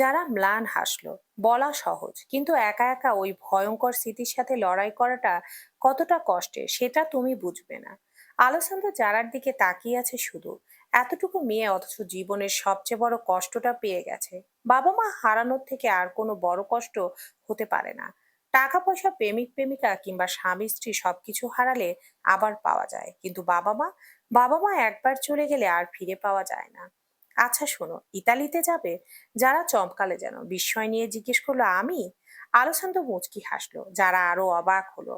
যারা ম্লান হাসলো। বলা সহজ, কিন্তু একা একা ওই ভয়ঙ্কর স্মৃতির সাথে লড়াই করাটা কতটা কষ্টের সেটা তুমি বুঝবে না। আলোচন্দ্র যারার দিকে তাকিয়ে আছে শুধু। এতটুকু মেয়ে অথচ জীবনের সবচেয়ে বড় কষ্টটা পেয়ে গেছে। বাবা মা হারানোর থেকে আর কোনো বড় কষ্ট হতে পারে না। টাকা পয়সা, প্রেমিক প্রেমিকা কিংবা স্বামী স্ত্রী সবকিছু হারালে আবার পাওয়া যায়, কিন্তু বাবা মা একবার চলে গেলে আর ফিরে পাওয়া যায় না। আচ্ছা শোনো, ইতালিতে যাবে? যারা চমকালে যেন, বিস্ময় নিয়ে জিজ্ঞেস করলো, আমি? আলোছন্দ মুচকি হাসলো। যারা আরো অবাক হলো।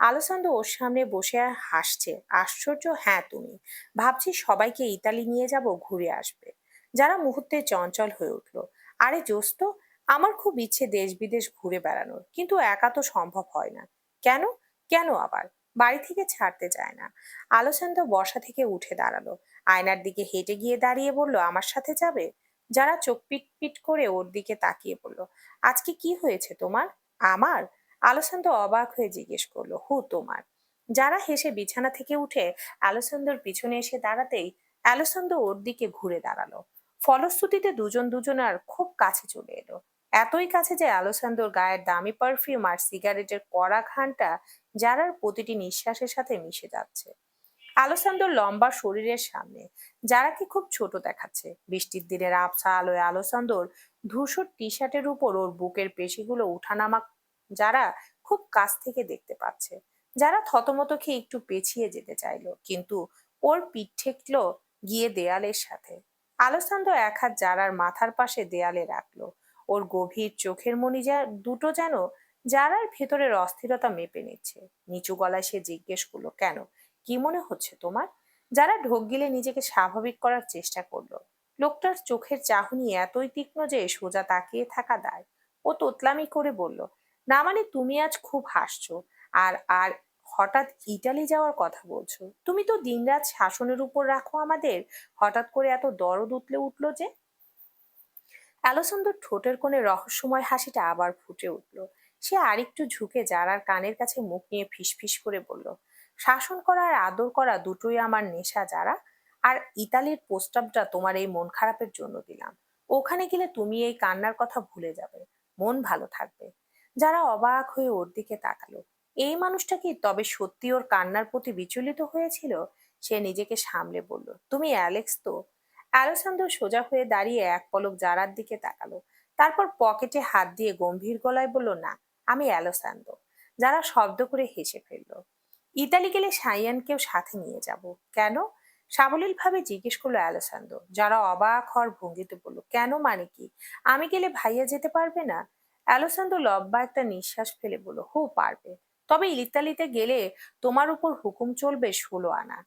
আলোছন্দ ওর সামনে বসে হাসছে। আশ্চর্য, হ্যাঁ তুমি। ভাবছি সবাইকে ইতালি নিয়ে যাব, ঘুরে আসবে। যারা মুহূর্তে চঞ্চল হয়ে উঠলো। আরে জোস তো, আমার খুব ইচ্ছে দেশ বিদেশ ঘুরে বেড়ানোর, কিন্তু একা তো সম্ভব হয় না। কেন? কেন আবার? বাড়ি থেকে ছাড়তে চায় না। আলোছন্দ বসা থেকে উঠে দাঁড়ালো। আয়নার দিকে হেঁটে গিয়ে দাঁড়িয়ে বলল, আমার সাথে যাবে? যারা চোখ পিট পিট করে ওর দিকে তাকিয়ে বলল, আজকে কি হয়েছে তোমার? আমার? আলোচন্দ অবাক হয়ে জিজ্ঞেস করলো, হু তোমার? যারা হেসে বিছানা থেকে উঠে আলোচন্দর পিছনে এসে দাঁড়াতেই আলোচন্দ ওর দিকে ঘুরে দাঁড়ালো। ফলশ্রুতিতে দুজন দুজনার খুব কাছে চলে এলো। এতই কাছে যে আলোচন্দর গায়ের দামি পারফিউম আর সিগারেটের কড়া ঘ্রাণটা যারার প্রতিটি নিঃশ্বাসের সাথে মিশে যাচ্ছে। আলোসান্দোর লম্বা শরীরের সামনে যারাকে খুব ছোট দেখাচ্ছে। বৃষ্টির দিনের আবছা আলোয় আলোসান্দোর ধূসর টি শার্টের উপর ওর বুকের পেশিগুলো উঠানামা যারা খুব কাছ থেকে দেখতে পাচ্ছে। যারা থতমত খেয়ে একটু পেছিয়ে যেতে চাইলো, কিন্তু ওর পিঠ ঠেকলো গিয়ে দেয়ালের সাথে। আলোসান্দো এক হাত যারার মাথার পাশে দেয়ালে রাখলো। ওর গভীর চোখের মনি যা দুটো যেন যারার ভেতরের অস্থিরতা মেপে নিচ্ছে। নিচু গলায় সে জিজ্ঞেস করলো, কেন? কি মনে হচ্ছে তোমার? যারা ঢোক গিলে নিজেকে স্বাভাবিক করার চেষ্টা করলো। লোকটার চোখের চাহনি এতই তীক্ষ্ণ যে সোজা তাকিয়ে থাকা দায়। ও তোতলামি করে বলল, না মানে তুমি আজ খুব হাসছো। আর আর হঠাৎ ইটালি যাওয়ার কথা বলছো? তুমি তো দিনরাত শাসনের উপর রাখো আমাদের, হঠাৎ করে এত দরদ উঠলো যে? অ্যালসন্দ্রর ঠোঁটের কোণে রহস্যময় হাসিটা আবার ফুটে উঠল। সে আরেকটু ঝুঁকে জারার কানের কাছে মুখ নিয়ে ফিসফিস করে বলল, শাসন করা আর আদর করা দুটোই আমার নেশা যারা। আর ইতালির প্রস্তাবটা তোমার এই মন খারাপের জন্য দিলাম। ওখানে গেলে তুমি এই কান্নার কথা ভুলে যাবে, মন ভালো থাকবে। যারা অবাক হয়ে ওর দিকে তাকালো। এই মানুষটা কি তবে সত্যি ওর কান্নার প্রতি বিচলিত হয়েছিল? সে নিজেকে সামলে বলল, তুমি অ্যালেক্স তো? আলেসান্দ্রো সোজা হয়ে দাঁড়িয়ে এক পলক জারার দিকে তাকালো। তারপর পকেটে হাত দিয়ে গম্ভীর গলায় বলল, না, আমি অ্যালোসান্দ্রো। যারা শব্দ করে হেসে ফেলল। ইতালি গেলে সাইয়ানকেও সাথে নিয়ে যাব। কেন? সাবলীল ভাবে জিজ্ঞেস করলো অ্যালোসান্দ্রো। যারা অবাক হওয়ার ভঙ্গিতে বলল, কেন মানে কি? আমি গেলে ভাইয়া যেতে পারবে না? অ্যালোসান্দ্রো লম্বা একটা নিঃশ্বাস ফেলে বলল, হু পারবে। তবে ইতালিতে গেলে তোমার উপর হুকুম চলবে 16 আনা।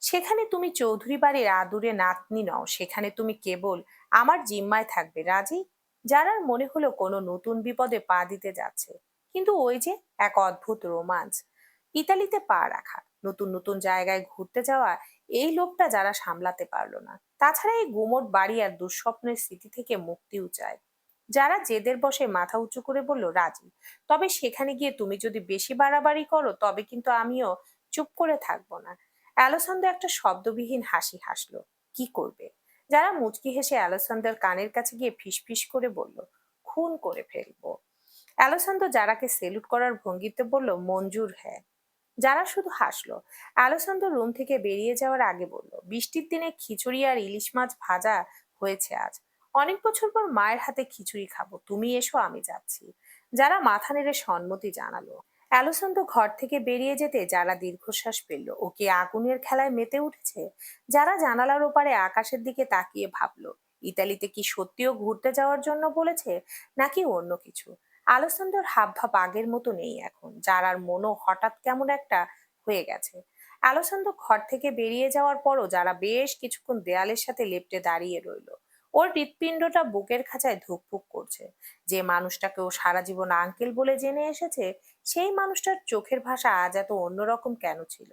সেখানে তুমি চৌধুরী বাড়ির আদুরে নাতনি নও, সেখানে তুমি কেবল আমার জিম্মায় থাকবে, রাজি? যারার মনে হলো কোনো নতুন বিপদে পা দিতে যাচ্ছে। কিন্তু ওই যে এক অদ্ভুত রোমাঞ্চ, ইতালিতে পা রাখা, নতুন নতুন জায়গায় ঘুরতে যাওয়া, এই লোভটা যারা সামলাতে পারলো না। তাছাড়া এই গুমোট বাড়ি আর দুঃস্বপ্নের স্মৃতি থেকে মুক্তিও চায়। যারা জেদের বসে মাথা উঁচু করে বলল, রাজি। তবে সেখানে গিয়ে তুমি যদি বেশি বাড়াবাড়ি করো তবে কিন্তু আমিও চুপ করে থাকবো না। অ্যালোসান্দ্র একটা শব্দবিহীন হাসি হাসলো। কি করবে? যারা মুচকি হেসে অ্যালোসান্দ্রের কানের কাছে গিয়ে ফিসফিস করে বলল, খুন করে ফেলবো। অ্যালোসান্দ্র যারাকে সেলুট করার ভঙ্গিতে বলল, মঞ্জুর, হ্যাঁ। যারা শুধু হাসলো। অ্যালোসান্দ্র রুম থেকে বেরিয়ে যাওয়ার আগে বলল, বৃষ্টির দিনে খিচুড়ি আর ইলিশ মাছ ভাজা হয়েছে আজ। অনেক বছর পর মায়ের হাতে খিচুড়ি খাবো, তুমি এসো, আমি যাচ্ছি। যারা মাথা নেড়ে সম্মতি জানালো। অ্যালোসান্দ্র ঘর থেকে বেরিয়ে যেতে যারা দীর্ঘশ্বাস ফেললো। ও কি আগুনের খেলায় মেতে উঠেছে? যারা জানালার ওপারে আকাশের দিকে তাকিয়ে ভাবলো, ইতালিতে কি সত্যিও ঘুরতে যাওয়ার জন্য বলেছে, নাকি অন্য কিছু? আলোচনার হাবভাব আগের মতো নেই এখন। যারার মনও হঠাৎ কেমন একটা হয়ে গেছে। আলোচন্দ ঘর থেকে বেরিয়ে যাওয়ার পরও যারা বেশ কিছুক্ষণ দেয়ালের সাথে লেপ্টে দাঁড়িয়ে রইল। ওর হৃৎপিণ্ডটা বুকের খাঁচায় ধুকপুক করছে। যে মানুষটাকে ও সারা জীবন আঙ্কেল বলে জেনে এসেছে, সেই মানুষটার চোখের ভাষা আজ এত অন্যরকম কেন ছিল?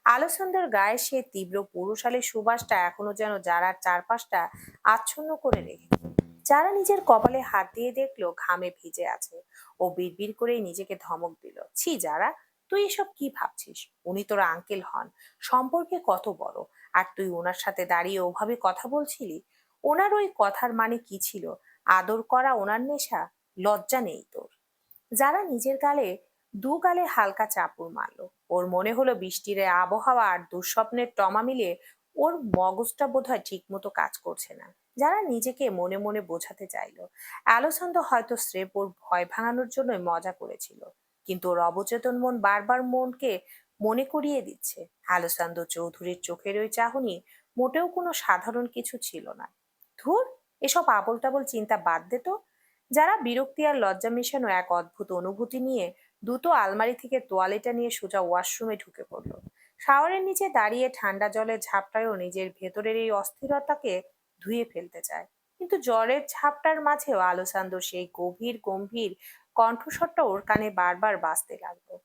আলোচন্দের গায়ে সে তীব্র পুরুষালী সুবাসটা এখনো যেন যারার চারপাশটা আচ্ছন্ন করে রেখেছে। যারা নিজের কপালে হাত দিয়ে দেখলো ঘামে ভিজে আছে। ও বিড়বিড় করেই নিজেকে ধমক দিল, ছি যারা, তুই এসব কি ভাবছিস? উনি তোর আঙ্কেল হন, সম্পর্কে কত বড়। আর তুই ওনার সাথে দাঁড়িয়ে ওভাবে কথা বলছিলি। ওনার ওই কথার মানে কি ছিল? আদর করা ওনার নেশা, লজ্জা নেই তোর? যারা নিজের গালে দু গালে হালকা চাপড় মারলো। ওর মনে হলো বৃষ্টির এই আবহাওয়া আর দুঃস্বপ্নের টমা মিলে ওর মগজটা বোধহয় ঠিক মতো কাজ করছে না। যারা নিজেকে মনে মনে বোঝাতে চাইলো আলোছন্দ হয়তো স্রেফ ওর ভয় ভাঙানোর জন্যই মজা করেছিল, কিন্তু ওর অবচেতন মন বারবার মনকে মনে করিয়ে দিচ্ছে আলোছন্দ চৌধুরীর চোখের ওই চাহনি মোটেও কোনো সাধারণ কিছু ছিল না। ধুর, এসব আবোল তাবোল চিন্তা বাদ দে তো। যারা বিরক্তি আর লজ্জা মেশানো এক অদ্ভুত অনুভূতি নিয়ে দ্রুত আলমারি থেকে তোয়ালেটা নিয়ে সোজা ওয়াশরুমে ঢুকে পড়লো। শাওয়ারের নিচে দাঁড়িয়ে ঠান্ডা জলের ঝাপটায়ও নিজের ভেতরের এই অস্থিরতাকে ধুয়ে ফেলতে চায়, কিন্তু জ্বরের ঝাপটার মাঝেও আলোসান্দর সেই গভীর গম্ভীর কণ্ঠস্বরটা ওর কানে বারবার বাজতে লাগলো।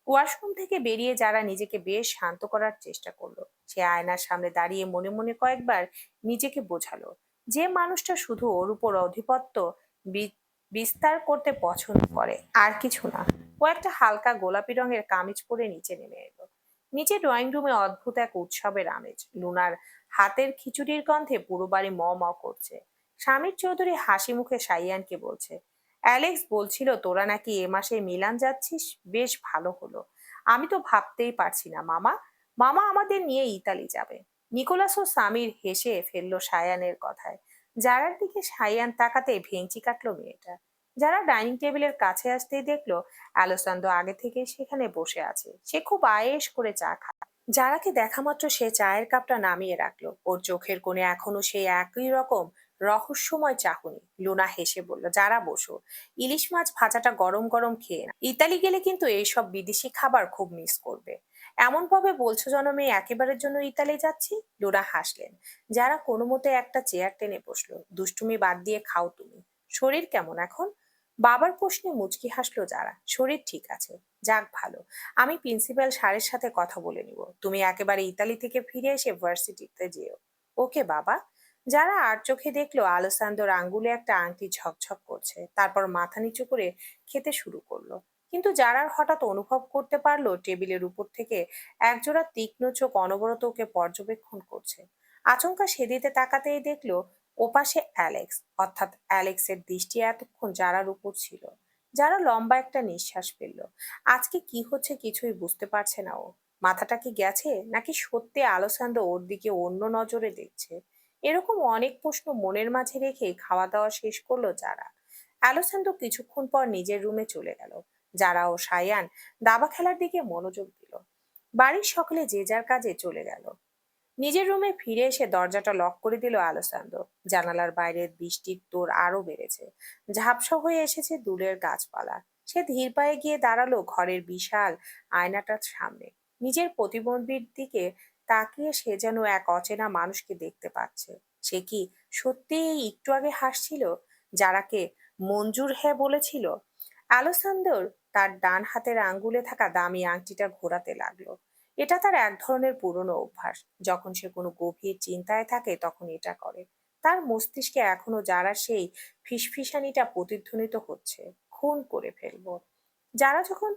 ওয়াশরুম থেকে বেরিয়ে যারা নিজেকে বেশ শান্ত করার চেষ্টা করলো। সে আয়নার সামনে দাঁড়িয়ে মনে মনে কয়েকবার নিজেকে বোঝালো যে মানুষটা শুধু ওর উপর আধিপত্য বি- বিস্তার করতে পছন্দ করে, আর কিছু না। ও একটা হালকা গোলাপি রঙের কামিজ পরে নিচে নেমে এলো। নিচে ড্রয়িং রুমে অদ্ভুত এক উৎসবের আমেজ। লুনার হাতের খিচুড়ির গন্ধে পুরো বাড়ি ম ম করছে। স্বামীর চৌধুরী হাসি মুখে সাইয়ানকে বলছে, অ্যালেক্স বলছিল তোরা নাকি এ মাসে মিলান যাচ্ছিস, বেশ ভালো হলো। আমি তো ভাবতেই পারছি না মামা, মামা আমাদের নিয়ে ইতালি যাবে। নিকোলাস ও সামির হেসে ফেললো সায়ানের কথায়। যারার দিকে সায়ান তাকাতে ভেঙচি কাটলো মেয়েটা। যারা ডাইনিং টেবিলের কাছে আসতেই দেখলো আলোসান্দো আগে থেকে সেখানে বসে আছে। সে খুব আয়েশ করে চা খায়। যারাকে দেখা মাত্র সে চায়ের কাপটা নামিয়ে রাখলো। ওর চোখের কোণে এখনো সেই একই রকম রহস্যময় চাহনি। লুনা হেসে বলল, যারা বসো, ইলিশ মাছ ভাজাটা গরম গরম খেয়ে না। ইতালি গেলে কিন্তু এইসব বিদেশি খাবার খুব মিস করবে। এমন ভাবে বলছো যেন মেয়ে একেবারের জন্য ইতালি যাচ্ছি। লুনা হাসলেন। যারা কোনো মতে একটা চেয়ার টেনে বসলো। দুষ্টুমি বাদ দিয়ে খাও তুমি। শরীর কেমন এখন? বাবার প্রশ্নে মুচকি হাসলো যারা। শরীর ঠিক আছে। যাক ভালো। আমি প্রিন্সিপাল স্যারের সাথে কথা বলে নিব। তুমি একেবারে ইতালি থেকে ফিরে এসে ভার্সিটিতে যেও। ওকে বাবা। যারা আর চোখে দেখলো আলোসান্দোর আঙ্গুলে একটা আংটি ঝকঝক করছে, তারপর মাথা নিচু করে খেতে শুরু করলো। কিন্তু যারার হঠাৎ অনুভব করতে পারলো টেবিলের উপর থেকে একজোড়া তীক্ষ্ণ চোখ অনবরত ওকে পর্যবেক্ষণ করছে। আচমকা সেদিকে তাকাতেই দেখলো ওপাশে অ্যালেক্স, অর্থাৎ অ্যালেক্সের দৃষ্টি এতক্ষণ যারার উপর ছিল। যারা লম্বা একটা নিঃশ্বাস ফেললো। আজকে কি হচ্ছে কিছুই বুঝতে পারছে না ও। মাথাটা কি গেছে, নাকি সত্যি আলোসান্দ ওর দিকে অন্য নজরে দেখছে? এরকম অনেক প্রশ্ন মনের মাঝে রেখে খাওয়া দাওয়া শেষ করলো যারা। আলোসান্দ কিছুক্ষণ পর নিজের রুমে চলে গেল। যারা ও সায়ান দাবা খেলার দিকে মনোযোগ দিল। বাড়ির সকলে যে যার কাজে চলে গেল। নিজের রুমে ফিরে এসে দরজাটা লক করে দিল আলোসান্দ। জানালার বাইরের বৃষ্টির তোর আরো বেড়েছে। ঝাপসা হয়ে এসেছে দূরের গাছপালা। সে ধীর পায়ে গিয়ে দাঁড়ালো ঘরের বিশাল আয়নাটার সামনে। নিজের প্রতিবিম্বের দিকে তাকিয়ে সে যেন এক অচেনা মানুষকে দেখতে পাচ্ছে। সে কি সত্যি এই একটু আগে হাসছিল, যারাকে মঞ্জুর হ্যাঁ বলেছিল? আলোসান্দর তার ডান হাতের আঙ্গুলে থাকা দামি আংটিটা ঘোরাতে লাগলো। এটা তার এক ধরনের পুরনো অভ্যাস। যখন সে কোনো গভীর চিন্তায় থাকে তখন এটা করে। তার মস্তিষ্কে এখনো যারা সেই ফিসফিসানিটা প্রতিধ্বনিত হচ্ছে, খুন করে ফেলবো। যারা যখন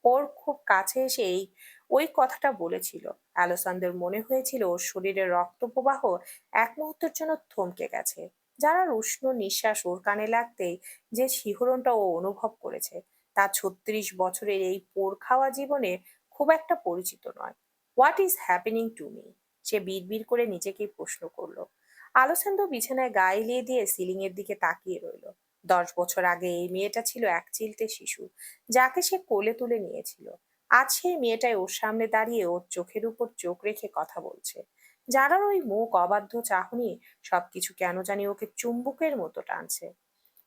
ওর খুব কাছে এসে ওই কথাটা বলেছিল, অ্যালোসান্দের মনে হয়েছিল ওর শরীরে রক্ত প্রবাহ এক মুহূর্তের জন্য থমকে গেছে। যারা উষ্ণ নিঃশ্বাস ওর কানে লাগতেই যে শিহরণটা ও অনুভব করেছে, তা 36 বছরের এই পোড় খাওয়া জীবনে খুব একটা পরিচিত নয়। What is happening to me? সে বিড়বিড় করে নিজেকেই প্রশ্ন করলো। আলোচন্দ বিছানায় গা এলিয়ে দিয়ে সিলিং এর দিকে তাকিয়ে রইল। 10 বছর আগে এই মেয়েটা ছিল এক চিলতে শিশু, যাকে সে কোলে তুলে নিয়েছিল। আজ সেই মেয়েটাই ওর সামনে দাঁড়িয়ে ওর চোখের উপর চোখ রেখে কথা বলছে। যারার ওই মুখ অবাধ্য চাহনি সবকিছু কেন জানি ওকে চুম্বকের মতো টানছে।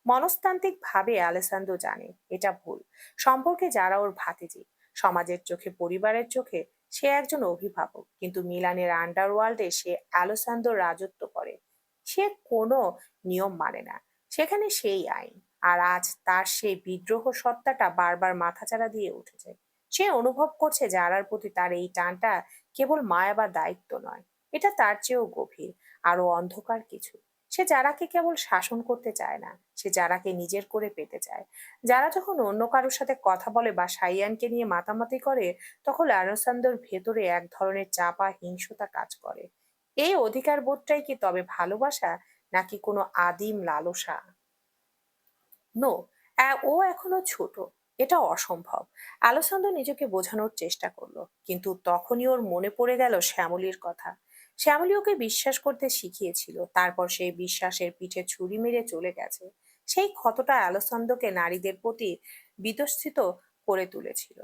মনস্তান্ত্রিক ভাবে আলেসান্দ্রো জানে এটা ভুল। সম্পর্কে যারা ওর ভাতিজি, সমাজের চোখে পরিবারের চোখে সে একজন অভিভাবক, কিন্তু মিলানের আন্ডারওয়ার্ল্ডে সে আলেসান্দ্রোর রাজত্ব করে। সে কোনো নিয়ম মানে না, সেখানে সেই আইন। আর আজ তার সেই বিদ্রোহ সত্তাটা বারবার মাথাচাড়া দিয়ে উঠেছে। সে অনুভব করছে যারার প্রতি তার এই টানটা কেবল মায়া বা দায়িত্ব নয়, এটা তার চেয়েও গভীর, আরো অন্ধকার কিছু। সে যারাকে কেবল শাসন করতে চায় না, সে যারাকে নিজের করে পেতে চায়। যারা যখন অন্য কারোর সাথে কথা বলে বা সাইয়ানকে নিয়ে মাতামাতি করে, তখন আলোসান্দর ভেতরে এক ধরনের চাপা হিংসতা কাজ করে। এই অধিকার বোধটাই কি তবে ভালোবাসা, নাকি কোনো আদিম লালসা? নো, ও এখনো ছোট। এটা অসম্ভব। আলোচন্দ নিজেকে বোঝানোর চেষ্টা করলো, কিন্তু তখনই ওর মনে পড়ে গেল শ্যামলীর কথা। শ্যামলী ওকে বিশ্বাস করতে শিখিয়েছিল, তারপর সেই বিশ্বাসের পিঠে ছুরি মেরে চলে গেছে। সেই ক্ষতটা আলোচন্দকে নারীদের প্রতি বিতস্থিত করে তুলেছিল।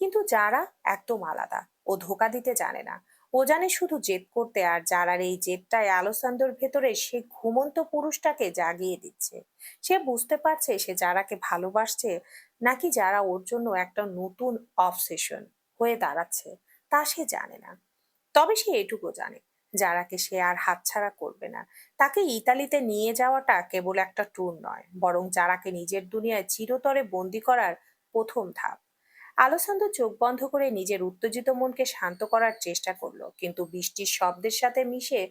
কিন্তু যারা একদম আলাদা। ও ধোকা দিতে জানে না। ও জানে শুধু জেদ করতে, আর যারার এই জেদটাই আলোচন্দর ভেতরে সেই ঘুমন্ত পুরুষটাকে জাগিয়ে দিচ্ছে। সে বুঝতে পারছে সে যারাকে ভালোবাসছে, নাকি যারা ওর জন্য একটা নতুন অবসেশন হয়ে দাঁড়াচ্ছে, তা সে জানে না। তবে সে এটুকু জানে, যারাকে সে আর হাতছাড়া করবে না। তাকে ইতালিতে নিয়ে যাওয়াটা কেবল একটা ট্যুর নয়, বরং যারাকে নিজের দুনিয়ায় চিরতরে বন্দি করার প্রথম ধাপ। আলোচন্দ্র চোখ বন্ধ করে নিজের উত্তেজিত মনকে শান্ত করার চেষ্টা করলো, কিন্তু বৃষ্টির শব্দের সাথে মিশে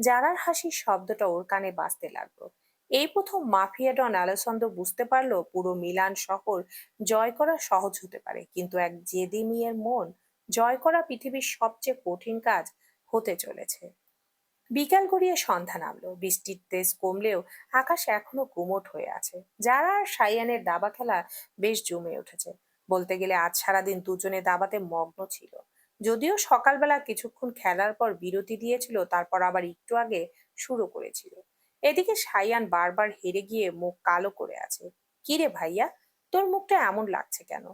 জারার হাসির শব্দটা ওর কানে বাজতে লাগলো। এই প্রথম মাফিয়া ডন আলোচন্দ্র বুঝতে পারলো পুরো মিলান শহর জয় করা সহজ হতে পারে, কিন্তু এক জেদি মেয়ের মন জয় করা পৃথিবীর সবচেয়ে কঠিন কাজ হতে চলেছে। বিকাল গড়িয়ে সন্ধ্যা নামলো, বৃষ্টির তেজ কমলেও আকাশ এখনো গুমোট হয়ে আছে। যারা আর সাইয়ানের দাবা খেলা বেশ জমে উঠেছে। বলতে গেলে আজ সারাদিন দুজনে দাবাতে মগ্ন ছিল। যদিও সকালবেলা কিছুক্ষণ খেলার পর বিরতি দিয়েছিল, তারপর আবার একটু আগে শুরু করেছিল। এদিকে সাইয়ান বারবার হেরে গিয়ে মুখ কালো করে আছে। কিরে ভাইয়া, তোর মুখটা এমন লাগছে কেন?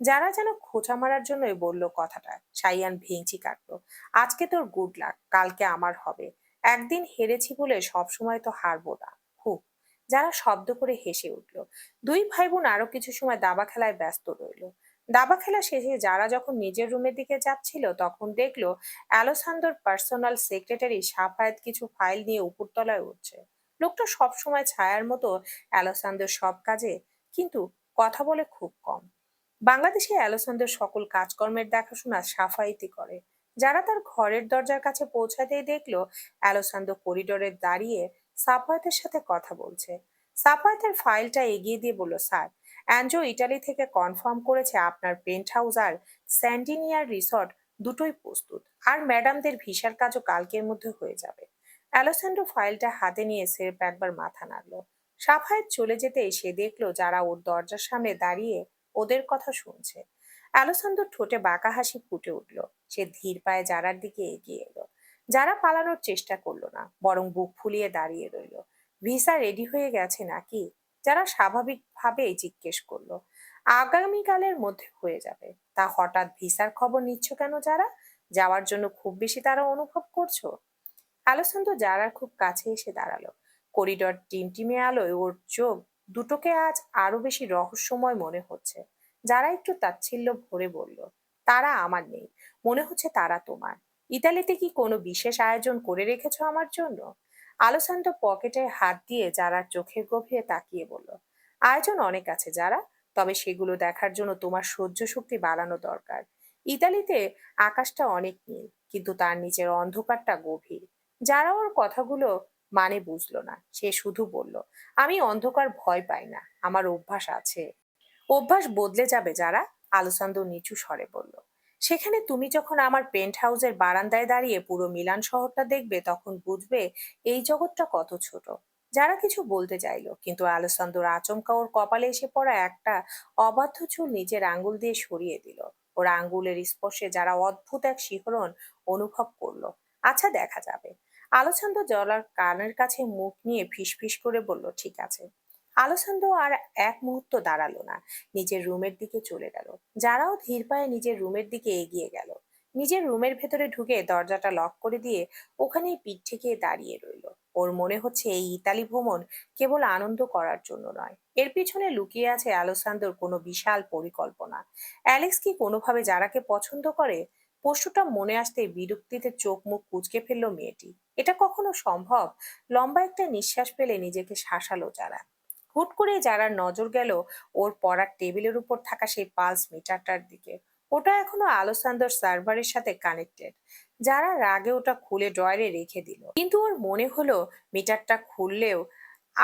যারা যেন খোঁচা মারার জন্যই বলল কথাটা। সাইয়ান ভেঙচি কাটলো। আজকে তোর গুড লাক, কালকে আমার হবে। একদিন হেরেছি বলে সবসময় তো হারবো না। হুঁ। যারা শব্দ করে হেসে উঠল। দুই ভাই বোন আরো কিছু সময় দাবা খেলায় ব্যস্ত রইল। দাবা খেলা শেষে যারা যখন নিজের রুমের দিকে যাচ্ছিল, তখন দেখলো অ্যালোসান্দোর পার্সোনাল সেক্রেটারি সাফায়েত কিছু ফাইল নিয়ে উপরতলায় উঠছে। লোকটা সবসময় ছায়ার মতো অ্যালোসান্দোর সব কাজে, কিন্তু কথা বলে খুব কম। বাংলাদেশে অ্যালোসান্দোর সকল কাজকর্মের দেখাশোনা সাফায়েতই করে। যারা তার ঘরের দরজার কাছে পৌঁছাতেই দেখলো অ্যালোসান্দো করিডোরে দাঁড়িয়ে সাফায়েতের সাথে কথা বলছে। সাফায়েতের ফাইলটা এগিয়ে দিয়ে বলল, স্যার, অ্যানজো ইটালি থেকে কনফার্ম করেছে আপনার পেন্ট হাউস আর স্যান্ডিনিয়ার রিসর্ট দুটোই প্রস্তুত, আর ম্যাডামদের ভিসার কাজও কালকের মধ্যে হয়ে যাবে। অ্যালোসান্ড্রো ফাইলটা হাতে নিয়ে স্রেফ একবার মাথা নাড়ল। সাফায়েত চলে যেতেই সে দেখলো যারা ওর দরজার সামনে দাঁড়িয়ে ওদের কথা শুনছে। অ্যালোসান্দ্রোর ঠোঁটে বাঁকা হাসি ফুটে উঠল। সে ধীর পায়ে জারার দিকে এগিয়ে এলো। যারা পালানোর চেষ্টা করলো না, বরং বুক ফুলিয়ে দাঁড়িয়ে রইল। ভিসা রেডি হয়ে গেছে নাকি? যারা স্বাভাবিকভাবেই জিজ্ঞেস করলো। আগামীকালের মধ্যে হয়ে যাবে। তা হঠাৎ ভিসার খবর নিচ্ছ কেন? যারা যাওয়ার জন্য খুব বেশি তারা অনুভব করছো? আলোচন্দ্র জারার খুব কাছে এসে দাঁড়ালো। করিডর টিমটিমে আলোয় ওর চোখ দুটোকে আজ আরো বেশি রহস্যময় মনে হচ্ছে। যারা একটু তাচ্ছিল্য ভরে বলল, তারা আমার নেই, মনে হচ্ছে তারা তোমার। ইতালিতে কি কোনো বিশেষ আয়োজন করে রেখেছো আমার জন্য? আলোচন্দ্র পকেটে হাত দিয়ে যারার চোখের গভীরে তাকিয়ে বলল, আয়োজন অনেক আছে যারা, তবে সেগুলো দেখার জন্য তোমার সহ্য শক্তি বাড়ানো দরকার। ইতালিতে আকাশটা অনেক নীল, কিন্তু তার নিচের অন্ধকারটা গভীর। যারা ওর কথাগুলো মানে বুঝলো না। সে শুধু বলল, আমি অন্ধকার ভয় পাই না, আমার অভ্যাস আছে। অভ্যাস বদলে যাবে যারা, আলোচন্দ্র নিচু স্বরে বলল। সেখানে তুমি যখন আমার পেন্ট হাউসের বারান্দায় দাঁড়িয়ে পুরো মিলান শহরটা দেখবে, তখন বুঝবে এই জগৎটা কত ছোট। যারা কিছু বলতে চাইলো, কিন্তু আলোচন্দ্র আচমকা ওর কপালে এসে পড়া একটা অবাধ্য চুল নিজের আঙ্গুল দিয়ে সরিয়ে দিল। ওর আঙ্গুলের স্পর্শে যারা অদ্ভুত এক শিহরণ অনুভব করলো। আচ্ছা, দেখা যাবে। আলোচন্দ্র জলার কানের কাছে মুখ নিয়ে ফিসফিস করে বলল, ঠিক আছে। আলোচন্দ্র আর এক মুহূর্ত দাঁড়ালো না, নিজের রুমের দিকে চলে গেল। যারাও ধীর পায়ে নিজের রুমের দিকে এগিয়ে গেল। নিজের রুমের ভেতরে ঢুকে দরজাটা লক করে দিয়ে ওখানেই পিঠ ঠেকিয়ে দাঁড়িয়ে রইল। ওর মনে হচ্ছে এই ইতালি ভ্রমণ কেবল আনন্দ করার জন্য নয়, এর পিছনে লুকিয়ে আছে আলোসান্দোর কোনো বিশাল পরিকল্পনা। অ্যালেক্স কি কোনোভাবে যারাকে পছন্দ করে? প্রশ্নটা মনে আসতেই বিরক্তিতে চোখ মুখ কুঁচকে ফেললো মেয়েটি। এটা কখনো সম্ভব? লম্বা একটা নিঃশ্বাস ফেলে নিজেকে শাসালো যারা। হুট করে যারার নজর গেল ওর পড়ার টেবিলের উপর থাকা সেই পালস মিটারটার দিকে। ওটা এখনো আলোসান্দর সার্ভারের সাথে কানেক্টেড। যারা রাগে ওটা খুলে ড্রয়ারে রেখে দিল, কিন্তু ওর মনে হলো মিটারটা খুললেও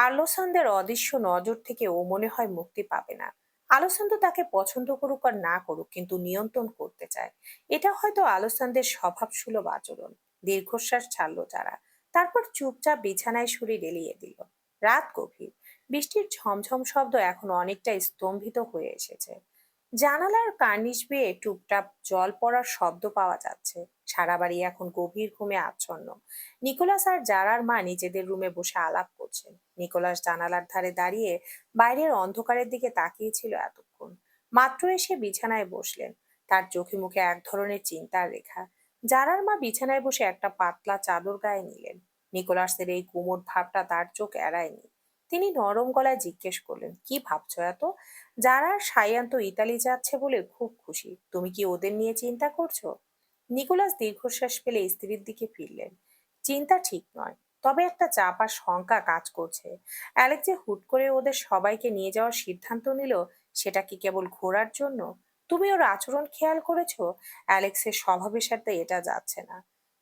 আলোসান্দের অদৃশ্য নজর থেকে ও মনে হয় মুক্তি পাবে না। আলোসান্দ তাকে পছন্দ করুক আর না করুক, কিন্তু নিয়ন্ত্রণ করতে চায়। এটা হয়তো আলোসান্দের স্বভাবসুলভ আচরণ। দীর্ঘশ্বাস ছাড়লো যারা, তারপর চুপচাপ বিছানায় শরীর এলিয়ে দিল। রাত গভীর। বৃষ্টির ঝমঝম শব্দ এখন অনেকটা স্তম্ভিত হয়ে এসেছে। জানালার কার্নিশ বেয়ে টুপটাপ জল পড়ার শব্দ পাওয়া যাচ্ছে। সারা বাড়ি এখন গভীর ঘুমে আচ্ছন্ন। নিকোলাস আর জারার মা নিজেদের রুমে বসে আলাপ করছেন। নিকোলাস জানালার ধারে দাঁড়িয়ে বাইরের অন্ধকারের দিকে তাকিয়েছিল এতক্ষণ। মাত্র এসে বিছানায় বসলেন। তার চোখে মুখে এক ধরনের চিন্তার রেখা। জারার মা বিছানায় বসে একটা পাতলা চাদর গায়ে নিলেন। নিকোলাসের এই কুমোট ভাবটা তার চোখ এড়ায়নি। তিনি নরম গলায় জিজ্ঞেস করলেন, কি ভাবছো এত? যারা সায়ান তো ইতালি যাচ্ছে বলে খুব খুশি, তুমি কি ওদের নিয়ে চিন্তা করছো? নিকোলাস দীর্ঘশ্বাস ফেলে স্ত্রীর দিকে ফিরলেন। চিন্তা ঠিক নয়, তবে একটা চাপ আর শঙ্কা কাজ করছে। অ্যালেক্স যে হুট করে ওদের সবাইকে নিয়ে যাওয়ার সিদ্ধান্ত নিল, সেটা কি কেবল ঘোরার জন্য? তুমি ওর আচরণ খেয়াল করেছো? অ্যালেক্সের স্বভাবের সাথে এটা যাচ্ছে না।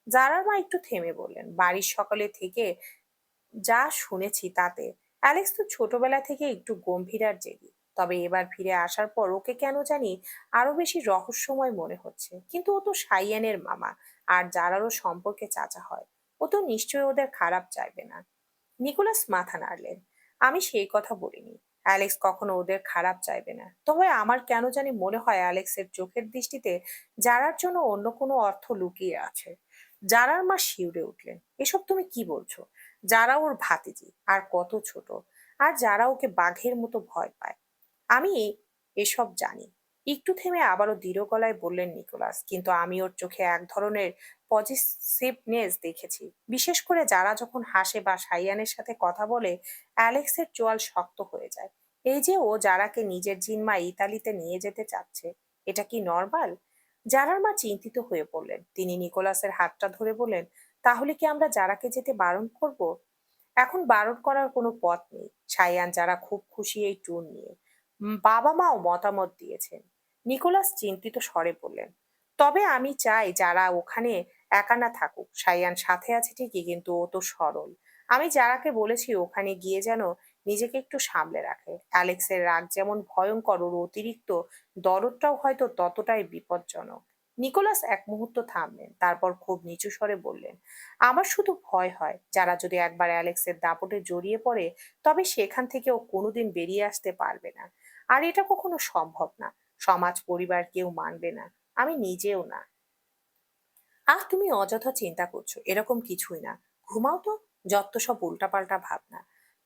জারার মা একটু থেমে বললেন, বাড়ির সকালে থেকে যা শুনেছি তাতে অ্যালেক্স তো ছোটবেলা থেকে একটু গম্ভীর আর জেদি। তবে এবার ফিরে আসার পর ওকে কেন জানি আরো বেশি রহস্যময় মনে হচ্ছে। কিন্তু ও তো সাইয়ানের মামা, আর যারারও সম্পর্কে চাচা হয়। ও তো নিশ্চয়ই ওদের খারাপ চাইবে না। নিকোলাস মাথা নাড়লেন। আমি সেই কথা বলিনি। অ্যালেক্স কখনো ওদের খারাপ চাইবে না। তবে আমার কেন জানি মনে হয় অ্যালেক্সের চোখের দৃষ্টিতে যারার জন্য অন্য কোনো অর্থ লুকিয়ে আছে। জারার মা শিউরে উঠলেন, এসব তুমি কি বলছো? যারা ওর ভাতিজি, আর কত ছোট। আর যারা ওকে বাঘের মতো ভয় পায়। আমি এসব জানি। একটু থেমে আবারও দৃঢ় গলায় বললেন নিকোলাস, কিন্তু আমি ওর চোখে এক ধরনের পজিটিভনেস দেখেছি। বিশেষ করে যারা যখন হাসে বা সাইয়ানের সাথে কথা বলে, অ্যালেক্সের চোয়াল শক্ত হয়ে যায়। এই যে ও যারাকে নিজের জিম্মায় ইতালিতে নিয়ে যেতে চাচ্ছে, এটা কি নর্মাল? যারার মা চিন্তিত হয়ে পড়লেন। তিনি নিকোলাসের হাতটা ধরে বললেন, তাহলে কি আমরা যারাকে যেতে বারণ করব? এখন বারণ করার কোনো পথ নেই। সায়ান যারা খুব খুশি এই ট্যুর নিয়ে। বাবা মাও মতামত দিয়েছেন। নিকোলাস চিন্তিত স্বরে বললেন, তবে আমি চাই যারা ওখানে একা না থাকুক। সায়ান সাথে আছে ঠিকই, কিন্তু ও তো সরল। আমি যারাকে বলেছি ওখানে গিয়ে যেন নিজেকে একটু সামলে রাখে। অ্যালেক্সের রাগ যেমন ভয়ঙ্কর, ওর অতিরিক্ত দরদটাও হয়তো ততটাই বিপজ্জনক। নিকোলাস এক মুহূর্ত থামলেন, তারপর খুব নিচু স্বরে বললেন, আমার শুধু ভয় হয় যারা যদি একবার অ্যালেক্সের দাপটে জড়িয়ে পড়ে, তবে সেখান থেকে ও কোনোদিন বেরিয়ে আসতে পারবে না। আর এটা কখনো সম্ভব না। সমাজ পরিবার কেউ মানবে না, আমি নিজেও না। তুমি অযথা চিন্তা করছো, এরকম কিছুই না। ঘুমাও তো। যত সব উল্টাপাল্টা ভাবনা।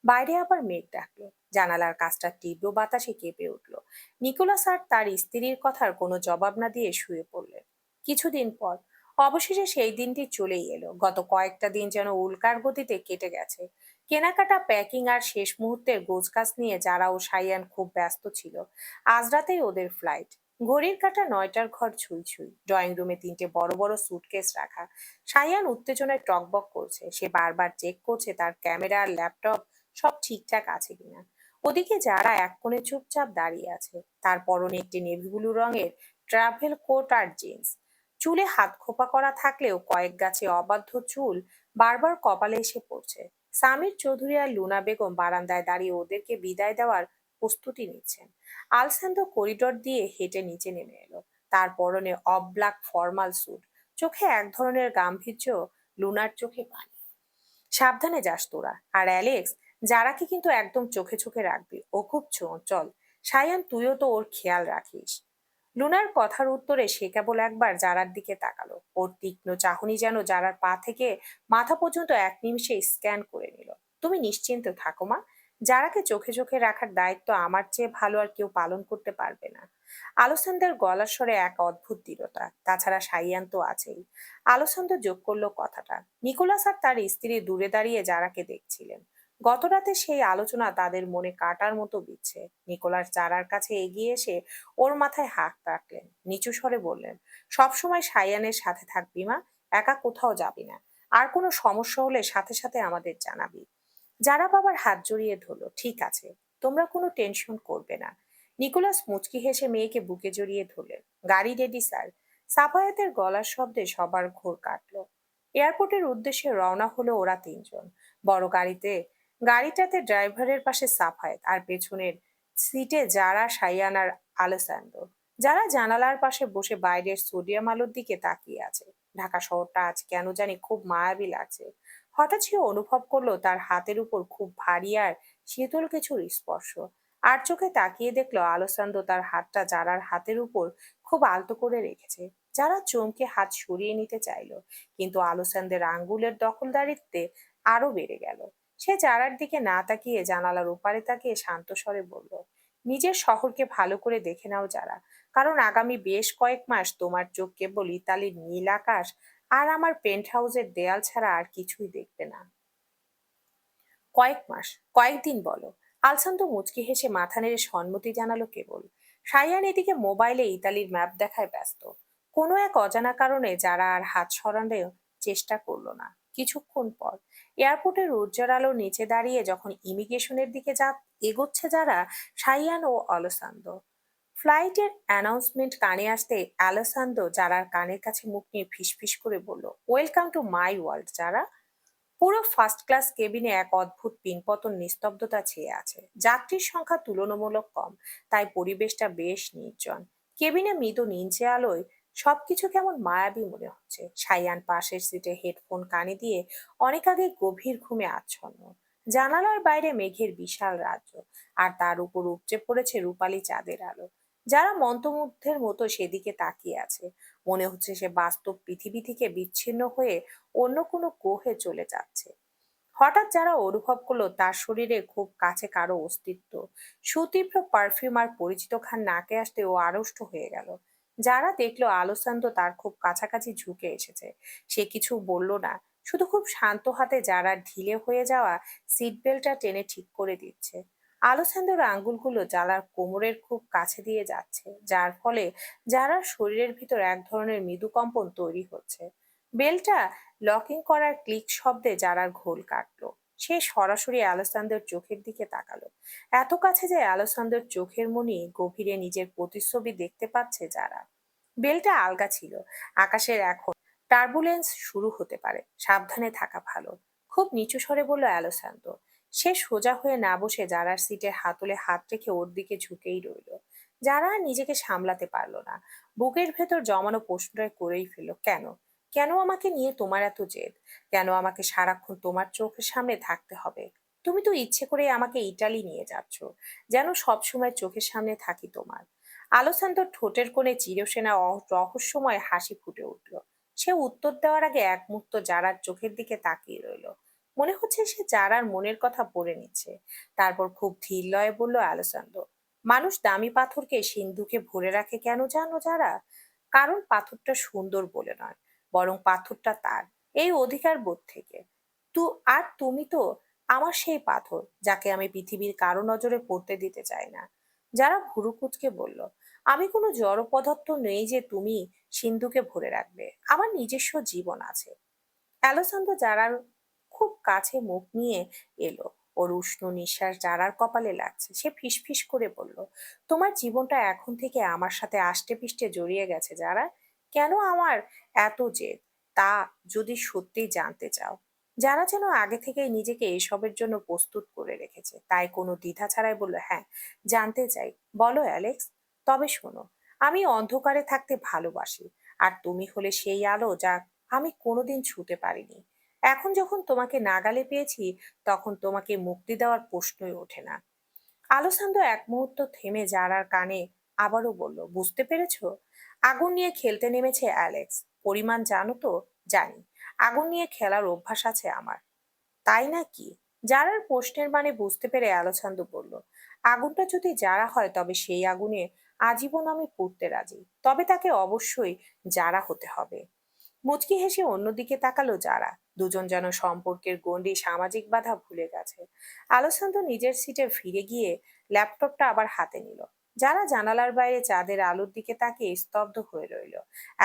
বাইরে আবার মেঘ ডাকলো। জানালার কাছটা তীব্র বাতাসে কেঁপে উঠলো। নিকোলাস আর তার স্ত্রীর কথার কোনো জবাব না দিয়ে শুয়ে পড়লেন। কিছুদিন পর অবশেষে সেই দিনটি চলেই এলো। গত কয়েকটা দিন যেন উল্কার গতিতে কেটে গেছে। কেনাকাটা, প্যাকিং আর শেষ মুহূর্তের গোছগাছ নিয়ে যারা ও সাইয়ান খুব ব্যস্ত ছিল। আজ রাতেই ওদের ফ্লাইট। ঘড়ির কাঁটা ৯টার ঘর ছুঁই ছুঁই। ড্রয়িং রুমে তিনটে বড় বড় সুটকেস রাখা। সায়ান উত্তেজনায় টকবক করছে। সে বারবার চেক করছে তার ক্যামেরা আর ল্যাপটপ সব ঠিকঠাক আছে কিনা। ওদিকে যারা এক কোণে চুপচাপ দাঁড়িয়ে আছে। তার পরনে একটি নেভি ব্লু রঙের ট্রাভেল কোট আর জিন্স। চুলে হাত খোপা করা থাকলেও কয়েক গাছে অবাধ্য চুল বারবার কপালে এসে পড়ছে। সামির চৌধুরী আর লুনা বেগম বারান্দায় দাঁড়িয়ে ওদেরকে বিদায় দেওয়ার প্রস্তুতি নিচ্ছেন। আলসান্দ করিডর দিয়ে হেঁটে নিচে নেমে এলো। তার পরনে অবলাক ফর্মাল স্যুট। চোখে এক ধরনের গাম্ভীর্য, লুনার চোখে পানি। সাবধানে যাস তোরা। আর অ্যালেক্স, যারাকে কিন্তু একদম চোখে চোখে রাখবি, ও খুব চঞ্চল। সায়ান, তুইও তো ওর খেয়াল রাখিস। লুনার কথার উত্তরে সে কেবল একবার জারার দিকে তাকালো। ওর তীক্ষ্ণ চাহনি যেন জারার পা থেকে মাথা পর্যন্ত এক নিমিষে স্ক্যান করে নিল। তুমি নিশ্চিন্ত থাকো মা। যারাকে চোখে চোখে রাখার দায়িত্ব আমার চেয়ে ভালো আর কেউ পালন করতে পারবে না। আলোসন্দার গলার স্বরে এক অদ্ভুত দৃঢ়তা। তাছাড়া সাইয়ান তো আছেই। আলোসন্দ যোগ করলো কথাটা। নিকোলাস আর তার স্ত্রী দূরে দাঁড়িয়ে যারাকে দেখছিলেন। গতরাতে সেই আলোচনা তাদের মনে কাটার মতো বিচ্ছে। নিকোলাস জারার কাছে এগিয়ে এসে ওর মাথায় হাত রাখলেন। নিচু স্বরে বললেন, সবসময় সায়ানের সাথে থাকবি মা। একা কোথাও যাবি না। আর কোনো সমস্যা হলে সাথে সাথে আমাদের জানাবি। যারা বাবার হাত জড়িয়ে ধরলো, ঠিক আছে, তোমরা কোনো টেনশন করবে না। নিকোলাস মুচকি হেসে মেয়েকে বুকে জড়িয়ে ধরলেন। গাড়ি রেডি স্যার। সাফায়াতের গলার শব্দে সবার ঘোর কাটলো। এয়ারপোর্টের উদ্দেশ্যে রওনা হলো ওরা তিনজন। বড় গাড়িটাতে ড্রাইভারের পাশে সাফায়েত, আর পেছনের সিটে যারা, সাইয়ান আর আলেসান্দ্রো। যারা জানালার পাশে বসে বাইরের সোডিয়াম আলোর দিকে তাকিয়ে আছে। ঢাকা শহরটা আজ কেন জানি খুব মায়াবী লাগছে। হঠাৎ সে অনুভব করলো তার হাতের উপর খুব ভারী আর শীতল কিছুর স্পর্শ। আর চোখে তাকিয়ে দেখলো আলোসান্দ তার হাতটা জারার হাতের উপর খুব আলতো করে রেখেছে। যারা চমকে হাত সরিয়ে নিতে চাইলো, কিন্তু আলোসান্দের আঙ্গুলের দখলদারিত্বে আরো বেড়ে গেল। সে জারার দিকে না তাকিয়ে জানালার ওপারে তাকিয়ে শান্ত স্বরে বলল, নিজের শহরকে ভালো করে দেখে নাও যারা, কারণ আগামী বেশ কয়েক মাস তোমার চোখ কেবল ইতালির নীল আকাশ আর আমার পেন্ট হাউসের দেয়াল ছাড়া আর কিছুই দেখবে না। কয়েক মাস, কয়েকদিন বলো। আলসান্তো মুচকি হেসে মাথা নেড়ে সম্মতি জানালো কেবল। সায়ান এদিকে মোবাইলে ইতালির ম্যাপ দেখায় ব্যস্ত। কোনো এক অজানা কারণে যারা আর হাত সরানোর চেষ্টা করলো না। কিছুক্ষণ পর এয়ারপোর্টের উজ্জ্বল আলোর নিচে দাঁড়িয়ে যখন ইমিগ্রেশনের দিকে এগোচ্ছে যারা, সাইয়ান ও আলোসান্দো। ফ্লাইটের অ্যানাউন্সমেন্ট কানে আসতে আলোসান্দো যারার কানের কাছে মুখ নিয়ে ফিসফিস করে বলল, ওয়েলকাম টু মাই ওয়ার্ল্ড যারা। পুরো ফার্স্ট ক্লাস কেবিনে এক অদ্ভুত পিনপতন নিস্তব্ধতা ছেয়ে আছে। যাত্রীর সংখ্যা তুলনামূলক কম, তাই পরিবেশটা বেশ নির্জন। কেবিনে মৃদু নীলচে আলোয় সবকিছু কেমন মায়াবী মনে হচ্ছে। সাইয়ান পাশের সিটে হেডফোন কানে দিয়ে অনেক আগে গভীর ঘুমে আচ্ছন্ন। জানালার বাইরে মেঘের বিশাল রাজ্য, আর তার উপর উপচে পড়েছে রূপালী চাঁদের আলো। যারা মন্ত্রমুগ্ধের মতো সেদিকে তাকিয়ে আছে, মনে হচ্ছে সে বাস্তব পৃথিবী থেকে বিচ্ছিন্ন হয়ে অন্য কোনো গ্রহে চলে যাচ্ছে। হঠাৎ যারা অনুভব করলো তার শরীরে খুব কাছে কারো অস্তিত্ব। সুতীব্র পারফিউম আর পরিচিত ঘ্রাণ নাকে আসতে ও আড়ষ্ট হয়ে গেল। যারা দেখলো আলোসান্তো তার খুব কাছাকাছি ঝুঁকে এসেছে, সে কিছু বলল না, শুধু খুব শান্ত হাতে যারা ঢিলে হয়ে যাওয়া সিট বেল্টটা টেনে ঠিক করে দিচ্ছে। আলোসান্দোর আঙ্গুলগুলো জালার কোমরের খুব কাছে দিয়ে যাচ্ছে, যার ফলে যারার শরীরের ভিতর এক ধরনের মৃদু কম্পন তৈরি হচ্ছে। বেলটা লকিং করার ক্লিক শব্দে যারার ঘোল কাটলো। সে সরাসরি আলেসান্দ্রের চোখের দিকে তাকালো, এত কাছে যে আলেসান্দ্রের চোখের মনি গভীরে নিজের প্রতিচ্ছবি দেখতে পাচ্ছে যারা। বেলটা আলগা ছিল। আকাশের এখন টার্বুলেন্স শুরু হতে পারে, সাবধানে থাকা ভালো, খুব নিচু স্বরে বলল আলেসান্দ্র। সে সোজা হয়ে না বসে যারার সিটের হাতলে হাত রেখে ওর দিকে ঝুঁকেই রইল। যারা আর নিজেকে সামলাতে পারলো না, বুকের ভেতর জমানো প্রশ্নটা করেই ফেলল, কেন? কেন আমাকে নিয়ে তোমার এত জেদ? কেন আমাকে সারাক্ষণ তোমার চোখের সামনে থাকতে হবে? তুমি তো ইচ্ছে করে আমাকে ইটালি নিয়ে যাচ্ছ, যেন সবসময় চোখের সামনে থাকি তোমার। আলোসান্তর ঠোঁটের কোণে চিরসেনা রহস্যময় হাসি ফুটে উঠল। সে উত্তর দেওয়ার আগে এক মুহূর্ত জারার চোখের দিকে তাকিয়ে রইল। মনে হচ্ছে সে জারার মনের কথা পড়ে নিচ্ছে। তারপর খুব ধীর লয়ে বলল আলোসান্দো, মানুষ দামি পাথরকে সিন্ধুকে ভরে রাখে কেন জানো যারা? কারণ পাথরটা সুন্দর বলে নয়, বরং পাথরটা তার, এই অধিকার বোধ থেকে। আর তুমি তো আমার সেই পাথর, যাকে আমি পৃথিবীর কারো নজরে পড়তে দিতে চাই না। যারা ভুরু কুঁচকে বলল, আমি কোনো জড় পদার্থ নেই যে তুমি সিন্ধুকে ভরে রাখবে, আমার নিজস্ব জীবন আছে। অ্যালোসান্দ্রো জারার খুব কাছে মুখ নিয়ে এলো। ওর উষ্ণ নিঃশ্বাস জারার কপালে লাগছে। সে ফিসফিস করে বলল, তোমার জীবনটা এখন থেকে আমার সাথে আষ্টে পিষ্টে জড়িয়ে গেছে যারা। কেন আমার এত জেদ, তা যদি সত্যিই জানতে চাও। যারা যেন আগে থেকেই নিজেকে এসবের জন্য প্রস্তুত করে রেখেছে, তাই কোনো দ্বিধা ছাড়াই বলল, হ্যাঁ, জানতে চাই, বলো অ্যালেক্স। তবে শোনো, আমি অন্ধকারে থাকতে ভালোবাসি, আর তুমি হলে সেই আলো যা আমি কোনোদিন ছুঁতে পারিনি। এখন যখন তোমাকে নাগালে পেয়েছি, তখন তোমাকে মুক্তি দেওয়ার প্রশ্নই ওঠে না। আলোসান্দ এক মুহূর্ত থেমে জারার কানে আবারও বলল, বুঝতে পেরেছো? আগুন নিয়ে খেলতে নেমেছে অ্যালেক্স। পরিমাণ জানো তো? জানি। আগুন নিয়ে খেলার অভ্যাস আছে আমার। তাই নাকি? জারার প্রশ্নের মানে বুঝতে পেরে আলোছন্দ বলল, আগুনটা যদি জারা হয় তবে সেই আগুনে আজীবন আমি পুড়তে রাজি, তবে তাকে অবশ্যই জারা হতে হবে। মুচকি হেসে অন্যদিকে তাকালো যারা। দুজন যেন সম্পর্কের গণ্ডি সামাজিক বাধা ভুলে গেছে। আলোছন্দ নিজের সিটে ফিরে গিয়ে ল্যাপটপটা আবার হাতে নিল। যারা জানালার বাইরে চাঁদের আলোর দিকে তাকিয়ে স্তব্ধ হয়ে রইল।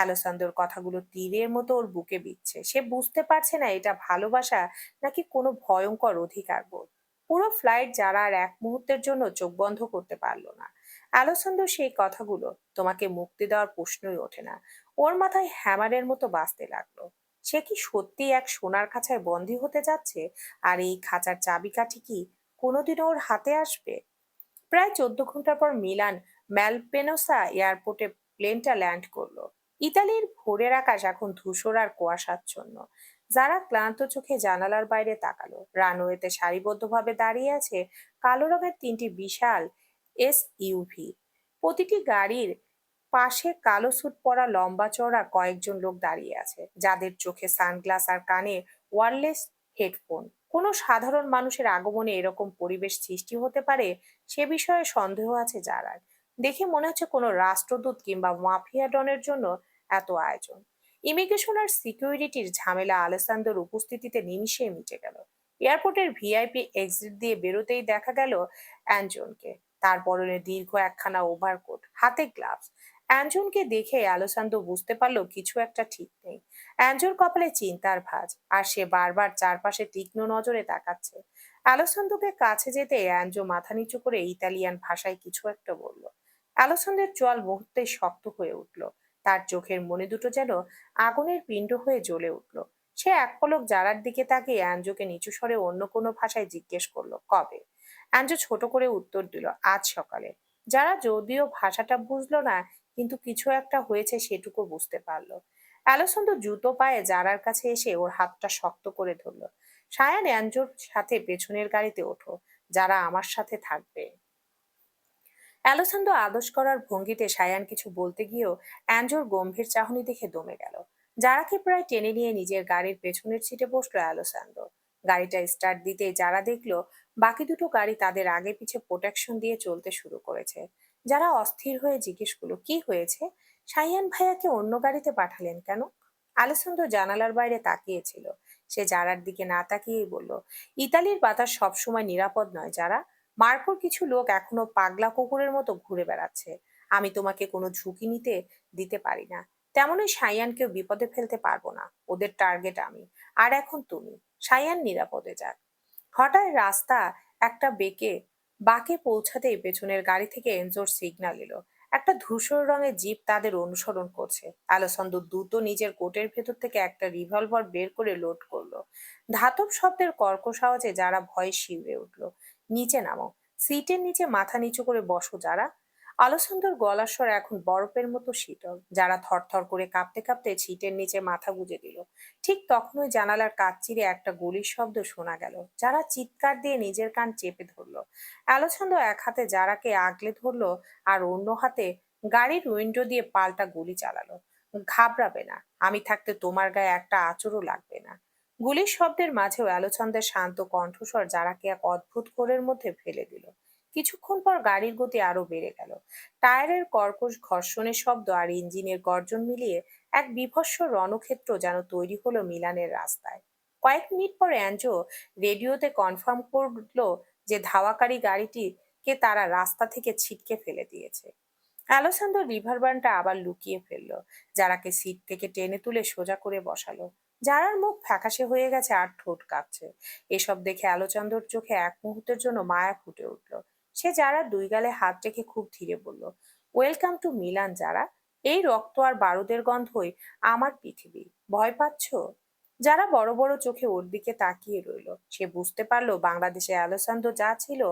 আলোছন্দর কথাগুলো তীরের মতো ওর বুকে বিচ্ছে। সে বুঝতে পারছে না এটা ভালোবাসা নাকি কোনো ভয়ঙ্কর অধিকার বোধ। পুরো ফ্লাইট যারা আর এক মুহূর্তের জন্য চোখ বন্ধ করতে পারলো না। আলোছন্দ সেই কথাগুলো, তোমাকে মুক্তি দেওয়ার প্রশ্নই ওঠে না, ওর মাথায় হ্যামারের মতো বাজতে লাগলো। সে কি সত্যি এক সোনার খাঁচায় বন্দী হতে যাচ্ছে? আর এই খাঁচার চাবিকাঠি কি কোনোদিনও ওর হাতে আসবে? প্রায় 14 ঘন্টা পর মিলান ম্যালপেনোসা এয়ারপোর্টে প্লেনটা ল্যান্ড করলো। ইতালির ভোরের আকাশ এখন ধূসর আর কুয়াশাচ্ছন্ন। যারা ক্লান্ত চোখে জানালার বাইরে তাকালো। রানওয়েতে সারিবদ্ধভাবে দাঁড়িয়ে আছে কালো রঙের 3টি বিশাল এসইউভি। প্রতিটি গাড়ির পাশে কালো স্যুট পরা লম্বা চওড়া কয়েকজন লোক দাঁড়িয়ে আছে, যাদের চোখে সানগ্লাস আর কানে ওয়্যারলেস হেডফোন। কোনো সাধারণ মানুষের আগমনে এরকম পরিবেশ সৃষ্টি হতে পারে সে বিষয়ে সন্দেহ আছে যারা। দেখে মনে হচ্ছে কোনো রাষ্ট্রদূত কিংবা মাফিয়া ডনের জন্য এত আয়োজন। ইমিগ্রেশন আর সিকিউরিটির ঝামেলা আলেসান্দ্রোর উপস্থিতিতে নিমিষেই মিটে গেল। এয়ারপোর্টের ভিআইপি এক্সিট দিয়ে বেরোতেই দেখা গেল অ্যাঞ্জনকে। তার পরনে দীর্ঘ একখানা ওভারকোট, হাতে গ্লাভস। অ্যাঞ্জনকে দেখে আলেসান্দ্রো বুঝতে পারলো কিছু একটা ঠিক নেই। অ্যাঞ্জোর কপালে চিন্তার ভাঁজ, আর সে বারবার চারপাশে তীক্ষ্ণ নজরে তাকাচ্ছে। আলেসান্দ্রোকে কাছে যেতে অ্যাঞ্জো মাথা নিচু করে ইতালিয়ান ভাষায় কিছু একটা বলল। আলেসান্দ্রের চোয়াল মুহূর্তেই শক্ত হয়ে উঠল। তার চোখের মনি দুটো যেন আগুনের পিণ্ড হয়ে জ্বলে উঠল। সে এক পলক জারার দিকে তাকিয়ে অ্যাঞ্জোকে নিচু স্বরে অন্য কোনো ভাষায় জিজ্ঞেস করলো, কবে? অ্যাঞ্জো ছোট করে উত্তর দিল, আজ সকালে। যারা যদিও ভাষাটা বুঝলো না, কিন্তু কিছু একটা হয়েছে সেটুকু বুঝতে পারলো। অ্যালেসান্দ্রো জুতো পায়ে জারার কাছে এসে ওর হাতটা শক্ত করে ধরলো। সায়ান, অ্যাঞ্জোর সাথে পেছনের গাড়িতে ওঠো, যারা আমার সাথে থাকবে। অ্যালেসান্দ্রো আদেশ করার ভঙ্গিতে সায়ান কিছু বলতে গিয়েও অ্যাঞ্জোর গম্ভীর চাহনি দেখে দমে গেল। যারাকে প্রায় টেনে নিয়ে নিজের গাড়ির পেছনের সিটে বসলো অ্যালেসান্দ্রো। গাড়িটা স্টার্ট দিতেই যারা দেখলো বাকি দুটো গাড়ি তাদের আগে পিছে প্রোটেকশন দিয়ে চলতে শুরু করেছে। যারা অস্থির হয়ে জিজ্ঞেস করলো, কি হয়েছে? সায়ান ভাইয়াকে অন্য গাড়িতে পাঠালেন কেন? আলেসান্দ্রো জানালার বাইরে তাকিয়েছিল। সে যারার দিকে না তাকিয়েই বলল, ইতালির বাতাস সবসময় নিরাপদ নয় যারা। মার্কোর কিছু লোক এখনো পাগলা কুকুরের মতো ঘুরে বেড়াচ্ছে। আমি তোমাকে কোনো ঝুঁকি নিতে দিতে পারি না। তেমনই সায়ানকেও বিপদে ফেলতে পারবো না। ওদের টার্গেট আমি। আর এখন তুমি। সায়ান নিরাপদে যাক। হঠাৎ রাস্তা একটা বাঁকে পৌঁছাতেই পেছনের গাড়ি থেকে এনজোর সিগন্যাল এলো। একটা ধূসর রঙের জিপ তাদের অনুসরণ করছে। আলেসান্দ্রো দ্রুত নিজের কোটের ভেতর থেকে একটা রিভলভার বের করে লোড করলো। ধাতব শব্দের কর্কশ আওয়াজে যারা ভয়ে শিউরে উঠলো। নিচে নামো। সিটের নিচে মাথা নিচু করে বসো যারা। আলেসান্দ্রোর গলার স্বর এখন বরফের মতো শীতল। যারা থরথর করে কাঁপতে কাঁপতে সিটের নিচে মাথা গুঁজে দিল। ঠিক তখনই জানালার কাঁচ চিরে একটা গুলির শব্দ শোনা গেল। যারা চিৎকার দিয়ে নিজের কান চেপে ধরলো। আলেসান্দ্রো এক হাতে যারাকে আগলে ধরলো, আর অন্য হাতে গাড়ির উইন্ডো দিয়ে পাল্টা গুলি চালালো। ঘাবড়াবে না, আমি থাকতে তোমার গায়ে একটা আঁচড়ও লাগবে না। গুলির শব্দের মাঝেও আলোচন্দের শান্ত কণ্ঠস্বর যারাকে এক অদ্ভুত ঘোরের মধ্যে ফেলে দিল। কিছুক্ষণ পর গাড়ির গতি আরো বেড়ে গেল। টায়ারের কর্কশ ঘর্ষণের শব্দ আর ইঞ্জিনের গর্জন মিলিয়ে এক বীভৎস রণক্ষেত্র যেন তৈরি হলো মিলানের রাস্তায়। কয়েক মিনিট পর অ্যাঞ্জো রেডিওতে কনফার্ম করলো যে ধাওয়াকারী গাড়িটিকে তারা রাস্তা থেকে ছিটকে ফেলে দিয়েছে। আলেসান্দ্রো রিভলভারটা আবার লুকিয়ে ফেললো। যারাকে সিট থেকে টেনে তুলে সোজা করে বসালো। যারার মুখ ফ্যাকাশে হয়ে গেছে আর ঠোঁট কাঁপছে। এসব দেখে আলোচন্দ্রর চোখে এক মুহূর্তের জন্য মায়া ফুটে উঠল। সে যারার দুই গালে হাত রেখে খুব ধীরে বলল, ওয়েলকাম টু মিলান যারা। এই রক্ত আর বারুদের গন্ধই আমার পৃথিবী। ভয় পাচ্ছ? যারা বড় বড় চোখে ওর দিকে তাকিয়ে রইল। সে বুঝতে পারলো বাংলাদেশে আলেসান্দ্রো যা ছিল,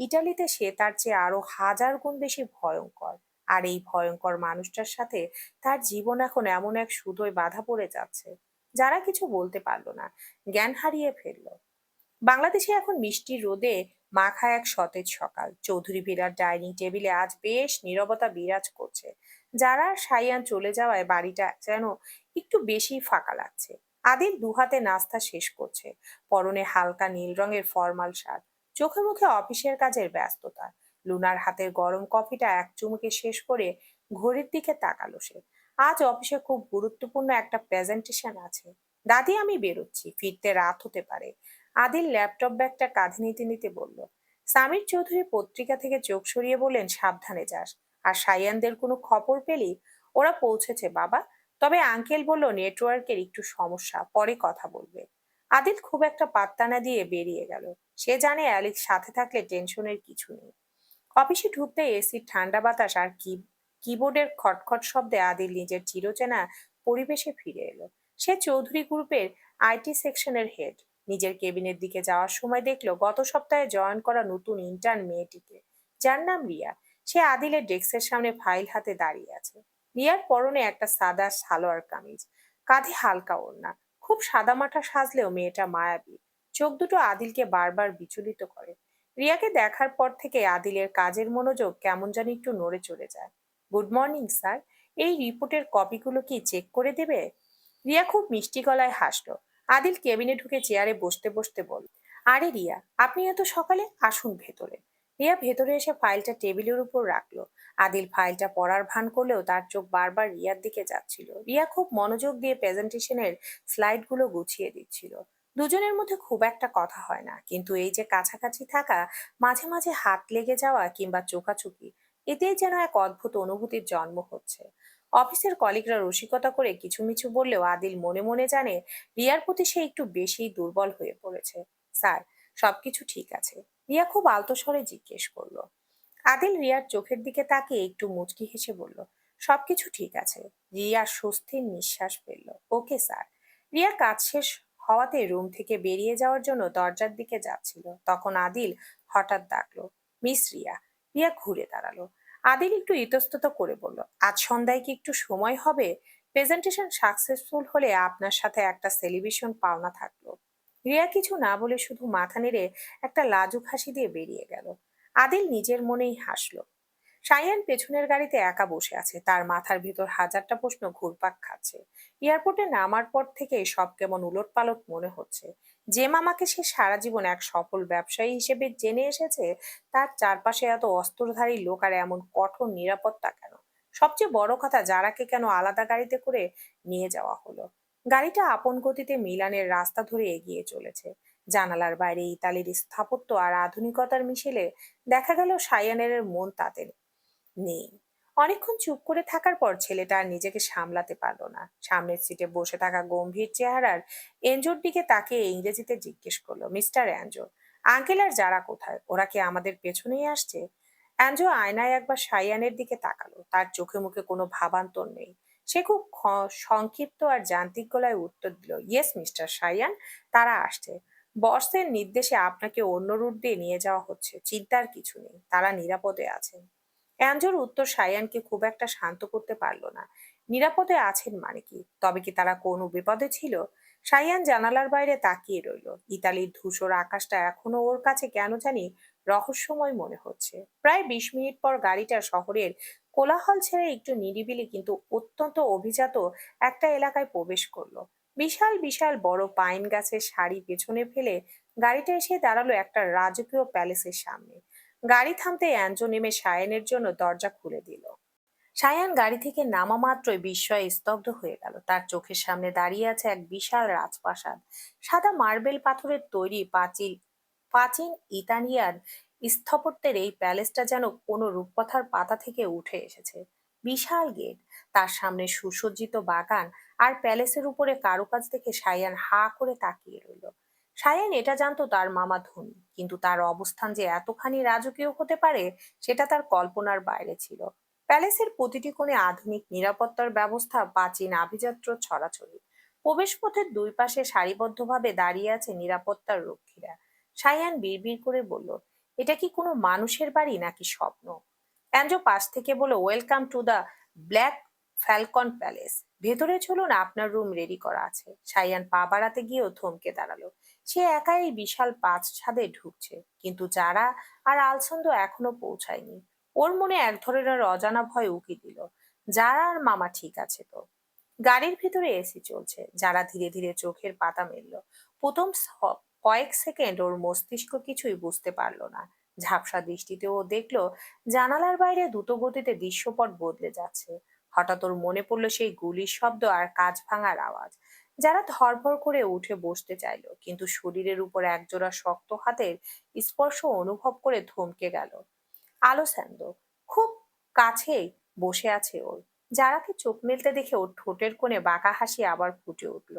ইটালিতে সে তার চেয়ে আরো হাজার গুণ বেশি ভয়ঙ্কর। আর এই ভয়ঙ্কর মানুষটার সাথে তার জীবন এখন এমন এক শুধুই বাধা পড়ে যাচ্ছে। যারা কিছু বলতে পারলো না, জ্ঞান হারিয়ে ফেললো। বাংলাদেশে এখন মিষ্টি রোদে মাখা এক সতেজ সকাল। চৌধুরী ভিড়ার ডাইনিং টেবিলে আজ বেশ নীরবতা বিরাজ করছে। যারা সাইয়ান চলে যাওয়ায় বাড়িটা যেন একটু বেশি ফাঁকা লাগছে। আদিল দুহাতে নাস্তা শেষ করছে। পরনে হালকা নীল রঙের ফরমাল শার্ট। চোখে মুখে অফিসের কাজের ব্যস্ততা। লুনার হাতের গরম কফিটা এক চুমুকে শেষ করে ঘড়ির দিকে তাকালো সে। আজ অফিসে খুব গুরুত্বপূর্ণ একটা প্রেজেন্টেশন আছে। দাদি, আমি বেরোচ্ছি, ফিরতে রাত হতে পারে। আদিল ল্যাপটপ ব্যাগটা কাঁধে নিতে নিতে বলল। সামির চৌধুরী পত্রিকা থেকে চোখ সরিয়ে বললেন, সাবধানে যাস। আর সায়ানদের কোনো খবর পেলি? ওরা পৌঁছেছে বাবা, তবে আঙ্কেল বলল নেটওয়ার্কের একটু সমস্যা, পরে কথা বলবে। আদিল খুব একটা পাত্তা না দিয়ে বেরিয়ে গেল। সে জানে অ্যালেক্স সাথে থাকলে টেনশনের কিছু নেই। অফিসে ঢুকতে এসির ঠান্ডা বাতাস আর কিবোর্ডের খটখট শব্দে আদিল নিজের চিরচেনা পরিবেশে ফিরে এলো। সে চৌধুরী গ্রুপের আইটি সেকশনের হেড। নিজের কেবিনের দিকে যাওয়ার সময় দেখলো গত সপ্তাহে জয়েন করা নতুন ইন্টার্ন মেয়েটিকে, যার নাম রিয়া। সে আদিলের ডেস্কের সামনে ফাইল হাতে দাঁড়িয়ে আছে। রিয়ার পরনে একটা সাদা সালোয়ার কামিজ, কাঁধে হালকা ওড়না। খুব সাদামাটা সাজলেও মেয়েটা মায়াবী। চোখ দুটো আদিলকে বারবার বিচলিত করে। রিয়াকে দেখার পর থেকে আদিলের কাজের মনোযোগ কেমন জানি একটু নড়ে চলে যায়। গুড মর্নিং স্যার, এই রিপোর্টের কপিগুলো কি চেক করে দেবে? রিয়া খুব মিষ্টি গলায় হাসলো। আদিল কেবিনে ঢুকে চেয়ারে বসতে বসতে বলল, আরে রিয়া, আপনি এত সকালে, আসুন ভেতরে। রিয়া ভেতরে এসে ফাইলটা টেবিলের উপর রাখলো। আদিল ফাইলটা পড়ার ভান করলেও তার চোখ বারবার রিয়ার দিকে যাচ্ছিল। রিয়া খুব মনোযোগ দিয়ে প্রেজেন্টেশনের স্লাইডগুলো গুছিয়ে দিচ্ছিল। দুজনের মধ্যে খুব একটা কথা হয় না, কিন্তু এই যে কাছাকাছি থাকা, মাঝে মাঝে হাত লেগে যাওয়া কিংবা চোখাচুকি, এতেই যেন এক অদ্ভুত অনুভূতির জন্ম হচ্ছে। অফিসের কলিগরা রসিকতা করে কিছুমিছু বললেও আদিল মনে মনে জানে রিয়ার প্রতি সে একটু বেশিই দুর্বল হয়ে পড়েছে। স্যার, সবকিছু ঠিক আছে? রিয়া খুব আলতো স্বরে জিজ্ঞেস করলো। আদিল রিয়ার চোখের দিকে তাকিয়ে একটু মুচকি হেসে বলল, সবকিছু ঠিক আছে। রিয়া স্বস্তির নিঃশ্বাস ফেলল। Okay sir. রিয়া কাজ শেষ হওয়াতে রুম থেকে বেরিয়ে যাওয়ার জন্য দরজার দিকে যাচ্ছিল, তখন আদিল হঠাৎ ডাকলো, মিস রিয়া। রিয়া ঘুরে দাঁড়ালো। আদিল একটু ইতস্তত করে বলল, আজ সন্ধ্যায় কি একটু সময় হবে? প্রেজেন্টেশন সাকসেসফুল হলে আপনার সাথে একটা সেলিব্রেশন পাওনা থাকলো। রিয়া কিছু না বলে শুধু মাথা নেড়ে একটা লাজুক হাসি দিয়ে বেরিয়ে গেল। আদিল নিজের মনেই হাসলো। সায়ান পেছনের গাড়িতে একা বসে আছে, তার মাথার ভিতর হাজারটা প্রশ্ন ঘুরপাক খাচ্ছে। এয়ারপোর্টে নামার পর থেকে সব কেমন উলটপালট মনে হচ্ছে। যে মামাকে সে সারা জীবন এক সফল ব্যবসায়ী হিসেবে জেনে এসেছে, তার চারপাশে এত অস্ত্রধারী লোক আর এমন কঠোর নিরাপত্তা কেন? সবচেয়ে বড় কথা, যারাকে কেন আলাদা গাড়িতে করে নিয়ে যাওয়া হলো? গাড়িটা আপন গতিতে মিলানের রাস্তা ধরে এগিয়ে চলেছে। জানালার বাইরে ইতালির স্থাপত্য আর আধুনিকতার মিশেলে দেখা গেল সায়ানের মন তাতে নেই। অনেকক্ষণ চুপ করে থাকার পর ছেলেটা আর নিজেকে সামলাতে পারলো না। সামনের সিটে বসে থাকা গম্ভীর চেহারার এনজোর দিকে তাকিয়ে ইংরেজিতে জিজ্ঞেস করলো, মিস্টার অ্যানজো, আঙ্কেল আর যারা কোথায়? ওরা কি আমাদের পেছনেই আসছে? অ্যানজো আয়নায় একবার সায়ানের দিকে তাকালো। তার চোখে মুখে কোনো ভাবান্তর নেই। সে খুব সংক্ষিপ্ত আর যান্ত্রিক গলায় উত্তর দিল, ইয়েস মিস্টার সায়ান, তারা আসছে। বসের নির্দেশে আপনাকে অন্য রুট দিয়ে নিয়ে যাওয়া হচ্ছে। চিন্তার কিছু নেই, তারা নিরাপদে আছেন। অ্যাঞ্জোর উত্তর সায়ানকে খুব একটা শান্ত করতে পারল না। নিরাপদে আছেন মানে কি? তবে কি তারা কোনো বিপদে ছিল? সায়ান জানালার বাইরে তাকিয়ে রইল। ইতালির ধূসর আকাশটা এখনো ওর কাছে কেন জানি রহস্যময় মনে হচ্ছে। প্রায় 20 মিনিট পর গাড়িটা শহরের কোলাহল ছেড়ে একটু নিরিবিলি কিন্তু অত্যন্ত অভিজাত একটা এলাকায় প্রবেশ করলো। বিশাল বিশাল বড় পাইন গাছের সারি পেছনে ফেলে গাড়িটা এসে দাঁড়ালো একটা রাজকীয় প্যালেসের সামনে। গাড়ি থামতে অ্যাঞ্জো নেমে সায়ানের জন্য দরজা খুলে দিল। সায়ান গাড়ি থেকে নামা মাত্রই বিস্ময়ে স্তব্ধ হয়ে গেল। তার চোখের সামনে দাঁড়িয়ে আছে এক বিশাল রাজপ্রাসাদ। সাদা মার্বেল পাথরের তৈরি প্রাচীন প্রাচীন ইতালিয়ান স্থাপত্যের এই প্যালেসটা যেন কোনো রূপকথার পাতা থেকে উঠে এসেছে। বিশাল গেট, তার সামনে সুসজ্জিত বাগান আর প্যালেসের উপরে কারুকাজ দেখে সায়ান হা করে তাকিয়ে রইল। সায়ান এটা জানতো তার মামা ধনী, কিন্তু তার অবস্থান যে এতখানি রাজকীয় হতে পারে সেটা তার কল্পনার বাইরে ছিল। প্যালেসের প্রতিটি কোণে আধুনিক নিরাপত্তার ব্যবস্থা, প্রাচীন আভিজাত্য ছড়াছড়ি। প্রবেশপথের দুই পাশে সারিবদ্ধভাবে দাঁড়িয়ে আছে নিরাপত্তার রক্ষীরা। সায়ান বিড়বিড় করে বলল, এটা কি কোনো মানুষের বাড়ি নাকি স্বপ্ন? অ্যাঞ্জো পাশ থেকে বলল, welcome to the black Falcon palace. ভেতরে চলুন, আপনার রুম রেডি করা আছে। সায়ান পা বাড়াতে গিয়েও থমকে দাঁড়ালো। সে একাই এই বিশাল পাঁচ ছাদে ঢুকছে, কিন্তু যারা আর আলসন্দ এখনো পৌঁছায়নি। ওর মনে এক ধরনের অজানা ভয় উকি দিল। যারা আর মামা ঠিক আছে তো? গাড়ির ভিতরে এসি চলছে। যারা ধীরে ধীরে চোখের পাতা মেলল। প্রথম কয়েক সেকেন্ড ওর মস্তিষ্ক কিছুই বুঝতে পারলো না। ঝাপসা দৃষ্টিতে ও দেখলো জানালার বাইরে দ্রুত গতিতে দৃশ্যপট বদলে যাচ্ছে। হঠাৎ ওর মনে পড়লো সেই গুলির শব্দ আর কাঁচ ভাঙার আওয়াজ। যারা ধরফর করে উঠে বসতে চাইলো, কিন্তু শরীরের উপর একজোড়া শক্ত হাতের স্পর্শ অনুভব করে থমকে গেল। আলোছান্দ খুব কাছেই বসে আছে ওর। যারাকে চোখ মেলতে দেখে ওর ঠোঁটের কোণে বাঁকা হাসি আবার ফুটে উঠল।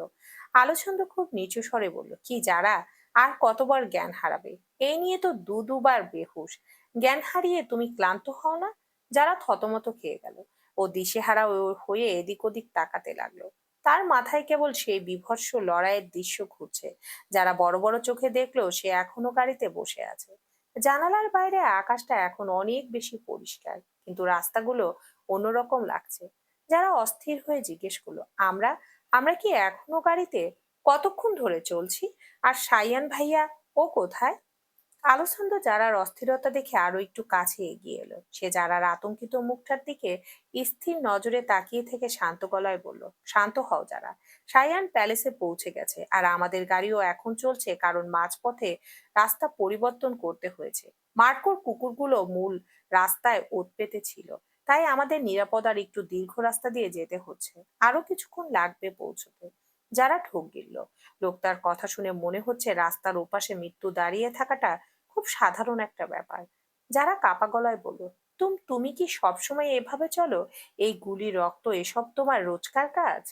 আলোছন্দ খুব নিচু স্বরে বলল, কি যারা, আর কতবার জ্ঞান হারাবে? এই নিয়ে তো দুবার বেহুশ। জ্ঞান হারিয়ে তুমি ক্লান্ত হও না? যারা থতমত খেয়ে গেল। ও দিশেহারা হয়ে এদিক ওদিক তাকাতে লাগলো। তার মাথায় কেবল সেই বীভৎস লড়াইয়ের দৃশ্য ঘুরছে। যারা বড় বড় চোখে দেখলো সে এখনো গাড়িতে বসে আছে। জানালার বাইরে আকাশটা এখন অনেক বেশি পরিষ্কার, কিন্তু রাস্তাগুলো অন্যরকম লাগছে। যারা অস্থির হয়ে জিজ্ঞেস করলো, আমরা আমরা কি এখনো গাড়িতে? কতক্ষণ ধরে চলছি? আর সাইয়ান ভাইয়া, ও কোথায়? আলোছন্দ যারার অস্থিরতা দেখে আরো একটু কাছে এগিয়ে এলো। সে যারার আতঙ্কিত মুখটার দিকে স্থির নজরে তাকিয়ে থেকে শান্ত গলায় বলল, শান্ত হও যারা। সায়ান প্যালেসে পৌঁছে গেছে, আর আমাদের গাড়িও এখন চলছে, কারণ মাঝপথে রাস্তা পরিবর্তন করতে হয়েছে। মার্কোর কুকুরগুলো মূল রাস্তায় ওত পেতে ছিল, তাই আমাদের নিরাপদ আর একটু দীর্ঘ রাস্তা দিয়ে যেতে হচ্ছে। আরো কিছুক্ষণ লাগবে পৌঁছতে। যারা ঠক গিলল। লোকটার কথা শুনে মনে হচ্ছে রাস্তার ওপাশে মৃত্যু দাঁড়িয়ে থাকাটা খুব সাধারণ একটা ব্যাপার। যারা কাপা গলায় বলল, তুমি কি সবসময় এভাবে চলো? এই গুলি, রক্ত, এসব তোমার রোজকার কাজ?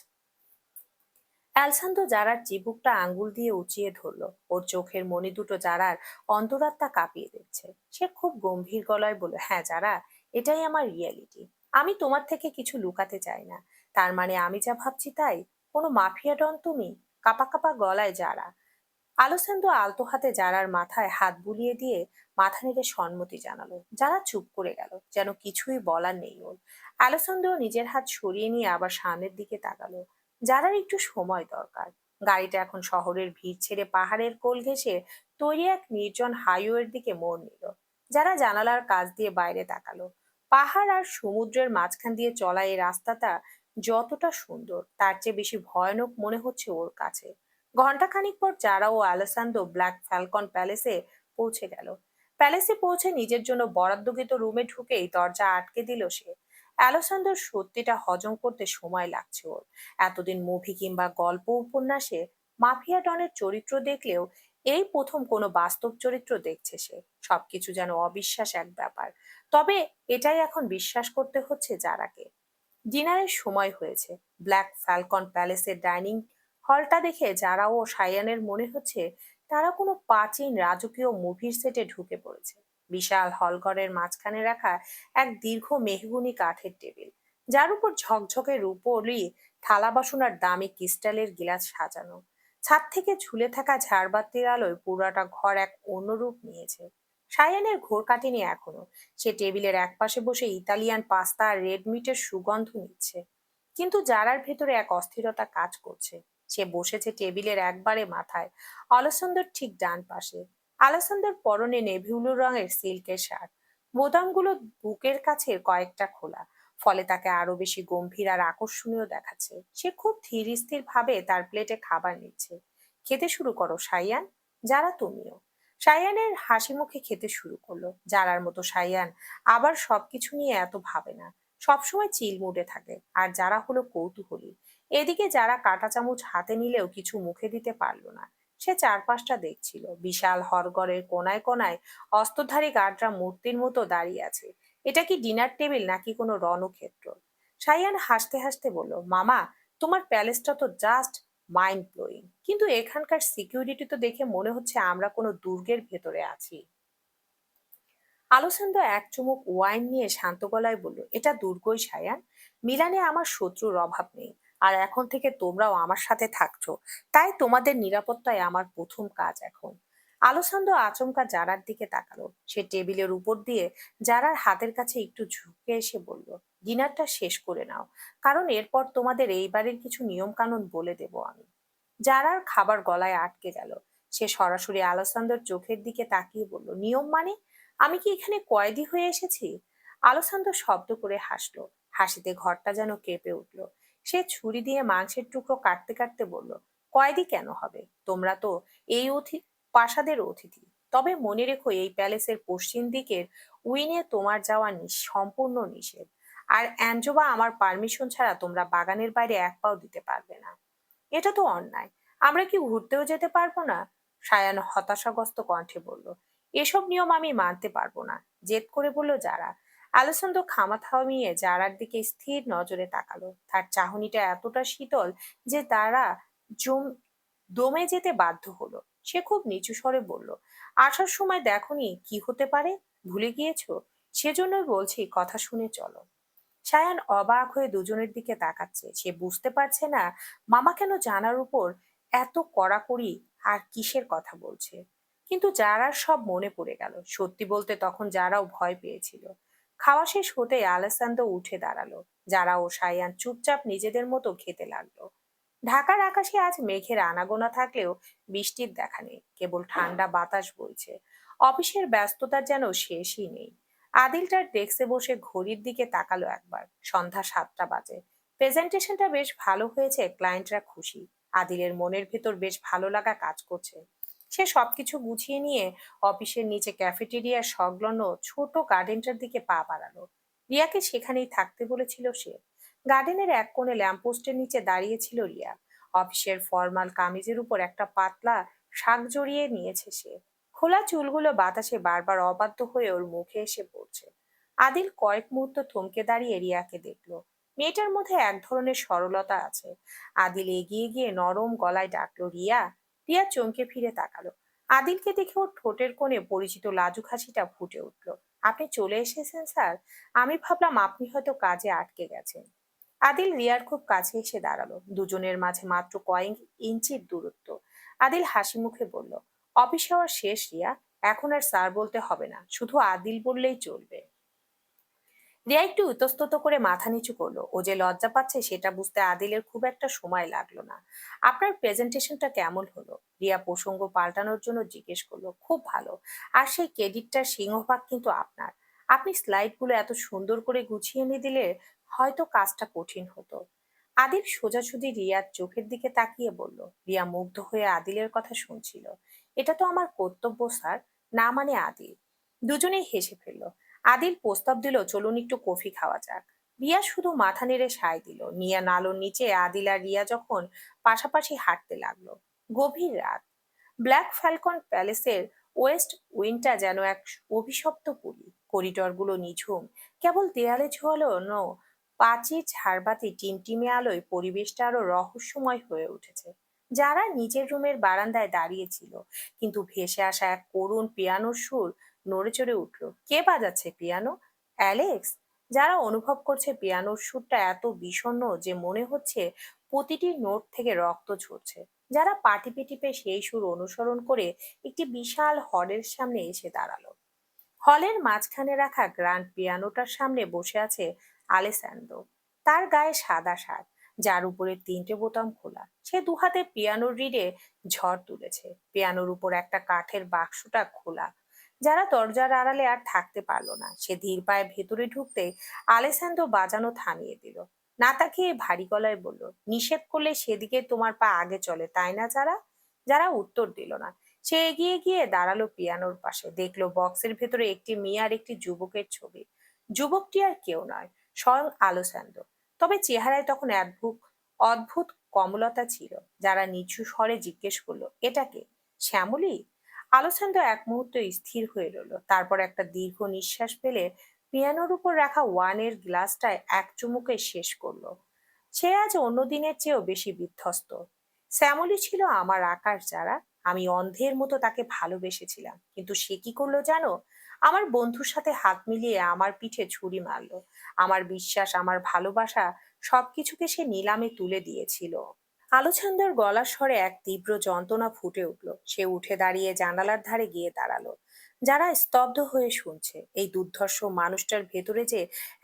অ্যালসান্দ্রো জারার চিবুকটা আঙ্গুল দিয়ে উঁচিয়ে ধরলো। ওর চোখের মণি দুটো জারার অন্তরাত্মা কাঁপিয়ে দিচ্ছে। সে খুব গম্ভীর গলায় বলল, হ্যাঁ যারা, এটাই আমার রিয়ালিটি। আমি তোমার থেকে কিছু লুকাতে চাই না। তার মানে আমি যা ভাবছি তাই? কোনো মাফিয়া ডন তুমি? কাপা কাপা গলায় যারা। আলোসেন্দো আলতো হাতে জারার মাথায় হাত বুলিয়ে দিয়ে মাথা নেড়ে সম্মতি জানালো। যারা চুপ করে গেল, যেন কিছুই বলার নেই ওর। আলোসেন্দো নিজের হাত সরিয়ে নিয়ে আবার সামনের দিকে তাকালো। যারার একটু সময় দরকার। গাড়িটা এখন শহরের ভিড় ছেড়ে পাহাড়ের কোল ঘেঁষে তৈরি এক নির্জন হাইওয়ের দিকে মোড় নিল। যারা জানালার কাছ দিয়ে বাইরে তাকালো। পাহাড় আর সমুদ্রের মাঝখান দিয়ে চলা এই রাস্তাটা যতটা সুন্দর, তার চেয়ে বেশি ভয়ানক মনে হচ্ছে ওর কাছে। ঘন্টাখানিক পর যারা ও আলেসান্দ্রো ব্ল্যাক ফ্যালকন প্যালেসে পৌঁছে গেল। প্যালেসে পৌঁছে নিজের জন্য বরাদ্দকৃত রুমে ঢুকেই দরজা আটকে দিল সে। অ্যালেসান্দ্রোর সত্যিটা হজম করতে সময় লাগছে ওর। এতদিন মুভি কিংবা গল্প উপন্যাসে মাফিয়া ডনের চরিত্র দেখলেও এই প্রথম কোনো বাস্তব চরিত্র দেখছে সে। সবকিছু যেন অবিশ্বাস এক ব্যাপার। তবে এটাই এখন বিশ্বাস করতে হচ্ছে যারাকে। ডিনারের সময় হয়েছে। ব্ল্যাক ফ্যালকন প্যালেসের ডাইনিং হলটা দেখে যারা ও সায়ানের মনে হচ্ছে তারা কোনো প্রাচীন রাজকীয় মুভির সেটে ঢুকে পড়েছে। বিশাল হলঘরের মাঝখানে রাখা এক দীর্ঘ মেহগুনি কাঠের টেবিল, যার উপর ঝকঝকে রূপোলি থালা বাসন আর দামি ক্রিস্টালের গিলাস সাজানো। ছাদ থেকে ঝুলে থাকা ঝাড়বাতির আলোয় পুরাটা ঘর এক অন্য রূপ নিয়েছে। সায়ানের ঘোর কাটেনি এখনো। সে টেবিলের একপাশে বসে ইতালিয়ান পাস্তা আর রেড মিটের সুগন্ধ নিচ্ছে। কিন্তু জারার ভেতরে এক অস্থিরতা কাজ করছে। সে বসেছে টেবিলের একবারে মাথায়, আলোসন্দর ঠিক ডান পাশে। আলোসন্দর পরনে নেভি ব্লু রঙের সিল্কের শার্ট, বোতামগুলো বুকের কাছে কয়েকটা খোলা, ফলে তাকে আরো বেশি গম্ভীর আর আকর্ষণীয় দেখাচ্ছে। সে খুব ধীর স্থির ভাবে তার প্লেটে খাবার নিচ্ছে। খেতে শুরু করো সাইয়ান। যারা তুমিও। সাইয়ানের হাসি মুখে খেতে শুরু করলো। যারার মতো সাইয়ান আবার সবকিছু নিয়ে এত ভাবে না, সবসময় চিল মুডে থাকে। আর যারা হলো কৌতূহলী। এদিকে যারা কাঁটা চামচ হাতে নিলেও কিছু মুখে দিতে পারলো না। সে চারপাশটা দেখছিল। বিশাল হরগড়ের কোনায় কোনায় অস্ত্রধারী গার্ডরা মূর্তির মতো দাঁড়িয়ে আছে। এটা কি ডিনার টেবিল নাকি কোনো রণক্ষেত্র? সাইয়ান হাসতে হাসতে বলল, মামা, তোমার প্যালেসটা তো জাস্ট মাইন্ড ব্লোয়িং, কিন্তু এখানকার সিকিউরিটি তো দেখে মনে হচ্ছে আমরা কোনো দুর্গের ভেতরে আছি। আলোচন্দ এক চুমুক ওয়াইন নিয়ে শান্ত গলায় বলল, এটা দুর্গই সায়ান। মিলানে আমার শত্রুর অভাব নেই। আর এখন থেকে তোমরাও আমার সাথে থাকছো, তাই তোমাদের নিরাপত্তায় আমার প্রথম কাজ এখন। আলোচন্দ আচমকা জারার দিকে তাকালো। সে টেবিলের উপর দিয়ে জারার হাতের কাছে একটু ঝুঁকে এসে বলল, ডিনারটা শেষ করে নাও, কারণ এরপর তোমাদের এই বাড়ির কিছু নিয়ম কানুন বলে দেব আমি। জারার খাবার গলায় আটকে গেল। সে সরাসরি আলোচন্দর চোখের দিকে তাকিয়ে বলল, নিয়ম মানে? আমি কি এখানে কয়েদি হয়ে এসেছি? আলোচন্দ শব্দ করে হাসলো। হাসিতে ঘরটা যেন কেঁপে উঠল। সে ছুরি দিয়ে মাংসের টুকরো কাটতে কাটতে বলল, কয়েদি কেন হবে? তোমরা তো এই প্রাসাদের অতিথি। তবে মনে রেখো, এই প্যালেসের পশ্চিম দিকের উইনে তোমার যাওয়া সম্পূর্ণ নিষেধ। আর অ্যাঞ্জোবা, আমার পারমিশন ছাড়া তোমরা বাগানের বাইরে এক পাও দিতে পারবে না। এটা তো অন্যায়। আমরা কি ঘুরতেও যেতে পারবো না? সায়ান হতাশাগ্রস্ত কণ্ঠে বলল, এসব নিয়ম আমি মানতে পারবো না। জেদ করে বলল যারা। আলেসন্দ খামা থামিয়ে জারার দিকে স্থির নজরে তাকালো। তার চাহনিটা এতটা শীতল যে তারা জম দমে যেতে বাধ্য হলো। সে খুব নিচু স্বরে বলল, আসার সময় দেখোনি কি হতে পারে? ভুলে গিয়েছো? সেজন্যই বলছি, কথা শুনে চলো। সায়ান অবাক হয়ে দুজনের দিকে তাকাচ্ছে। সে বুঝতে পারছে না মামা কেন জানার উপর এত কড়াকড়ি আর কিসের কথা বলছে। কিন্তু যারার সব মনে পড়ে গেল। সত্যি বলতে তখন যারাও ভয় পেয়েছিল। খাওয়া শেষ হতেই আলেসান্দ্রো উঠে দাঁড়ালো। যারা ও সায়ান চুপচাপ নিজেদের মতো খেতে লাগলো। ঢাকার আকাশে আজ মেঘের আনাগোনা থাকলেও বৃষ্টির দেখা নেই, কেবল ঠান্ডা বাতাস বইছে। অফিসের ব্যস্ততার যেন শেষই নেই। আদিল তার ডেস্কে বসে ঘড়ির দিকে তাকালো একবার। সন্ধ্যা 7টা বাজে। প্রেজেন্টেশনটা বেশ ভালো হয়েছে, ক্লায়েন্টরা খুশি। আদিলের মনের ভেতর বেশ ভালো লাগা কাজ করছে। সে সবকিছু গুছিয়ে নিয়ে অফিসের নিচে ক্যাফেটেরিয়ার সংলগ্ন ছোট গার্ডেনটার দিকে পা বাড়ালো। রিয়াকে সেখানেই থাকতে বলেছিল সে। গার্ডেনের এক কোণে ল্যাম্পপোস্টের নিচে দাঁড়িয়েছিল রিয়া। অফিসের ফর্মাল কামিজের উপর একটা পাতলা শাক জড়িয়ে নিয়েছে সে। খোলা চুলগুলো বাতাসে বারবার অবাধ্য হয়ে ওর মুখে এসে পড়ছে। আদিল কয়েক মুহূর্ত থমকে দাঁড়িয়ে রিয়াকে দেখলো। মেয়েটার মধ্যে এক ধরনের সরলতা আছে। আদিল এগিয়ে গিয়ে নরম গলায় ডাকলো, রিয়া। রিয়া চমকে ফিরে তাকালো। আদিলকে দেখে ওর ঠোঁটের কোণে পরিচিত লাজুক হাসিটা ফুটে উঠলো। আপনি চলে এসেছেন স্যার। আমি ভাবলাম আপনি হয়তো কাজে আটকে গেছেন। আদিল রিয়ার খুব কাছে এসে দাঁড়ালো। দুজনের মাঝে মাত্র কয়েক ইঞ্চির দূরত্ব। আদিল হাসি মুখে বলল, অফিস আওয়ার শেষ রিয়া। এখন আর স্যার বলতে হবে না, শুধু আদিল বললেই চলবে। রিয়া একটু ইতস্তত করে মাথা নিচু করলো। ও যে লজ্জা পাচ্ছে সেটা বুঝতে আদিলের খুব একটা সময় লাগলো না। আপনার প্রেজেন্টেশনটা কেমন হলো? রিয়া প্রসঙ্গ পাল্টানোর জন্য জিজ্ঞেস করলো। খুব ভালো। আর সেই ক্রেডিটটার সিংহভাগ কিন্তু আপনার। আপনি স্লাইডগুলো এত সুন্দর করে গুছিয়ে নিয়ে দিলে হয়তো কাজটা কঠিন হতো। আদিল সোজাসুজি রিয়ার চোখের দিকে তাকিয়ে বলল। রিয়া মুগ্ধ হয়ে আদিলের কথা শুনছিল। এটা তো আমার কর্তব্য স্যার। না মানে আদিল। দুজনেই হেসে ফেলল। আদিল প্রস্তাব দিল, চলুন একটু কফি খাওয়া যাক। রিয়া শুধু মাথা নেড়ে সায় দিল। নিয়া নালোর নিচে আদিল আর রিয়া যখন পাশাপাশি হাঁটতে লাগলো। গভীর রাত। ব্ল্যাক ফ্যালকন প্যালেসের ওয়েস্ট উইংটা যেন এক অভিশপ্ত পুরী। করিডরগুলো নিঝুম। কেবল দেয়ালে ঝোলানো পাঁচির ঝাড়বাতি টিমটিমে আলোয় পরিবেশটা আরো রহস্যময় হয়ে উঠেছে। যারা নিজের রুমের বারান্দায় দাঁড়িয়েছিল, কিন্তু ভেসে আসা এক করুণ পিয়ানোর সুর নড়ে চড়ে উঠল। কে বাজাচ্ছে পিয়ানো? অ্যালেক্স। যারা অনুভব করছে পিয়ানোর সুরটা এত বিষণ্ণ যে মনে হচ্ছে প্রতিটি নোট থেকে রক্ত ঝরছে। যারা পাটিপে টিপে সেই সুর অনুসরণ করে একটি বিশাল হলের সামনে এসে দাঁড়ালো। হলের মাঝখানে রাখা গ্র্যান্ড পিয়ানোটার সামনে বসে আছে আলেসান্দ্রো। তার গায়ে সাদা শার্ট, যার উপরে 3টে বোতাম খোলা। সে দুহাতে পিয়ানোর রিডে ঝড় তুলেছে। পিয়ানোর উপর একটা কাঠের বাক্সটা খোলা। যারা দরজার আড়ালে আর থাকতে পারলো না। সে ধীর পায়ে ভেতরে ঢুকতে আলেসান্দ্রো বাজানো থামিয়ে দিল। না তাকিয়ে ভারী গলায় বলল, নিষেধ করলে সেদিকে তোমার পা আগে চলে, তাই না? যারা যারা উত্তর দিল না। সে এগিয়ে গিয়ে দাঁড়ালো পিয়ানোর পাশে। দেখলো বক্সের ভেতরে একটি মেয়ে আর একটি যুবকের ছবি। যুবকটি আর কেউ নয়, স্বয়ং আলোসান্দ্র। তবে চেহারায় তখন অদ্ভুত অদ্ভুত কমলতা ছিল। যারা নিচু স্বরে জিজ্ঞেস করলো, এটা কে? শ্যামলী? আলোসান্দ্র এক মুহূর্ত স্থির হয়ে রইল। তারপর একটা দীর্ঘ নিঃশ্বাস ফেলে পিয়ানোর উপর রাখা ওয়ানের গ্লাসটায় এক চুমুকে শেষ করলো। সে আজ অন্য দিনের চেয়েও বেশি বিধ্বস্ত। শ্যামলী ছিল আমার আকাশ। যারা আমি অন্ধের মতো তাকে ভালোবেসেছিলাম, কিন্তু সে কি করলো জানো? আমার বন্ধুর সাথে হাত মিলিয়ে আমার পিঠে ছুরি মারলো। আমার বিশ্বাস, আমার ভালোবাসা, সবকিছুকে সে নিলামে তুলে দিয়েছিল। আলোছান্দার গলার স্বরে এক তীব্র যন্ত্রণা ফুটে উঠল। সে উঠে দাঁড়িয়ে জানালার ধারে গিয়ে দাঁড়ালো। যারা স্তব্ধ হয়ে শুনছে। এই দুর্ধর্ষ মানুষটার ভেতরে যে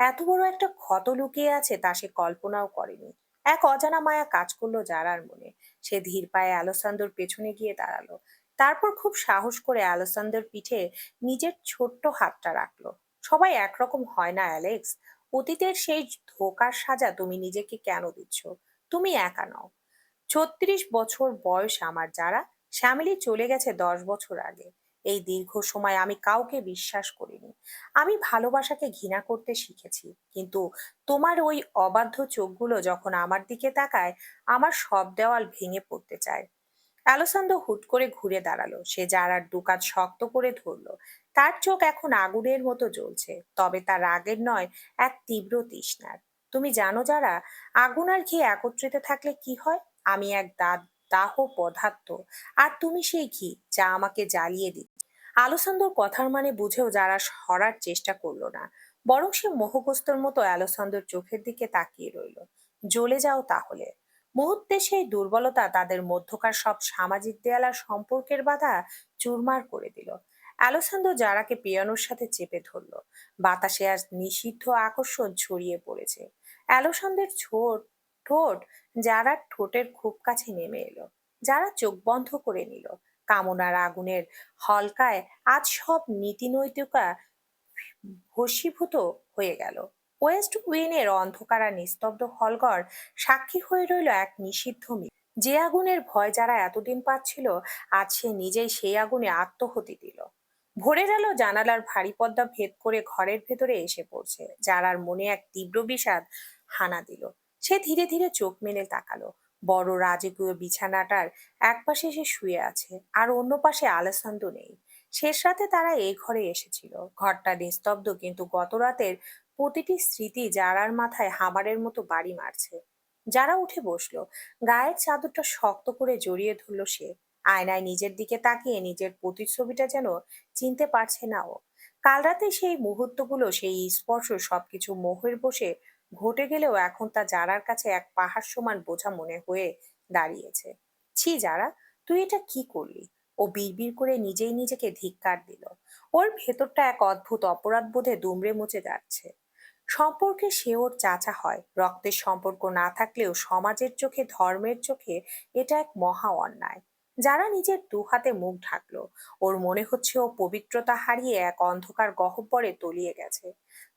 এত বড় একটা ক্ষত লুকিয়ে আছে তা সে কল্পনাও করেনি। এক অজানা মায়া কাজ করলো যারার মনে। সে ধীর পায়ে আলোসান্দর পেছনে গিয়ে দাঁড়ালো। তারপর খুব সাহস করে আলোসান্দর পিঠে নিজের ছোট্ট হাতটা রাখলো। সবাই একরকম হয় না অ্যালেক্স। অতীতের সেই ধোঁকার সাজা তুমি নিজেকে কেন দিচ্ছ? তুমি একা নও। 36 বছর বয়স আমার। যারা শ্যামিলি চলে গেছে 10 বছর আগে। এই দীর্ঘ সময় আমি কাউকে বিশ্বাস করিনি। আমি ভালোবাসাকে ঘৃণা করতে শিখেছি। কিন্তু তোমার ওই অবাধ্য চোখগুলো যখন আমার দিকে তাকায়, আমার সব দেওয়াল ভেঙে পড়তে চায়। আলোসান্দো হুট করে ঘুরে দাঁড়ালো। সে জারার দুকাত শক্ত করে ধরলো। তার চোখ এখন আগুনের মতো জ্বলছে, তবে তার রাগের নয়, এক তীব্র তৃষ্ণার। তুমি জানো যারা, আগুন আর ঘি একত্রিত থাকলে কি হয়? আমি এক দাহ পদার্থ, আর তুমি সেই ঘি যা আমাকে জ্বালিয়ে দিচ্ছে। আলোসান্দোর কথার মানে বুঝেও যারা সরার চেষ্টা করলো না, বরং সে মোহগ্রস্তর মতো আলোসান্দোর চোখের দিকে তাকিয়ে রইল। জ্বলে যাও তাহলে। মুহূর্তে সেই দুর্বলতা তাদের মধ্যকার সব সামাজিক দেয়াল আর সম্পর্কের বাধা চুরমার করে দিল। আলোসান্দো জারাকে পিয়ানোর সাথে চেপে ধরলো। বাতাসে আজ নিষিদ্ধ আকর্ষণ ছড়িয়ে পড়েছে। অ্যালোসান্দের ঠোঁট যারা ঠোঁটের খুব কাছে নেমে এলো। যারা চোখ বন্ধ করে নিল। কামনার আগুনের হলকায় আজ সব নীতিনৈতিকা ভস্মীভূত হয়ে গেল। ওয়েস্ট উইনের অন্ধকার আর নিস্তব্ধ হলঘর সাক্ষী হয়ে রইল এক নিষিদ্ধ যে আগুনের ভয় যারা এতদিন পাচ্ছিল, আজ সে নিজেই সেই আগুনে আত্মহতি দিল। ভোরের আলো জানালার ভারী পর্দা ভেদ করে ঘরের ভেতরে এসে পড়ছে, যারার মনে এক তীব্র বিষাদ হানা দিল। সে ধীরে ধীরে চোখ মেলে তাকালো। বড় রাজকীয় বিছানাটার এক পাশে সে শুয়ে আছে, আর অন্য পাশে আলেসান্দ্র নেই। শেষ রাতে তারা এই ঘরে এসেছিল। ঘরটা নিস্তব্ধ, কিন্তু গত রাতের প্রতিটি স্মৃতি যারার মাথায় হামারের মতো বাড়ি মারছে। যারা উঠে বসলো, গায়ের চাদরটা শক্ত করে জড়িয়ে ধরল সে। আয়নায় নিজের দিকে তাকিয়ে নিজের প্রতিচ্ছবিটা যেন চিনতে পারছে না ও। কাল রাতে সেই মুহূর্তগুলো, সেই স্পর্শ, সবকিছু মোহের বসে ঘটে গেলেও এখন তা যারার কাছে এক পাহাড় সমান বোঝা মনে হয়ে দাঁড়িয়েছে। ছি যারা, তুই এটা কি করলি? ও বিড়বিড় করে নিজেই নিজেকে ধিক্কার দিল। ওর ভেতরটা এক অদ্ভুত অপরাধ বোধে দুমড়ে মুচে যাচ্ছে। সম্পর্কে সে ওর চাচা হয়, রক্তের সম্পর্ক না থাকলেও সমাজের চোখে, ধর্মের চোখে এটা এক মহা অন্যায়। যারা নিজের দু হাতে মুখ ঢাকলো। ওর মনে হচ্ছে ও পবিত্রতা হারিয়ে এক অন্ধকার গহ্বরে তলিয়ে গেছে।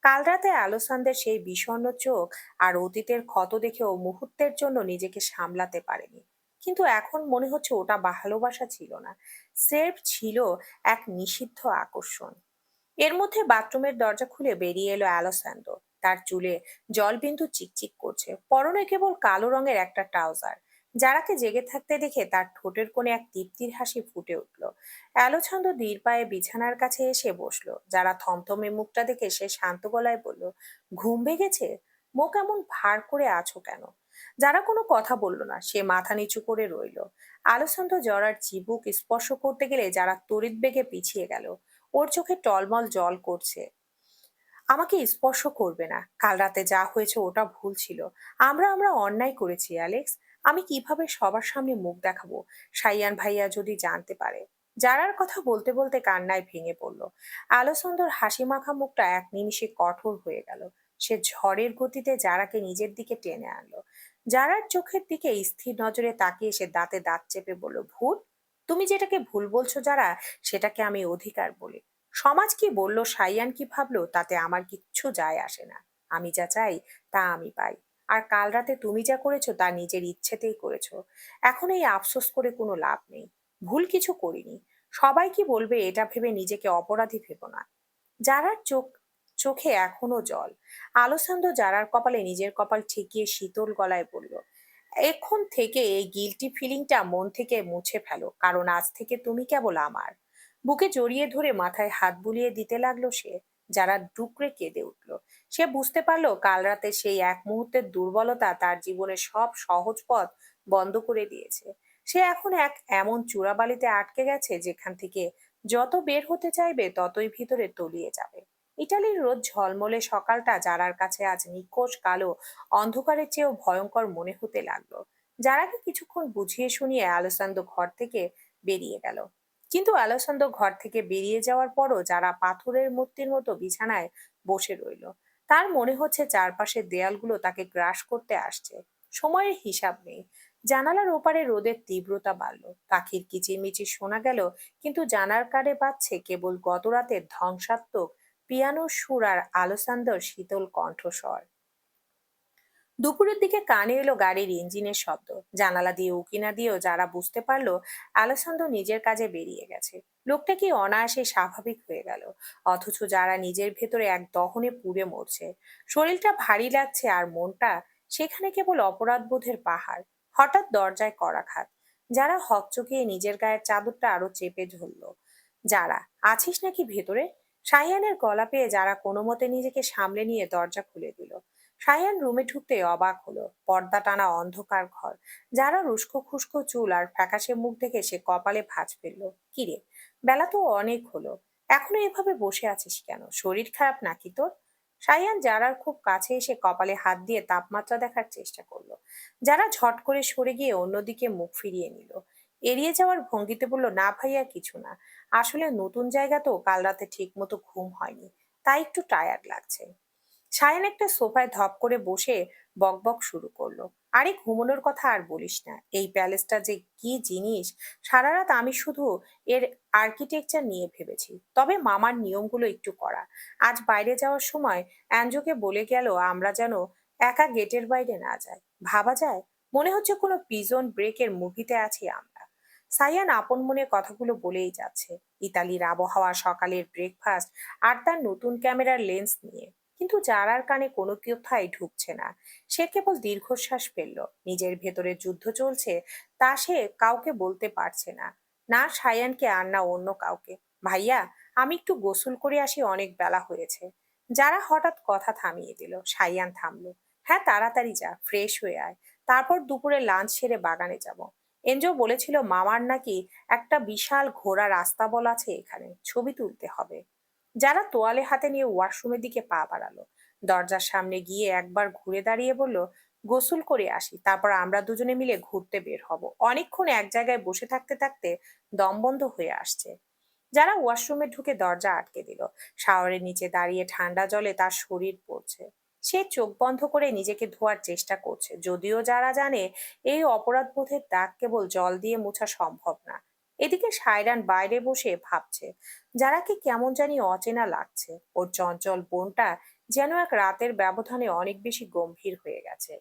কাল রাতে আলোসানদের সেই বিষণ্ণ চোখ আর অতীতের ক্ষত দেখে ও মুহূর্তের জন্য নিজেকে সামলাতে পারেনি। কিন্তু এখন মনে হচ্ছে ওটা ভালোবাসা ছিল না, স্রেফ ছিল এক নিষিদ্ধ আকর্ষণ। এর মধ্যে বাথরুমের দরজা খুলে বেরিয়ে এলো অ্যালোস্যান্ডো। তার চুলে জলবিন্দু চিকচিক করছে, পরনে কেবল কালো রঙের একটা ট্রাউজার। যারাকে জেগে থাকতে দেখে তার ঠোঁটের কোণে এক তৃপ্তির হাসি ফুটে উঠল। অ্যালোছন্দ ধীর পায়ে বিছানার কাছে এসে বসলো। যারা থমথমে মুখটা দেখে সে শান্ত গলায় বলল, ঘুম ভেঙেছে? মুখ এমন ভার করে আছো কেন? যারা কোনো কথা বলল না, সে মাথা নিচু করে রইল। আলোছন্দ জরার চিবুক স্পর্শ করতে গেলে যারা তড়িৎ বেগে পিছিয়ে গেল। ওর চোখে টলমল জল করছে। আমাকে স্পর্শ করবে না, কাল রাতে যা হয়েছে ওটা ভুল ছিল। আমরা অন্যায় করেছি অ্যালেক্স। আমি কিভাবে সবার সামনে মুখ দেখাবো? সাইয়ান ভাইয়া যদি জানতে পারে। যারার কথা বলতে বলতে কান্নায় ভেঙে পড়ল। আলোসুন্দর হাসি মাখা মুখটা এক নিমিষে কঠোর হয়ে গেল। সে ঝড়ের গতিতে যারাকে নিজের দিকে টেনে আনলো। যারার চোখের দিকে স্থির নজরে তাকিয়ে সে দাঁতে দাঁত চেপে বলল, ভুল? তুমি যেটাকে ভুল বলছো যারা, সেটাকে আমি অধিকার বলি। সমাজ কি বললো, সাইয়ান কি ভাবলো, তাতে আমার কিচ্ছু যায় আসে না। আমি যা চাই তা আমি পাই। আর কাল রাতে তুমি যা করেছো তা নিজের ইচ্ছেতেই করেছো। এখন এই আফসোস করে কোনো লাভ নেই। ভুল কিছু করিনি। সবাই কি বলবে এটা ভেবে নিজেকে অপরাধী ভেবো না। যারার চোখে এখনো জল। আলোসান্দ যারার কপালে নিজের কপাল ঠেকিয়ে শীতল গলায় বলল, এখন থেকে এই গিল্টি ফিলিংটা মন থেকে মুছে ফেলো, কারণ আজ থেকে তুমি কেবল আমার। বুকে জড়িয়ে ধরে মাথায় হাত বুলিয়ে দিতে লাগলো সে। যারা ডুকরে কেঁদে উঠল। সে বুঝতে পারলো কাল রাতে সেই এক মুহূর্তের দুর্বলতা তার জীবনের সব সহজ পথ বন্ধ করে দিয়েছে। সে এখন এক এমন চূড়াবালিতে আটকে গেছে, যেখান থেকে যত বের হতে চাইবে ততই ভিতরে তলিয়ে যাবে। ইটালির রোদ ঝলমলে সকালটা যারার কাছে আজ নিখোঁজ কালো অন্ধকারের চেয়েও ভয়ঙ্কর মনে হতে লাগলো। যারাকে কিছুক্ষণ বুঝিয়ে শুনিয়ে আলেসান্দ্রো ঘর থেকে বেরিয়ে গেল। কিন্তু আলেসান্দ্রো ঘর থেকে বেরিয়ে যাওয়ার পরও যারা পাথরের মূর্তির মতো বিছানায় বসে রইল। তার মনে হচ্ছে চারপাশের দেয়ালগুলো তাকে গ্রাস করতে আসছে। সময়ের হিসাব নেই। জানালার ওপারে রোদের তীব্রতা বাড়ল। পাখির কিচিরমিচির শোনা গেল, কিন্তু জানার কারে পাচ্ছে কেবল গতরাতের ধ্বংসাত্মক পিয়ানোর সুর আর আলোসান্দর শীতল কণ্ঠস্বর। দুপুরের দিকে কানে এলো গাড়ির ইঞ্জিনের শব্দ। জানালা দিয়ে উকি না দিয়েও যারা বুঝতে পারলো আলেসান্দ্রো নিজের কাজে বেরিয়ে গেছে। লোকটা কি অনায়াসে স্বাভাবিক হয়ে গেল, অথচ যারা নিজের ভেতরে এক দহনে পুড়ে মরছে। শরীরটা ভারী লাগছে আর মনটা সেখানে কেবল অপরাধ বোধের পাহাড়। হঠাৎ দরজায় করাঘাত। যারা হকচকিয়ে নিজের গায়ের চাদরটা আরো চেপে ধরলো। যারা, আছিস নাকি ভেতরে? সাইয়ানের গলা পেয়ে যারা কোনো মতে নিজেকে সামলে নিয়ে দরজা খুলে দিল। সায়ান রুমে ঢুকতে অবাক হলো। পর্দা টানা অন্ধকার ঘর। যারা উস্কো খুস্কো চুল আর ফ্যাকাশে মুখ দেখে সে কপালে ভাঁজ ফেললো। কিরে, বেলা তো অনেক হলো, এখনো এভাবে বসে আছিস কেন? শরীর খারাপ নাকি তোর? সায়ান যারার খুব কাছে এসে কপালে হাত দিয়ে তাপমাত্রা দেখার চেষ্টা করলো। যারা ঝট করে সরে গিয়ে অন্যদিকে মুখ ফিরিয়ে নিল। এড়িয়ে যাওয়ার ভঙ্গিতে বলল, না ভাইয়া, কিছু না। আসলে নতুন জায়গা তো, কাল রাতে ঠিক মতো ঘুম হয়নি, তাই একটু টায়ার্ড লাগছে। সায়ান একটা সোফায় ধপ করে বসে বকবক শুরু করলো। আরে ঘুমানোর কথা আর বলিস না, এই প্যালেসটা যে কি জিনিস! সারা রাত আমি শুধু এর আর্কিটেকচার নিয়ে ভেবেছি। তবে মামার নিয়মগুলো একটু করা। আজ বাইরে যাওয়ার সময় অ্যাঞ্জোকে বলে গেল আমরা যেন একা গেটের বাইরে না যাই। ভাবা যায়, মনে হচ্ছে কোনো প্রিজন ব্রেকের মুভিতে আছি আমরা। সায়ান আপন মনে কথাগুলো বলেই যাচ্ছে, ইতালির আবহাওয়া, সকালের ব্রেকফাস্ট, আর তার নতুন ক্যামেরার লেন্স নিয়ে। কিন্তু জারার কানে কোনো কথাই ঢুকছে না। সে কেবল দীর্ঘশ্বাস ফেলল। নিজের ভেতরে যুদ্ধ চলছে, তা সে কাউকে বলতে পারছে না। না সায়ানকে আর না অন্য কাউকে। ভাইয়া, আমি একটু গোসল করে আসি, অনেক বেলা হয়েছে। যারা হঠাৎ কথা থামিয়ে দিল। সায়ান থামলো। হ্যাঁ, তাড়াতাড়ি যা, ফ্রেশ হয়ে আয়। তারপর দুপুরে লাঞ্চ সেরে বাগানে যাব। এনজো বলেছিল মামার নাকি একটা বিশাল ঘোড়া রাস্তা বল আছে এখানে, ছবি তুলতে হবে। যারা তোয়ালে হাতে নিয়ে ওয়াশরুমের দিকে পা বাড়ালো। দরজার সামনে গিয়ে একবার ঘুরে দাঁড়িয়ে বলল, গোসল করে আসি, তারপর আমরা দুজনে মিলে ঘুরতে বের হব। অনেকক্ষণ এক জায়গায় বসে থাকতে থাকতে দম বন্ধ হয়ে আসছে। যারা ওয়াশরুমে ঢুকে দরজা আটকে দিল। শাওয়ারের নিচে দাঁড়িয়ে ঠান্ডা জলে তার শরীর পড়ছে। সে চোখ বন্ধ করে নিজেকে ধোয়ার চেষ্টা করছে, যদিও যারা জানে এই অপরাধবোধের দাগ কেবল জল দিয়ে মোছা সম্ভব না। এদিকে সায়রান বাইরে বসে ভাবছে, যারাকে কেমন জানি অচেনা লাগছে। ওর চঞ্চল বোনটা যেন এক রাতের ব্যবধানে অনেক বেশি গম্ভীর হয়ে গেছে।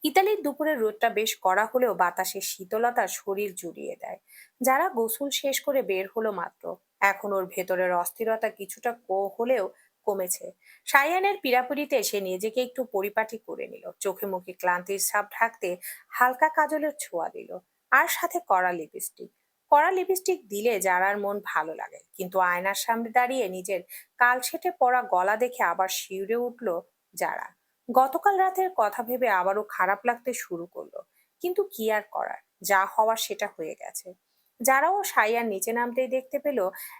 ইতালির দুপুরের রোদটা বেশ কড়া হলেও বাতাসের শীতলতা শরীর জুড়িয়ে দেয়। যারা গোসল শেষ করে বের হলো মাত্র, এখন ওর ভেতরের অস্থিরতা কিছুটা হলেও কমেছে। সায়ানের পীড়াপিড়িতে সে নিজেকে একটু পরিপাটি করে নিল। চোখে মুখে ক্লান্তির ছাপ ঢাকতে হালকা কাজলের ছোঁয়া দিল। আর সাথে কড়া লিপস্টিক দিলে যারার মন ভালো লাগে, কিন্তু আয়নার সামনে দাঁড়িয়ে নিজের কালছেটে পড়া গলা দেখে আবার শিউরে উঠল যারা। গতকাল রাতের কথা ভেবে আবারও খারাপ লাগতে শুরু করলো। কিন্তু কি আর করার, যা হওয়ার সেটা হয়ে গেছে। যারাও সাইয়ার নিচে নামতেই দেখতে পেল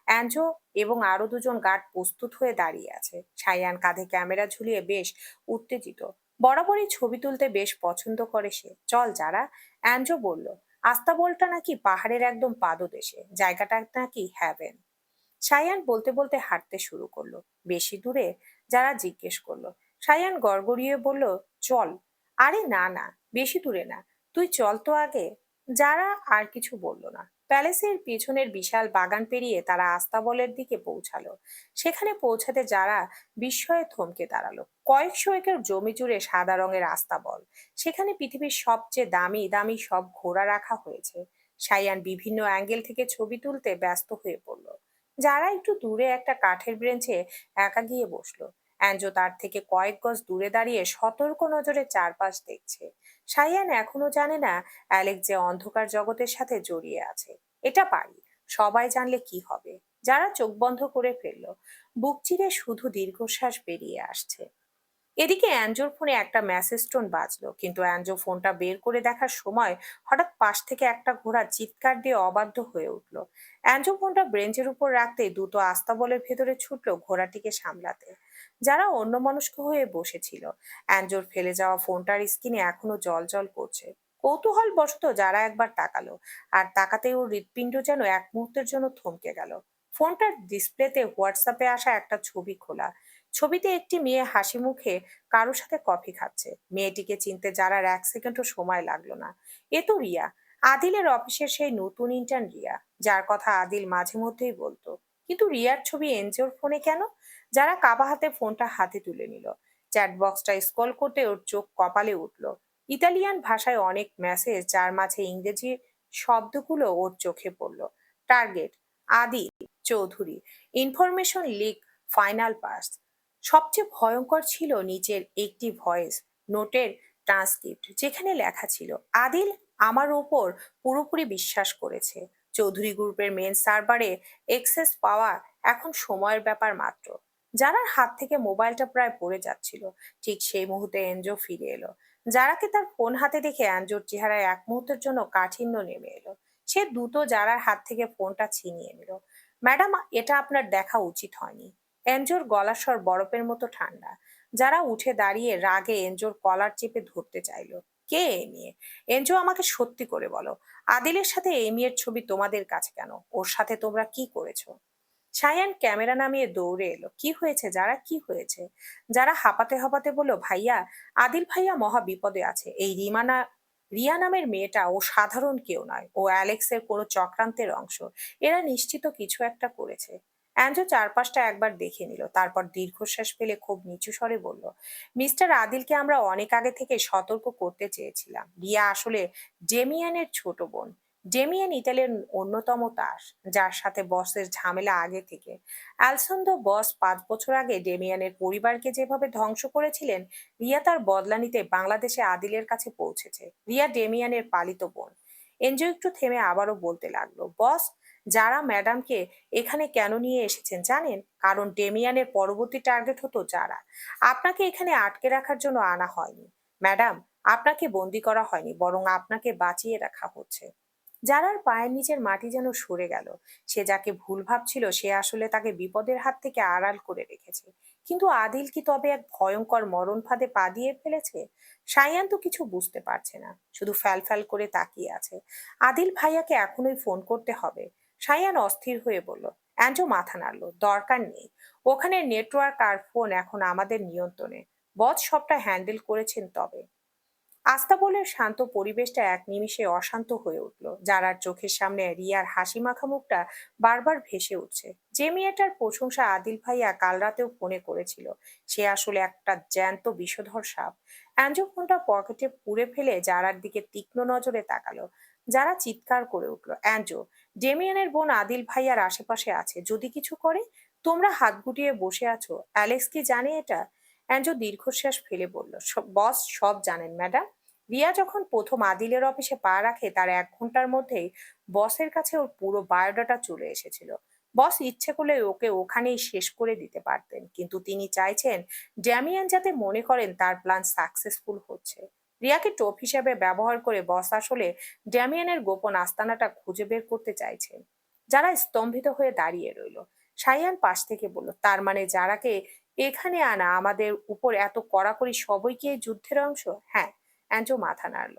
অ্যাঞ্জো এবং আরো দুজন গার্ড প্রস্তুত হয়ে দাঁড়িয়ে আছে। সাইয়ান কাঁধে ক্যামেরা ঝুলিয়ে বেশ উত্তেজিত। বরাবরই ছবি তুলতে বেশ পছন্দ করে সে। চল যারা, অ্যাঞ্জো বলল। আস্তাবলটা নাকি পাহাড়ের একদম পাদদেশে, জায়গাটা নাকি হ্যাভেন। সায়ান বলতে বলতে হাঁটতে শুরু করলো। বেশি দূরে? যারা জিজ্ঞেস করলো। সায়ান গড়গড়িয়ে বলল, চল। আরে না না, বেশি দূরে না, তুই চল তো আগে। যারা আর কিছু বলল না। প্যালেসের পেছনের বিশাল বাগান পেরিয়ে তারা আস্তাবলের দিকে পৌঁছালো। সেখানে পৌঁছাতে যারা বিস্ময়ে থমকে দাঁড়ালো। কয়েকশো একর জমি জুড়ে সাদা রঙের আস্তাবল। সেখানে পৃথিবীর সবচেয়ে দামি দামি সব ঘোড়া রাখা হয়েছে। সায়ান বিভিন্ন অ্যাঙ্গেল থেকে ছবি তুলতে ব্যস্ত হয়ে পড়ল। যারা একটু দূরে একটা কাঠের বেঞ্চে একা গিয়ে বসলো। অ্যাঞ্জো তার থেকে কয়েক গজ দূরে দাঁড়িয়ে সতর্ক নজরে চারপাশ দেখছে। সাইয়ান এখনো জানে না অ্যালেক্স যে অন্ধকার জগতের সাথে জড়িয়ে আছে। এটা পারি, সবাই জানলে কি হবে। যারা চোখ বন্ধ করে ফেললো। বুক চিরে শুধু দীর্ঘশ্বাস বেরিয়ে আসছে। এদিকে অ্যাঞ্জোর ফোনে একটা মেসেজ টোন বাজলো, কিন্তু অ্যাঞ্জো ফোনটা বের করে দেখার সময় হঠাৎ পাশ থেকে একটা ঘোড়া চিৎকার দিয়ে অবাধ্য হয়ে উঠল। অ্যাঞ্জো ফোনটা ব্রেঞ্চের উপর রাখতে দ্রুত আস্তাবলের ভেতরে ছুটলো ঘোড়াটিকে সামলাতে। যারা অন্যমনস্ক হয়ে বসেছিল। অ্যাঞ্জোর ফেলে যাওয়া ফোনটার স্ক্রিনে এখনো জল জল করছে। কৌতূহল বশত যারা একবার তাকালো, আর তাকাতেই ওর হৃৎপিণ্ড যেন এক মুহূর্তের জন্য থমকে গেল। ফোনটার ডিসপ্লেতে হোয়াটসঅ্যাপে আসা একটা ছবি খোলা। ছবিতে একটি মেয়ে হাসি মুখে কারোর সাথে কফি খাচ্ছে। মেয়েটিকে চিনতে যারার এক সেকেন্ডও সময় লাগলো না। এ তো রিয়া, আদিলের অফিসের সেই নতুন ইন্টার্ন রিয়া, যার কথা আদিল মাঝে মধ্যেই বলতো। কিন্তু রিয়ার ছবি এনজোর ফোনে কেন? যারা কাবা হাতে ফোনটা হাতে তুলে নিল। চ্যাট বক্সটা স্ক্রল করতে ওর চোখ কপালে উঠল। ইতালিয়ান ভাষায় অনেক মেসেজ, যার মাঝে ইংরেজি শব্দগুলো ওর চোখে পড়ল। Target Adil Chowdhury, information leak, final pass. সবচেয়ে ভয়ঙ্কর ছিল নিচের একটি ভয়েস নোটের ট্রান্সক্রিপ্ট, যেখানে লেখা ছিল, আদিল আমার ওপর পুরোপুরি বিশ্বাস করেছে। চৌধুরী গ্রুপের মেন সার্ভারে এক্সেস পাওয়া এখন সময়ের ব্যাপার মাত্র। যারার হাত থেকে মোবাইলটা প্রায় পড়ে যাচ্ছিল, ঠিক সেই মুহূর্তে এনজো ফিরে এলো। যারাকে তার ফোন হাতে দেখে অ্যানজোর চেহারায় এক মুহূর্তের জন্য কাঠিন্য নেমে এলো। সে দ্রুত যারার হাত থেকে ফোনটা ছিনিয়ে নিল। ম্যাডাম, এটা আপনার দেখা উচিত হয়নি। এনজোর গলার স্বর বরফের মতো ঠান্ডা। যারা উঠে দাঁড়িয়ে রাগে এনজোর কলার চেপে ধরতে চাইলো। কে এ মেয়ে? এনজো, আমাকে সত্যি করে বলো, আদিলের সাথে এই মেয়ের ছবি তোমাদের কাছে কেন? ওর সাথে তোমরা কি করেছো? সায়ান ক্যামেরা নামিয়ে দৌড়ে এলো। কি হয়েছে যারা, কি হয়েছে? যারা হাঁপাতে হাঁপাতে বলল, ভাইয়া, আদিল ভাইয়া মহা বিপদে আছে। এই রিয়া নামের মেয়েটা ও সাধারণ কেউ নয়, ও অ্যালেক্সের কোনো চক্রান্তের অংশ। এরা নিশ্চিত কিছু একটা করেছে। অ্যাঞ্জো চারপাশটা একবার দেখে নিল, তারপর দীর্ঘশ্বাস ফেলে খুব নিচু স্বরে বলল, মিস্টার আদিলকে আমরা অনেক আগে থেকে সতর্ক করতে চেয়েছিলাম। রিয়া আসলে ডেমিয়ানের ছোট বোন। ডেমিয়ান ইতালির অন্যতম তাস, যার সাথে বসের ঝামেলা আগে থেকে। আলসন্দো বস 5 বছর আগে ডেমিয়ানের পরিবারকে যেভাবে ধ্বংস করেছিলেন, রিয়া তার বদলা নিতে বাংলাদেশে আদিলের কাছে পৌঁছেছে। রিয়া ডেমিয়ানের পালিত বোন। এনজো একটু থেমে আবারও বলতে লাগলো, বস, যারা ম্যাডামকে এখানে কেন নিয়ে এসেছেন জানেন? কারণ ডেমিয়ানের পরবর্তী টার্গেট হতো যারা। আপনাকে এখানে আটকে রাখার জন্য আনা হয়নি ম্যাডাম, আপনাকে বন্দি করা হয়নি, বরং আপনাকে বাঁচিয়ে রাখা হচ্ছে। যারার পায়ের নিচের মাটি যেন সরে গেল। সে যাকে ভুল ভাবছিল সে আসলে তাকে বিপদের হাত থেকে আড়াল করে রেখেছে। কিন্তু আদিল কি তবে এক ভয়ঙ্কর মরণ ফাঁদে পা দিয়ে ফেলেছে? সায়ান তো কিছু বুঝতে পারছে না, শুধু ফ্যাল করে তাকিয়ে আছে। আদিল ভাইয়াকে এখনই ফোন করতে হবে। সায়ান অস্থির হয়ে বলল। অ্যান্ড্রু মাথা নাড়ল, দরকার নেই। ওখানে নেটওয়ার্ক আর ফোন এখন আমাদের নিয়ন্ত্রণে। বস সবটা হ্যান্ডেল করেছেন তবে। আস্তাবলের শান্ত পরিবেশটা এক নিমিষে অশান্ত হয়ে উঠল। যারার চোখের সামনে রিয়ার হাসি মাখা মুখটা বারবার ভেসে উঠছে। যে মেয়েটার প্রশংসা আদিল ভাইয়া কাল রাতেও ফোনে করেছিল, সে আসলে একটা জ্যান্ত বিষধর সাপ। অ্যাঞ্জু ফোনটা পকেটে পুরে ফেলে যারার দিকে তীক্ষ্ণ নজরে তাকালো। যারা চিৎকার করে উঠল, অ্যাঞ্জু, ডেমিয়ানের বোন আদিল ভাইয়ার আশেপাশে আছে, যদি কিছু করে। তোমরা হাত গুটিয়ে বসে আছো, অ্যালেক্স কি জানে এটা? অ্যাঞ্জু দীর্ঘশ্বাস ফেলে বলল, বস সব জানেন ম্যাডাম। রিয়া যখন প্রথম আদিলের অফিসে পা রাখে তার 1 ঘন্টার মধ্যেই বসের কাছে ওর পুরো বায়োডাটা চলে এসেছিল। বস ইচ্ছে করলে ওকে ওখানেই শেষ করে দিতে পারতেন, কিন্তু তিনি চাইছেন ড্যামিয়ান যাতে মনে করেন তার প্ল্যান সাকসেসফুল হচ্ছে। রিয়াকে টোপ হিসেবে ব্যবহার করে বস আসলে ড্যামিয়ানের গোপন আস্তানাটা খুঁজে বের করতে চাইছেন। যারা স্তম্ভিত হয়ে দাঁড়িয়ে রইল। সাইয়ান পাশ থেকে বলল, তার মানে যারাকে এখানে আনা আমাদের উপর এত কড়াকড়ি সবই কি এই যুদ্ধের অংশ? হ্যাঁ। অ্যান্ড্রু মাথা নাড়ল।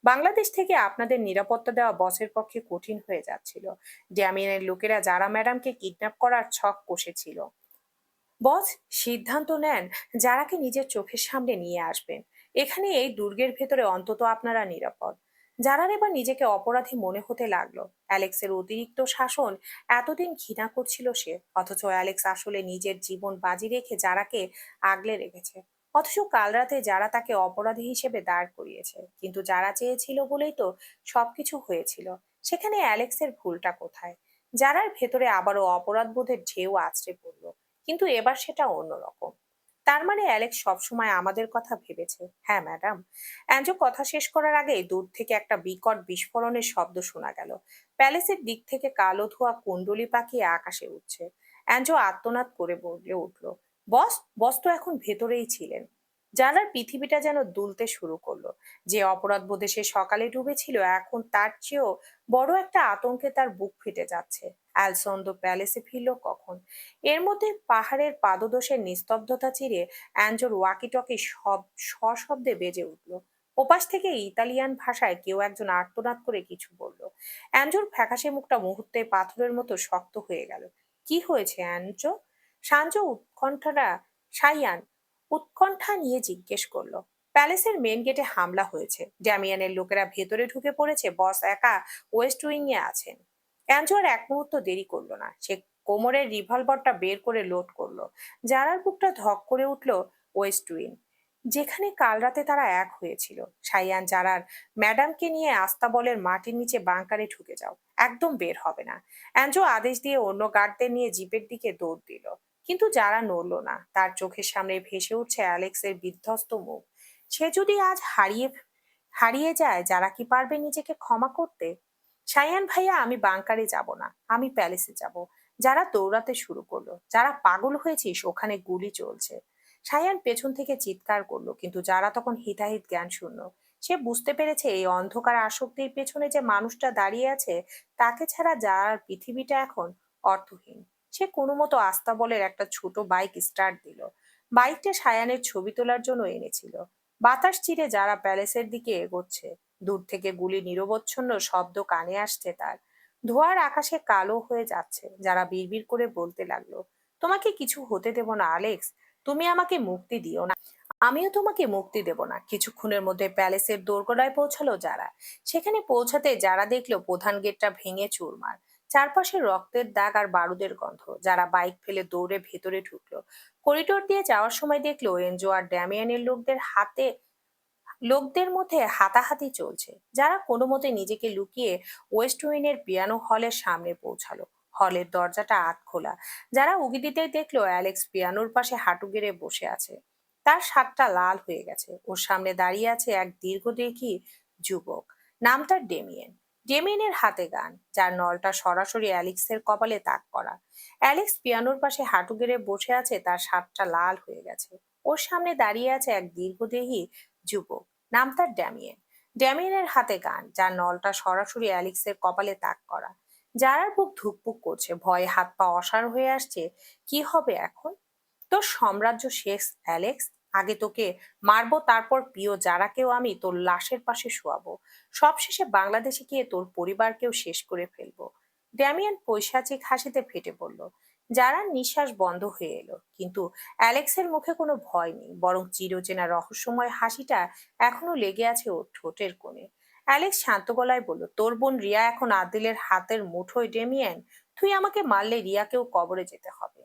বাংলাদেশ থেকে আপনাদের নিরাপত্তা দেওয়া বসের পক্ষে কঠিন হয়ে যাচ্ছিল। ড্যামিয়ানের লোকেরা যারা ম্যাডামকে কিডন্যাপ করার ছক কষেছিল। বস সিদ্ধান্ত নেন যারাকে নিজের চোখের সামনে নিয়ে আসবেন। এখানে এই দুর্গের ভেতরে অন্তত আপনারা নিরাপদ। যারার এবার নিজেকে অপরাধী মনে হতে লাগলো। অ্যালেক্সের অতিরিক্ত শাসন এতদিন ঘৃণা করছিল সে, অথচ অ্যালেক্স আসলে নিজের জীবন বাজি রেখে যারাকে আগলে রেখেছে। অথচ কাল রাতে যারা তাকে অপরাধী হিসেবে দাঁড় করিয়েছে, কিন্তু যারা চেয়েছিল বলেই তো সবকিছু হয়েছিল। সেখানে অ্যালেক্সের ভুলটা কোথায়? যারার ভেতরে আবারও অপরাধ বোধের ঢেউ আছড়ে পড়ল, কিন্তু এবার সেটা অন্যরকম। তার মানে অ্যালেক্স সবসময় আমাদের কথা ভেবেছে। হ্যাঁ ম্যাডাম। অ্যাঞ্জো কথা শেষ করার আগেই দূর থেকে একটা বিকট বিস্ফোরণের শব্দ শোনা গেল। প্যালেসের দিক থেকে কালো ধোঁয়া কুণ্ডলি পাকিয়ে আকাশে উঠছে। অ্যাঞ্জো আর্তনাদ করে বলে উঠল, বস, বস তো এখন ভেতরেই ছিলেন। জানার পৃথিবীটা যেন দুলতে শুরু করলো। যে অপরাধ বোধে সে সকালে ডুবেছিল, এখন তার চেয়েও বড় একটা আতঙ্কে তার বুক ফেটে যাচ্ছে। অ্যালসন্দ প্যালেসে ফিরল কখন? এর মধ্যে পাহাড়ের পাদদেশের নিস্তব্ধতা চিরে অ্যাঞ্জোর ওয়াকিটকি সশব্দে বেজে উঠল। ওপাশ থেকে ইতালিয়ান ভাষায় কেউ একজন আর্তনাদ করে কিছু বলল। অ্যাঞ্জোর ফ্যাকাশে মুখটা মুহূর্তে পাথরের মতো শক্ত হয়ে গেল। কি হয়েছে অ্যাঞ্জো? সাঞ্জো সাইয়ান উৎকণ্ঠা নিয়ে জিজ্ঞেস করলো। প্যালেসের মেন গেটে হামলা হয়েছে, ড্যামিয়ানের লোকেরা ভেতরে ঢুকে পড়েছে, বস একা ওয়েস্ট উইং এ আছেন। অ্যাঞ্জো আর এক মুহূর্ত দেরি করলো না, সে কোমরের রিভলভারটা বের করে লোড করলো। জারার বুকটা ধক করে উঠল। ওয়েস্ট উইং, যেখানে কাল রাতে তারা এক হয়েছিল। সাইয়ান জারার, ম্যাডামকে নিয়ে আস্তাবলের মাটির নিচে বাংকারে ঢুকে যাও, একদম বের হবে না। অ্যাঞ্জো আদেশ দিয়ে অন্য গার্ডদের নিয়ে জিপের দিকে দৌড় দিল। কিন্তু যারা নড়ল না, তার চোখের সামনে ভেসে উঠছে অ্যালেক্সের বিধ্বস্ত মুখ। সে যদি আজ হারিয়ে যায়, যারা কি পারবে নিজেকে ক্ষমা করতে? সায়ান ভাইয়া, আমি বাংকারে যাব না, আমি প্যালেসে যাব। যারা দৌড়াতে শুরু করলো, যারা পাগল হয়েছিস, ওখানে গুলি চলছে। সায়ান পেছন থেকে চিৎকার করলো, কিন্তু যারা তখন হিতাহিত জ্ঞান শূন্য। সে বুঝতে পেরেছে এই অন্ধকার আসক্তির পেছনে যে মানুষটা দাঁড়িয়ে আছে, তাকে ছাড়া যার পৃথিবীটা এখন অর্থহীন। সে কোনো মতো আস্তাবলের একটা ছোট বাইক স্টার্ট দিল। বাইকটা সায়ানের ছবি তোলার জন্য এনেছিল। বাতাস চিরে যারা প্যালেসের দিকে এগোচ্ছে। দূর থেকে গুলি নিরবচ্ছন্ন শব্দ কানে আসছে তার। ধোঁয়ার আকাশে কালো হয়ে যাচ্ছে। যারা বিড়বিড় করে বলতে লাগলো, তোমাকে কিছু হতে দেব না অ্যালেক্স, তুমি আমাকে মুক্তি দিও না, আমিও তোমাকে মুক্তি দেব না। কিছুক্ষণের মধ্যে প্যালেসের দোরগোড়ায় পৌঁছালো যারা। সেখানে পৌঁছাতে যারা দেখলো প্রধান গেটটা ভেঙে চুরমার, চারপাশে রক্তের দাগ আর বারুদের গন্ধ। যারা বাইক ফেলে দৌড়ে ভেতরে ঢুকলো। করিডোর দিয়ে যাওয়ার সময় দেখলো এনজো আর ড্যামিয়ানের লোকদের মধ্যে হাতাহাতি চলছে। যারা কোনো মতে নিজেকে লুকিয়ে ওয়েস্ট উইনের পিয়ানো হলের সামনে পৌঁছালো। হলের দরজাটা আধ খোলা। যারা উকি দিতেই দেখলো অ্যালেক্স পিয়ানোর পাশে হাঁটু গেড়ে বসে আছে। তার শার্টটা লাল হয়ে গেছে। ওর সামনে দাঁড়িয়ে আছে এক দীর্ঘদেহী যুবক। নাম তার ডেমিয়েন। ডেমিয়েনের হাতে গান, যার নলটা সরাসরি অ্যালেক্সের কপালে তাক করা। অ্যালেক্স পিয়ানোর পাশে হাঁটু গেড়ে বসে আছে, তার শার্টটা লাল হয়ে গেছে। ওর সামনে দাঁড়িয়ে আছে এক দীর্ঘদেহী যুবক। নাম তার ড্যামিয়েন। ড্যামিয়েনের হাতে গান, যার নলটা সরাসরি অ্যালেক্সের কপালে তাক করা। যারার বুক ধুকপুক করছে, ভয়ে হাত পা অসাড় হয়ে আসছে। কি হবে এখন? তোর সাম্রাজ্য শেষ অ্যালেক্স। আগে তোকে মারবো, তারপর প্রিয় যারাকেও আমি তোর লাশের পাশে শোয়াবো। সবশেষে বাংলাদেশে গিয়ে তোর পরিবারকেও শেষ করে ফেলবো। ড্যামিয়ান পৈশাচিক হাসিতে ফেটে পড়ল। যারার নিঃশ্বাস বন্ধ হয়ে এলো, কিন্তু অ্যালেক্সের মুখে কোনো ভয় নেই, বরং চিরচেনা রহস্যময় হাসিটা এখনো লেগে আছে ওর ঠোঁটের কোণে। অ্যালেক্স শান্ত গলায় বলল, তোর বোন রিয়া এখন আদিলের হাতের মুঠোয় ডেমিয়ান। তুই আমাকে মারলে রিয়াকেও কবরে যেতে হবে।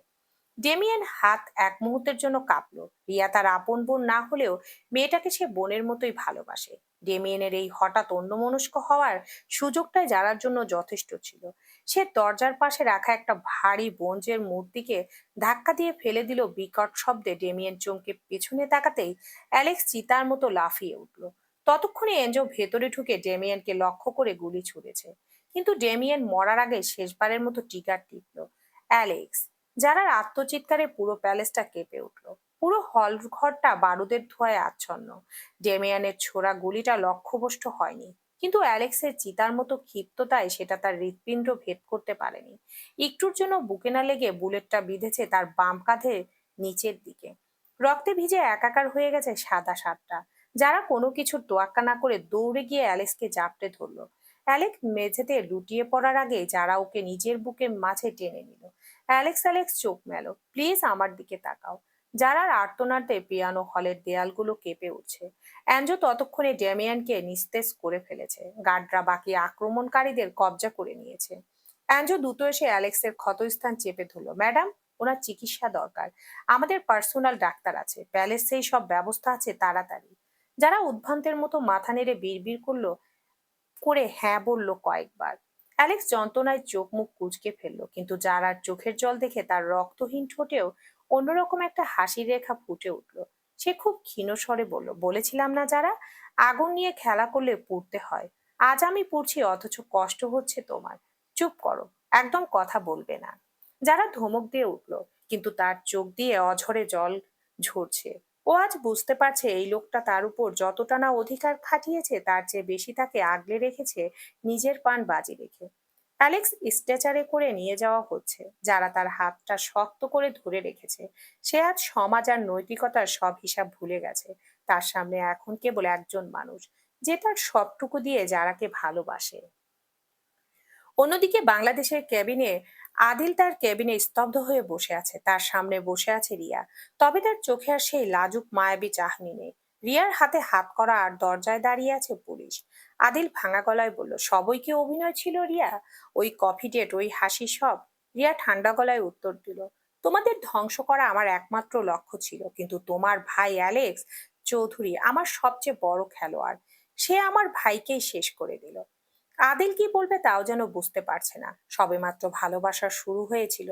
ডেমিয়ান হাত এক মুহূর্তের জন্য কাঁপলো। রিয়া তার আপন বোন না হলেও মেয়েটাকে সে বোনের মতোই ভালোবাসে। ডেমিয়ানের এই হঠাৎ অন্যমনস্ক হওয়ার সুযোগটাই যারার জন্য যথেষ্ট ছিল। সে দরজার পাশে রাখা একটা ভারী ব্রোঞ্জের মূর্তিকে ধাক্কা দিয়ে ফেলে দিল বিকট শব্দে। ডেমিয়ান চমকে পেছনে তাকাতেই অ্যালেক্স চিতার মতো লাফিয়ে উঠল। ততক্ষণে এনজো ভেতরে ঢুকে ডেমিয়ানকে লক্ষ্য করে গুলি ছুড়েছে। কিন্তু ডেমিয়ান মরার আগে শেষবারের মতো ট্রিগার টিপল। অ্যালেক্স! যারার আত্মচিৎকারে পুরো প্যালেসটা কেঁপে উঠল। পুরো হল ঘরটা বারুদের ধোঁয়ায় আচ্ছন্ন। ডেমিয়ানের ছোড়া গুলিটা লক্ষ্যভ্রষ্ট হয়নি, কিন্তু অ্যালেক্সের চিতার মতো ক্ষিপ্ততায় সেটা তার হৃৎপিণ্ড ভেদ করতে পারেনি। একটুর জন্য বুকে না লেগে বুলেটটা বিঁধেছে তার বাম কাঁধে নিচের দিকে। রক্তে ভিজে একাকার হয়ে গেছে সাদা শার্টটা। যারা কোনো কিছুর তোয়াক্কা না করে দৌড়ে গিয়ে অ্যালেক্সকে জাপটে ধরলো। অ্যালেক্স মেঝেতে লুটিয়ে পড়ার আগে যারা ওকে নিজের বুকে মাঝে টেনে নিল। অ্যালেক্স, অ্যালেক্স, চোখ মেলো, প্লিজ আমার দিকে তাকাও। যারার আর্তনাদে পিয়ানো হলের দেয়ালগুলো কেঁপে উঠছে। অ্যাঞ্জো ততক্ষণে ড্যামিয়ানকে নিস্তেজ করে ফেলেছে। গার্ডরা বাকি আক্রমণকারীদের কবজা করে নিয়েছে। অ্যাঞ্জো দ্রুত এসে অ্যালেক্সের ক্ষতস্থান চেপে ধরল। ম্যাডাম, ওনার চিকিৎসা দরকার। আমাদের পার্সোনাল ডাক্তার আছে, প্যালেসেই সব ব্যবস্থা আছে, তাড়াতাড়ি। যারা উদ্ভ্রান্তের মতো মাথা নেড়ে বিড়বিড় করলো করে হ্যাঁ বলল কয়েকবার। অ্যালেক্স যন্ত্রণায় চোখ মুখ কুঁচকে ফেলল, কিন্তু যারার চোখের জল দেখে তার রক্তহীন ঠোঁটেও অন্যরকম একটা হাসির রেখা ফুটে উঠল। সে খুব ক্ষীণ স্বরে বলল, বলেছিলাম না যারা, আগুন নিয়ে খেলা করলে পুড়তে হয়। আজ আমি পুড়ছি, অথচ কষ্ট হচ্ছে তোমার। চুপ করো, একদম কথা বলবে না। যারা ধমক দিয়ে উঠল, কিন্তু তার চোখ দিয়ে অঝরে জল ঝরছে। ও আজ বুঝতে পারছে এই লোকটা তার উপর যতটা না অধিকার খাটিয়েছে, তার চেয়ে বেশি তাকে আগলে রেখেছে নিজের পান বাজি রেখে। অ্যালেক্স স্ট্রেচারে করে নিয়ে যাওয়া হচ্ছে। যারা তার হাতটা শক্ত করে ধরে রেখেছে। সে আজ সমাজ আর নৈতিকতার সব হিসাব ভুলে গেছে। তার সামনে এখন কেবল একজন মানুষ, যে তার সবটুকু দিয়ে যারাকে ভালোবাসে। অন্যদিকে বাংলাদেশের ক্যাবিনে আদিল তার কেবিনে স্তব্ধ হয়ে বসে আছে। তার সামনে বসে আছে রিয়া। তবে তার চোখে আর সেই লাজুক মায়াবী চাহনি নেই। রিয়ার হাতে হাত করা আর দরজায় দাঁড়িয়ে আছে পুলিশ। আদিল ভাঙা গলায় বলল, সবই কি অভিনয় ছিল রিয়া? ওই কফি ডেট, ওই হাসি সব? রিয়া ঠান্ডা গলায় উত্তর দিল, তোমাদের ধ্বংস করা আমার একমাত্র লক্ষ্য ছিল, কিন্তু তোমার ভাই অ্যালেক্স চৌধুরী আমার সবচেয়ে বড় খেলোয়াড়। সে আমার ভাইকেই শেষ করে দিল। আদিল কি বলবে তাও যেন বুঝতে পারছে না। সবেমাত্র ভালোবাসা শুরু হয়েছিল।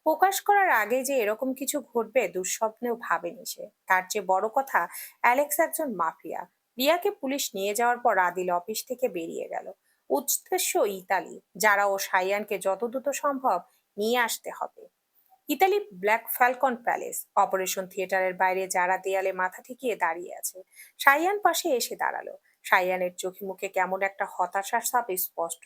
প্রকাশ করার আগে যে এরকম কিছু ঘটবে দুঃস্বপ্নেও ভাবেনি সে। তার চেয়ে বড় কথা, অ্যালেক্স একজন মাফিয়া। রিয়াকে পুলিশ নিয়ে যাওয়ার পর আদিল অফিস থেকে বেরিয়ে গেল। উদ্দেশ্য ইতালি। যারা ও সাইয়ানকে যত দ্রুত সম্ভব নিয়ে আসতে হবে। Italy black Falcon palace. Operation থিয়েটারের বাইরে যারা দেয়ালে মাথা ঠেকিয়ে দাঁড়িয়ে আছে। সাইয়ান পাশে এসে দাঁড়ালো। সাইয়ানের চোখে মুখে কেমন একটা হতাশার ছাপ স্পষ্ট।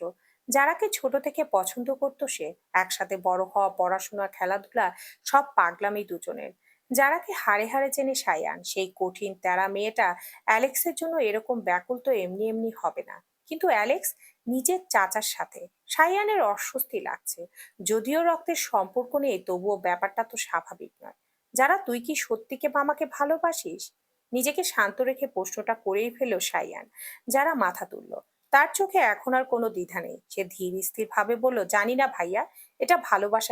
যারাকে ছোট থেকে পছন্দ করতো সে। একসাথে বড় হওয়া, পড়াশোনা, খেলাধুলা, সব পাগলামি দুজনের। যারাকে হাড়ে হাড়ে চেনে সাইয়ান। সেই কঠিন তেরা মেয়েটা অ্যালেক্সের জন্য এরকম ব্যাকুল তো এমনি এমনি হবে না। কিন্তু অ্যালেক্স নিজের চাচার সাথে সায়ানের অস্বস্তি লাগছে। যদিও রক্তের সম্পর্ক নেই, তবুও ব্যাপারটা তো স্বাভাবিক নয়। যারা, তুই কি সত্যিকে আমাকে ভালোবাসিস? নিজেকে শান্ত রেখে প্রশ্নটা করেই ফেলল সায়ান। যারা মাথা তুলল। তার চোখে এখন আর কোনো দ্বিধা নেই। সে ধীর স্থির ভাবে বলল, জানি না ভাইয়া, এটা ভালোবাসা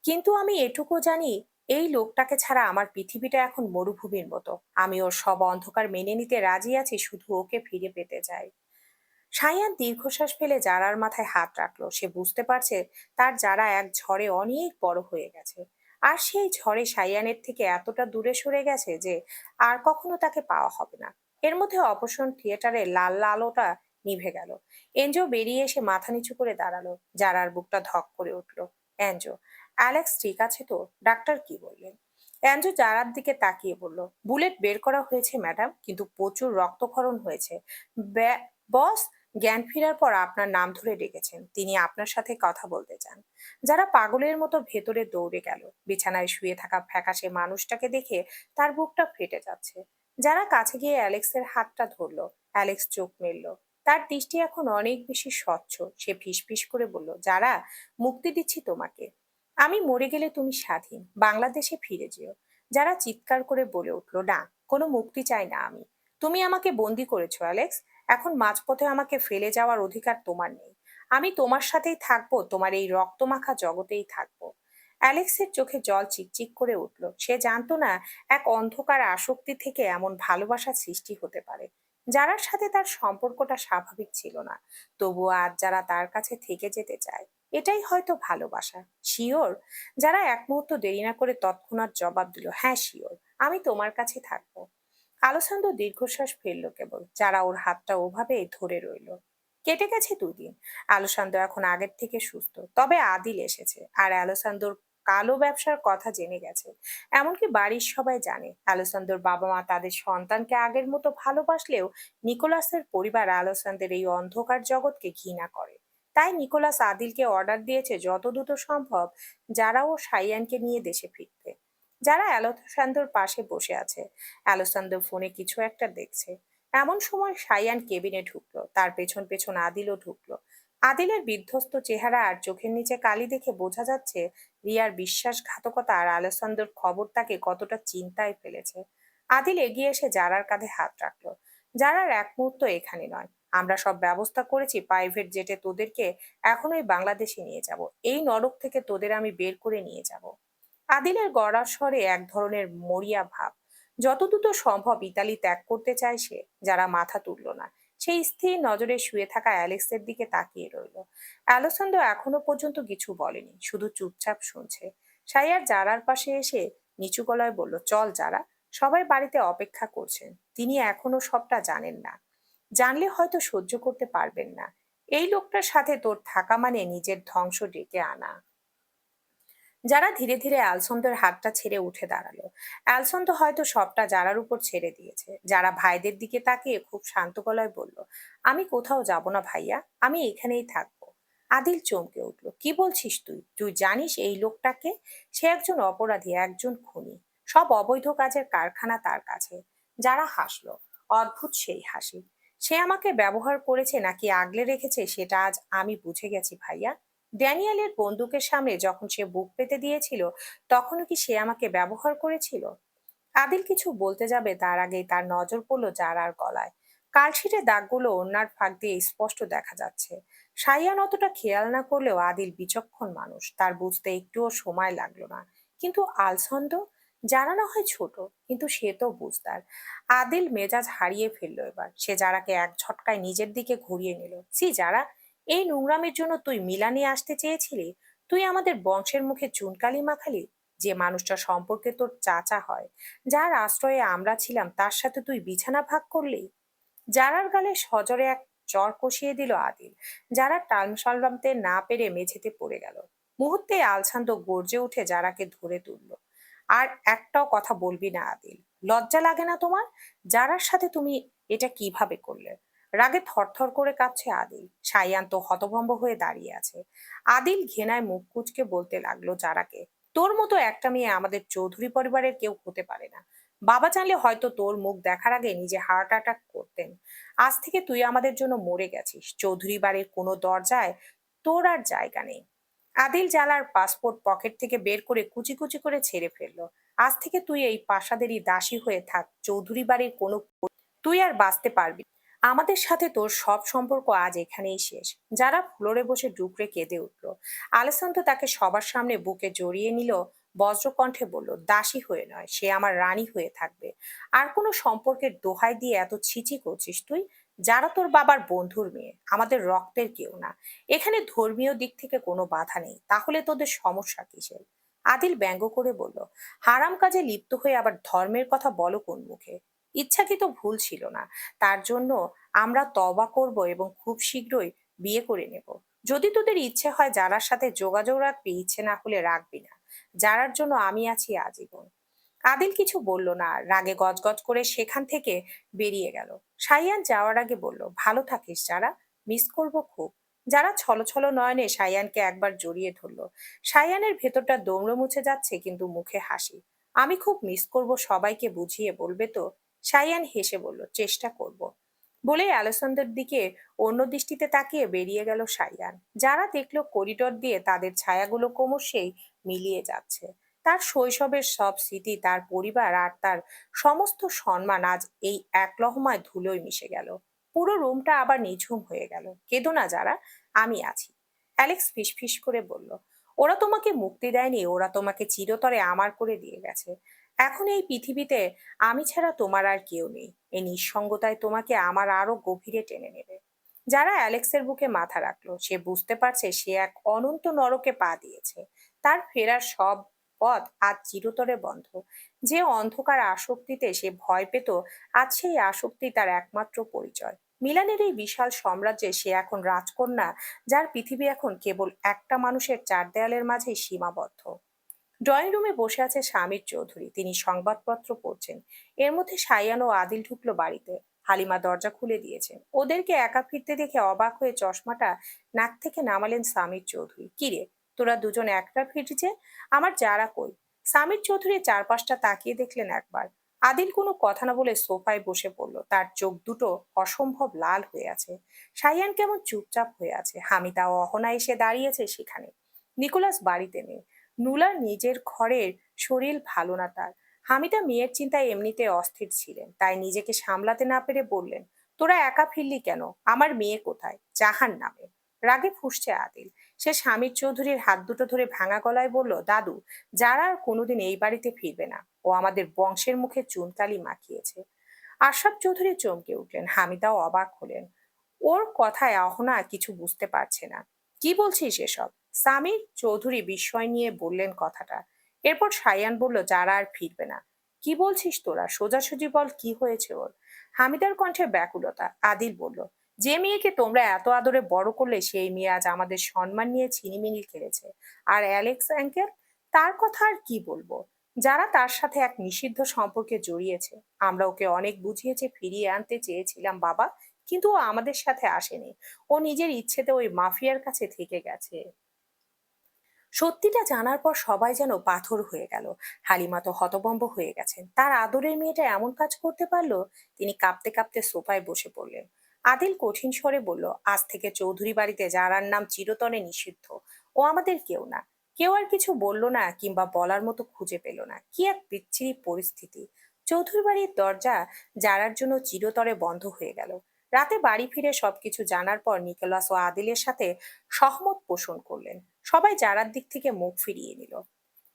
কিন্তু আমি এটুকু জানি, এই লোকটাকে ছাড়া আমার পৃথিবীটা এখন মরুভূমির মতো। আমি ওর সব অন্ধকার মেনে নিতে রাজি আছি, শুধু ওকে ফিরে পেতে চাই। সায়ান দীর্ঘশ্বাস ফেলে জারার মাথায় হাত রাখলো। সে বুঝতে পারছে তার জারা এক ঝড়ে অনেক বড় হয়ে গেছে। আর সেই ঝড়ে সায়ানের থেকে এতটা দূরে সরে গেছে যে আর কখনো তাকে পাওয়া হবে না। এর মধ্যে অপারেশন থিয়েটারে লাল আলোটা নিভে গেল। এনজো বেরিয়ে এসে মাথা নিচু করে দাঁড়ালো। জারার বুকটা ধক করে উঠলো। এনজো, অ্যালেক্স ঠিক আছে তো? ডাক্তার কি বললেন? অ্যাঞ্জু জারার দিকে তাকিয়ে বলল, বুলেট বের করা হয়েছে ম্যাডাম, কিন্তু প্রচুর রক্তক্ষরণ হয়েছে। বস জ্ঞান ফেরার পর আপনার নাম ধরে ডেকেছেন, তিনি আপনার সাথে কথা বলতে চান। যারা পাগলের মতো ভেতরে দৌড়ে গেল। বিছানায় শুয়ে থাকা ফ্যাকাশে মানুষটাকে দেখে তার বুকটা ফেটে যাচ্ছে। যারা কাছে গিয়ে অ্যালেক্সের হাতটা ধরলো। অ্যালেক্স চোখ মেলল। তার দৃষ্টি এখন অনেক বেশি স্বচ্ছ। সে ফিসফিস করে বলল, যারা, মুক্তি দিচ্ছি তোমাকে। আমি মরে গেলে তুমি স্বাধীন, বাংলাদেশে ফিরে যেও। যারা চিৎকার করে বলে উঠল, না, কোনো মুক্তি চাই না আমি। তুমি আমাকে বন্দি করেছো অ্যালেক্স। এখন মাঝপথে আমাকে ফেলে যাওয়ার অধিকার তোমার নেই। আমি তোমার সাথেই থাকবো, তোমার এই রক্তমাখা জগতেই থাকবো। অ্যালেক্সের চোখে জল চিকচিক করে উঠল। সে জানতো না এক অন্ধকার আসক্তি থেকে এমন ভালোবাসা সৃষ্টি হতে পারে। যারার সাথে তার সম্পর্কটা স্বাভাবিক ছিল না, তবুও আজ যারা তার কাছে থেকে যেতে চায়, এটাই হয়তো ভালোবাসা। শিওর? যারা এক মুহূর্ত দেরি না করে তৎক্ষণাৎ জবাব দিল, হ্যাঁ শিওর, আমি তোমার কাছে থাকবো। আলোছন্দ দীর্ঘশ্বাস ফেললো কেবল। যারা ওর হাতটা ওভাবে ধরে রইল। কেটে গেছে 2 দিন। আলোসান্দো এখন আগের থেকে সুস্থ। তবে আদিল এসেছে আর আলোসান্দোর কালো ব্যবসার কথা জেনে গেছে। এমনকি বাড়ির সবাই জানে। আলোসান্দোর বাবা মা তাদের সন্তানকে আগের মতো ভালোবাসলেও নিকোলাসের পরিবার আলোসান্দের এই অন্ধকার জগৎকে ঘৃণা করে। তাই নিকোলাস আদিলকে অর্ডার দিয়েছে যত দ্রুত সম্ভব যারা ও সাইয়ানকে নিয়ে দেশে ফিরতে। যারা আলোসান্দোর পাশে বসে আছে। আলোসান্দো ফোনে কিছু একটা দেখছে। এমন সময় সায়ান কেবিনে ঢুকলো। তার পেছন পেছন আদিলও ঢুকলো। আদিলের বিধ্বস্ত চেহারা আর চোখের নিচে কালি দেখে বোঝা যাচ্ছে রিয়ার বিশ্বাসঘাতকতা আর আলেসান্দ্রর খবর তাকে কতটা চিন্তায় ফেলেছে। আদিল এগিয়ে এসে জারার কাঁধে হাত রাখলো। জারার এক মুহূর্ত এখানে নয়। আমরা সব ব্যবস্থা করেছি, প্রাইভেট জেটে তোদেরকে এখনই বাংলাদেশে নিয়ে যাব। এই নরক থেকে তোদের আমি বের করে নিয়ে যাব। আদিলের গলার স্বরে এক ধরনের মরিয়া ভাব। যত দ্রুত সম্ভব ইতালি ত্যাগ করতে চায় সে। যারা মাথা তুলল না। সেই স্থির নজরে শুয়ে থাকা অ্যালেক্সের দিকে তাকিয়ে রইল। অ্যালোসান্ডো এখনো পর্যন্ত কিছু বলেনি, শুধু চুপচাপ শুনছে। সাইয়ার জারার পাশে এসে নিচু গলায় বলল, চল যারা, সবাই বাড়িতে অপেক্ষা করছেন। তিনি এখনো সবটা জানেন না। জানলে হয়তো সহ্য করতে পারবেন না। এই লোকটার সাথে তোর থাকা মানে নিজের ধ্বংস ডেকে আনা। যারা ধীরে ধীরে আলসন্দের হাতটা ছেড়ে উঠে দাঁড়ালো। আলসন্দ হয়তো সবটা যারার উপর ছেড়ে দিয়েছে। যারা ভাইদের দিকে তাকিয়ে খুব শান্ত গলায় বলল, আমি কোথাও যাব না ভাইয়া, আমি এখানেই থাকবো। আদিল চমকে উঠল, কি বলছিস তুই? তুই জানিস এই লোকটাকে? সে একজন অপরাধী, একজন খুনি। সব অবৈধ কাজের কারখানা তার কাছে। যারা হাসলো, অদ্ভুত সেই হাসি। সে আমাকে ব্যবহার করেছে নাকি আগলে রেখেছে সেটা আজ আমি বুঝে গেছি ভাইয়া। ড্যানিয়েলের বন্দুকের সামনে যখন সে বুক পেতে দিয়েছিল, তখনও কি সে আমাকে ব্যবহার করেছিল? আদিল কিছু বলতে যাবে তার আগেই তার নজর পড়লো জারার গলায়। কালশিটে দাগগুলো ওড়নার ফাঁক দিয়ে স্পষ্ট দেখা যাচ্ছে। সাইয়ান অতটা খেয়াল না করলেও আদিল বিচক্ষণ মানুষ, তার বুঝতে একটুও সময় লাগলো না। কিন্তু আলছন্দ, যারা না হয় ছোট, কিন্তু সে তো বুঝতার। আদিল মেজাজ হারিয়ে ফেললো এবার। সে যারাকে এক ঝটকায় নিজের দিকে ঘুরিয়ে নিল। সি যারা, এই নোংরামের জন্য তুই মিলানে আসতে চেয়েছিলি? তুই আমাদের বংশের মুখে চুনকালি মাখালি। যে মানুষটা সম্পর্কে তোর চাচা হয়, যার আশ্রয়ে আমরা ছিলাম, তার সাথে তুই বিছানা ভাগ করলি। জারার গালে সজোরে এক চড় কষিয়ে দিল আদিল। যারা টাল সামলাতে না পেরে মেঝেতে পড়ে গেল। মুহূর্তে আলছান্দ গর্জে উঠে যারাকে ধরে তুলল। আর একটাও কথা বলবি না আদিল। লজ্জা লাগে না তোমার? যারার সাথে তুমি এটা কিভাবে করলে? রাগে থরথর করে কাঁপছে আদিল। সাইয়ান তো হতভম্ব হয়ে দাঁড়িয়ে আছে। আদিল ঘেনায় মুখ কুঁচকে বলতে লাগলো যারাকে, তোর মতো একটা মেয়ে আমাদের চৌধুরী পরিবারের কেউ হতে পারে না। বাবা জানলে হয়তো তোর মুখ দেখার আগে নিজে হার্ট অ্যাটাক করতেন। আজ থেকে তুই আমাদের জন্য মরে গেছিস। চৌধুরী বাড়ির কোনো দরজায় তোর আর জায়গা নেই। আদিল জালার পাসপোর্ট পকেট থেকে বের করে কুচি কুচি করে ছেড়ে ফেললো। আজ থেকে তুই এই প্রাসাদেরই দাসী হয়ে থাক, চৌধুরী বাড়ির কোনো তুই আর বাঁচতে পারবি না। আমাদের সাথে তোর সব সম্পর্ক আজ এখানেই শেষ। যারা ফ্লোরে বসে ডুকরে কেঁদে উঠল। আলেসান্দ্রো তাকে সবার সামনে বুকে জড়িয়ে নিল, বজ্রকণ্ঠে বলল, দাসী হয়ে নয়, সে আমার রানী হয়ে থাকবে। আর কোনো সম্পর্কের দোহাই দিয়ে এত ছিচি করছিস তুই? যারা তোর বাবার বন্ধুর মেয়ে, আমাদের রক্তের কেউ না। এখানে ধর্মীয় দিক থেকে কোনো বাধা নেই, তাহলে তোদের সমস্যা কিসের? আদিল ব্যঙ্গ করে বলল, হারাম কাজে লিপ্ত হয়ে আবার ধর্মের কথা বলো কোন মুখে? ইচ্ছাকৃত ভুল ছিল না, তার জন্য আমরা তওবা করব এবং খুব শীঘ্রই বিয়ে করে নেব। যদি তোদের ইচ্ছে হয় যারার সাথে যোগাযোগ রাখবি, ইচ্ছে না হলে রাখবি না। যারার জন্য আমি আছি আজীবন। আদিল কিছু বলল না, রাগে গজগজ করে সেখান থেকে বেরিয়ে গেল। সাইয়ান যাওয়ার আগে বলল, ভালো থাকিস যারা, মিস করব খুব। যারা ছলছল নয়নে সাইয়ানকে একবার জড়িয়ে ধরল। সাইয়ানের ভেতরটা দমড়ে মুছে যাচ্ছে, কিন্তু মুখে হাসি। আমি খুব মিস করব, সবাইকে বুঝিয়ে বলবে তো? সাইয়ান হেসে বলল, চেষ্টা করব। বলেই আলেসন্দের দিকে অন্য দৃষ্টিতে তাকিয়ে বেরিয়ে গেল সাইয়ান। যারা দেখলো করিডোর দিয়ে তাদের ছায়াগুলো ক্রমশই মিলিয়ে যাচ্ছে। তার শৈশবের সব স্মৃতি, তার পরিবার আর তার সমস্ত সম্মান আজ এই এক লহমায় ধুলোয় মিশে গেল। পুরো রুমটা আবার নিঝুম হয়ে গেল। কেঁদো না যারা, আমি আছি। অ্যালেক্স ফিসফিস করে বলল, ওরা তোমাকে মুক্তি দেয়নি, ওরা তোমাকে চিরতরে আমার করে দিয়ে গেছে। এখন এই পৃথিবীতে আমি ছাড়া তোমার আর কেউ নেই। এই নিঃসঙ্গতায় তোমাকে আমার আরো গভীরে টেনে নেবে। যারা অ্যালেক্সের বুকে মাথা রাখলো, সে বুঝতে পারছে সে এক অনন্ত নরকে পা দিয়েছে। তার ফেরার সব পথ আজ চিরতরে বন্ধ। যে অন্ধকার আসক্তিতে সে ভয় পেত, আজ সেই আসক্তি তার একমাত্র পরিচয়। মিলানের এই বিশাল সাম্রাজ্যে সে এখন রাজকন্যা, যার পৃথিবী এখন কেবল একটা মানুষের চার দেয়ালের মাঝেই সীমাবদ্ধ। ড্রয়িং রুমে বসে আছে স্বামীর চৌধুরী, তিনি সংবাদপত্র পড়ছেন। এর মধ্যে সাইয়ান ও আদিল ঢুকলো বাড়িতে। হালিমা দরজা খুলে দিয়েছেন। ওদেরকে একা ফিরতে দেখে অবাক হয়ে চশমাটা নাক থেকে নামালেন সামির চৌধুরী। কিরে, তোরা দুজন একটা ফিরছে? আমার যারা কই? সামির চৌধুরী চারপাশটা তাকিয়ে দেখলেন একবার। আদিল কোনো কথা না বলে সোফায় বসে পড়ল। তার চোখ দুটো অসম্ভব লাল হয়ে আছে। সাইয়ান কেমন চুপচাপ হয়ে আছে। হামিদা ও অহনা এসে দাঁড়িয়েছে সেখানে। নিকোলাস বাড়িতে নেই। নুলার নিজের ঘরের শরীর ভালো না তার। হামিদা মেয়ের চিন্তায় এমনিতে অস্থির ছিলেন, তাই নিজেকে সামলাতে না পেরে বললেন, তোরা একা ফিরলি কেন? আমার মেয়ে কোথায়? জাহান নামে। রাগে ফুঁসছে আদিল। সে স্বামীর চৌধুরীর হাত দুটো ধরে ভাঙা গলায় বলল, দাদু, যারা আর কোনোদিন এই বাড়িতে ফিরবে না। ও আমাদের বংশের মুখে চুনকালি মাখিয়েছে। আশরাফ চৌধুরী চমকে উঠলেন। হামিদাও অবাক হলেন। ওর কথায় অহনা কিছু বুঝতে পারছে না। কি বলছিস এসব? সামির চৌধুরী বিস্ময় নিয়ে বললেন কথাটা। এরপর সায়ান বলল, যারা আর ফিরবে না। কি বলছিস তোরা? সোজাসুজি বল, কি হয়েছে ওর? হামিদার কণ্ঠে ব্যাকুলতা। আদিল বলল, যে মেয়েকে তোমরা এত আদরে বড় করলে, সেই মেয়ে আজ আমাদের সম্মান নিয়ে ছিনিমিনি খেলেছে। আর অ্যালেক্স অ্যাঙ্কেল, তার কথা আর কি বলবো? যারা তার সাথে এক নিষিদ্ধ সম্পর্কে জড়িয়েছে। আমরা ওকে অনেক বুঝিয়েছে, ফিরিয়ে আনতে চেয়েছিলাম বাবা, কিন্তু ও আমাদের সাথে আসেনি। ও নিজের ইচ্ছেতে ওই মাফিয়ার কাছে থেকে গেছে। সত্যিটা জানার পর সবাই যেন পাথর হয়ে গেল। হালিমা তো হতভম্ব হয়ে গেছেন। তার আদরের মেয়েটা এমন কাজ করতে পারলো? তিনি কাঁপতে কাঁপতে সোফায় বসে পড়লেন। আদিল কঠিন স্বরে বলল, আজ থেকে চৌধুরী বাড়িতে যারার নাম চিরতরে নিষিদ্ধ। ও আমাদের কেউ না। কেউ আর কিছু বলল না, কিংবা বলার মতো খুঁজে পেল না। কি এক বিচ্ছিরি পরিস্থিতি! চৌধুরী বাড়ির দরজা যারার জন্য চিরতরে বন্ধ হয়ে গেল। রাতে বাড়ি ফিরে সবকিছু জানার পর নিকোলাস ও আদিলের সাথে সহমত পোষণ করলেন। সবাই জারার দিক থেকে মুখ ফিরিয়ে নিল।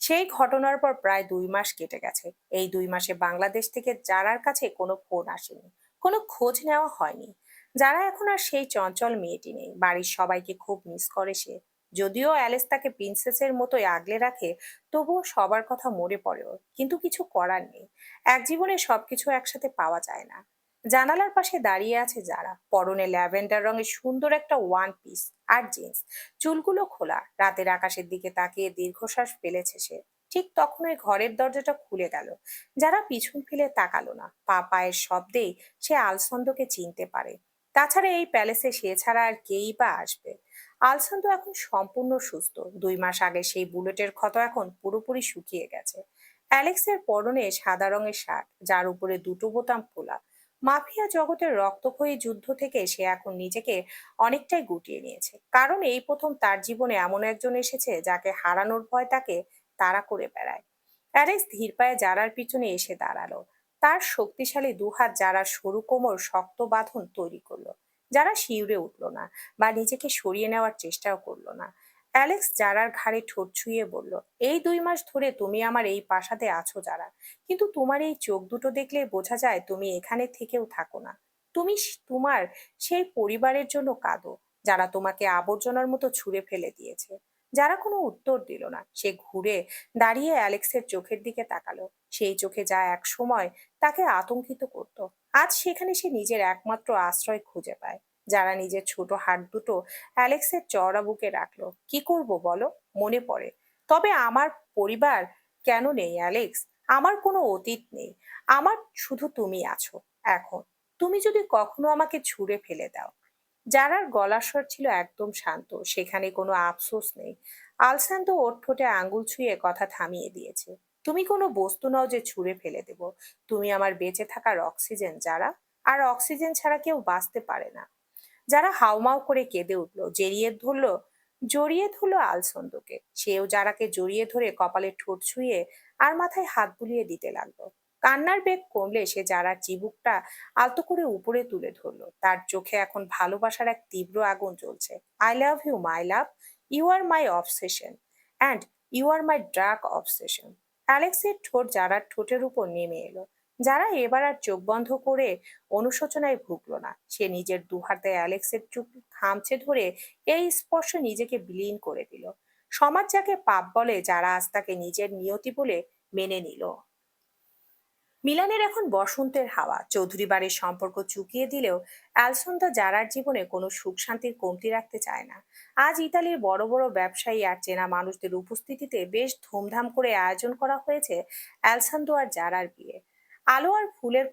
সেই ঘটনার পর প্রায় 2 মাস কেটে গেছে। এই 2 মাসে বাংলাদেশ থেকে জারার কাছে কোনো ফোন আসেনি, কোনো খোঁজ নেওয়া হয়নি। যারা এখন আর সেই চঞ্চল মেয়েটি নেই। বাড়ির সবাইকে খুব মিস করে সে। যদিও অ্যালেস তাকে প্রিন্সেসের মতোই আগলে রাখে, তবুও সবার কথা মনে পড়ে ওর। কিন্তু কিছু করার নেই। এক জীবনে সবকিছু একসাথে পাওয়া যায় না। জানালার পাশে দাঁড়িয়ে আছে যারা, পরনে ল্যাভেন্ডার রঙের সুন্দর একটা ওয়ান পিস আর জিন্স, চুলগুলো খোলা। রাতের আকাশের দিকে তাকিয়ে দীর্ঘশ্বাস ফেলেছে সে। ঠিক তখনই ঘরের দরজাটা খুলে গেল। যারা পিছন ফিরে তাকালো না। পায়ের শব্দেই সে আলসন্দকে চিনতে পারে। তাছাড়া এই প্যালেসে সে ছাড়া আর কেই বা আসবে? আলসন্দ এখন সম্পূর্ণ সুস্থ। 2 মাস আগে সেই বুলেটের ক্ষত এখন পুরোপুরি শুকিয়ে গেছে। অ্যালেক্সের পরনে সাদা রঙের শার্ট, যার উপরে দুটো বোতাম খোলা। মাফিয়া জগতের রক্তক্ষয়ী যুদ্ধ থেকে সে এখন নিজেকে অনেকটাই গুটিয়ে নিয়েছে, কারণ এই প্রথম তার জীবনে এমন একজন এসেছে যাকে হারানোর ভয় তাকে তাড়া করে বেড়ায়। অ্যালেক্স ধীর পায়ে জারার পিছনে এসে দাঁড়ালো। তার শক্তিশালী দুহাত যারা সরু কোমর শক্ত বাঁধন তৈরি করলো। যারা শিউরে উঠলো না বা নিজেকে সরিয়ে নেওয়ার চেষ্টাও করলো না। অ্যালেক্স জারার ঘাড়ে ঠোঁট ছুঁয়ে বলল, এই 2 মাস ধরে তুমি আমার এই প্রাসাদে আছো যারা, কিন্তু তোমার এই চোখ দুটো দেখলে বোঝা যায় তুমি এখানে থেকেও থাকো না। তুমি তোমার সেই পরিবারের জন্য কাঁদো যারা তোমাকে আবর্জনার মতো ছুঁড়ে ফেলে দিয়েছে। যারা কোনো উত্তর দিল না। সে ঘুরে দাঁড়িয়ে অ্যালেক্সের চোখের দিকে তাকালো। সেই চোখে যা এক সময় তাকে আতঙ্কিত করত, আজ সেখানে সে নিজের একমাত্র আশ্রয় খুঁজে পায়। যারা নিজের ছোট হাত দুটো অ্যালেক্সের চওড়া বুকে রাখলো। কি করব বলো? মনে পড়ে। তবে আমার পরিবার কেন নেই অ্যালেক্স? আমার কোনো অতীত নেই। আমার শুধু তুমি আছো এখন। তুমি যদি কখনো আমাকে ছুঁড়ে ফেলে দাও। যারার গলার স্বর ছিল একদম শান্ত, সেখানে কোনো আফসোস নেই। আলসান্তো ওর ঠোঁটে আঙ্গুল ছুঁয়ে কথা থামিয়ে দিয়েছে। তুমি কোনো বস্তু নও যে ছুঁড়ে ফেলে দেব। তুমি আমার বেঁচে থাকার অক্সিজেন যারা, আর অক্সিজেন ছাড়া কেউ বাঁচতে পারে না। যারা হাউমাউ করে কেঁদে উঠলো, জড়িয়ে ধরলো আলসন্দকে। সেও যারাকে জড়িয়ে ধরে কপালে ঠোঁট ছুঁয়ে আর মাথায় হাত বুলিয়ে দিতে লাগলো। কান্নার বেগ কমলে সে যারা চিবুকটা আলতো করে উপরে তুলে ধরলো। তার চোখে এখন ভালোবাসার এক তীব্র আগুন জ্বলছে। I love you my love, you are my obsession, and you are my drug obsession. অ্যালেক্সের ঠোঁট যারার ঠোঁটের উপর নেমে এলো। যারা এবার আর চোখ বন্ধ করে অনুশোচনায় ভুগল না। সে নিজের দুহাতে অ্যালেক্সের চুপ খামচে ধরে এই স্পর্শ নিজেকে বিলীন করে দিল। সমাজ যাকে পাপ বলে, যারা আজ তাকে নিজের নিয়তি বলে মেনে নিল। মিলানের এখন বসন্তের হাওয়া। চৌধুরী বাড়ির সম্পর্ক চুকিয়ে দিলেও অ্যালসন্তা জারার জীবনে কোনো সুখ শান্তির কমতি রাখতে চায় না। আজ ইতালির বড় বড় ব্যবসায়ী আর চেনা মানুষদের উপস্থিতিতে বেশ ধুমধাম করে আয়োজন করা হয়েছে অ্যালসান্দো আর জারার বিয়ে। আলো আর ফুলের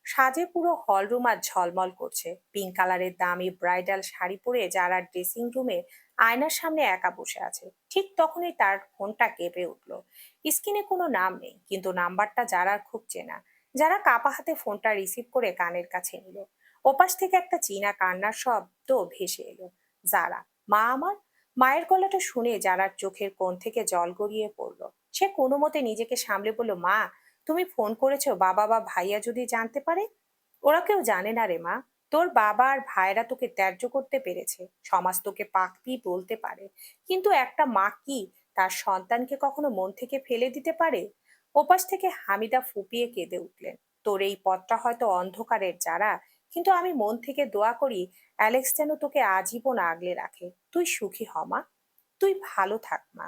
সাজে পুরো হল রুম আজ ঝলমল করছে। পিঙ্ক কালারের দামি ব্রাইডাল শাড়ি পরে জারার ড্রেসিং রুমে আয়নার সামনে একা বসে আছে। ঠিক তখনই তার ফোনটা কেঁপে উঠলো। স্ক্রিনে কোনো নাম নেই, কিন্তু নাম্বারটা যারার খুব চেনা। যারা কাপা হাতে ফোনটা রিসিভ করে কানের কাছে নিল। ওপাশ থেকে একটা চীনা কান্নার শব্দ ভেসে এলো। যারা, মা আমার। মায়ের গলাটা শুনে যারার চোখের কোণ থেকে জল গড়িয়ে পড়লো। সে কোনো মতে নিজেকে সামলে বলল, মা, তুমি ফোন করেছো, বাবা বা ভাইয়া যদি জানতে পারে? ওরা কেউ জানে না রে মা। তোর বাবা আর ভাইরা তোকে ত্যায্য করতে পেরেছে, সমাজ তোকে পাকড়ি বলতে পারে, কিন্তু একটা মা কি তার সন্তানকে কখনো মন থেকে ফেলে দিতে পারে? ওপাশ থেকে হামিদা ফুপিয়ে কেঁদে উঠলেন। তোর এই পথটা হয়তো অন্ধকারের যারা, কিন্তু আমি মন থেকে দোয়া করি অ্যালেক্স যেন তোকে আজীবন আগলে রাখে। তুই সুখী হ মা, তুই ভালো থাক মা,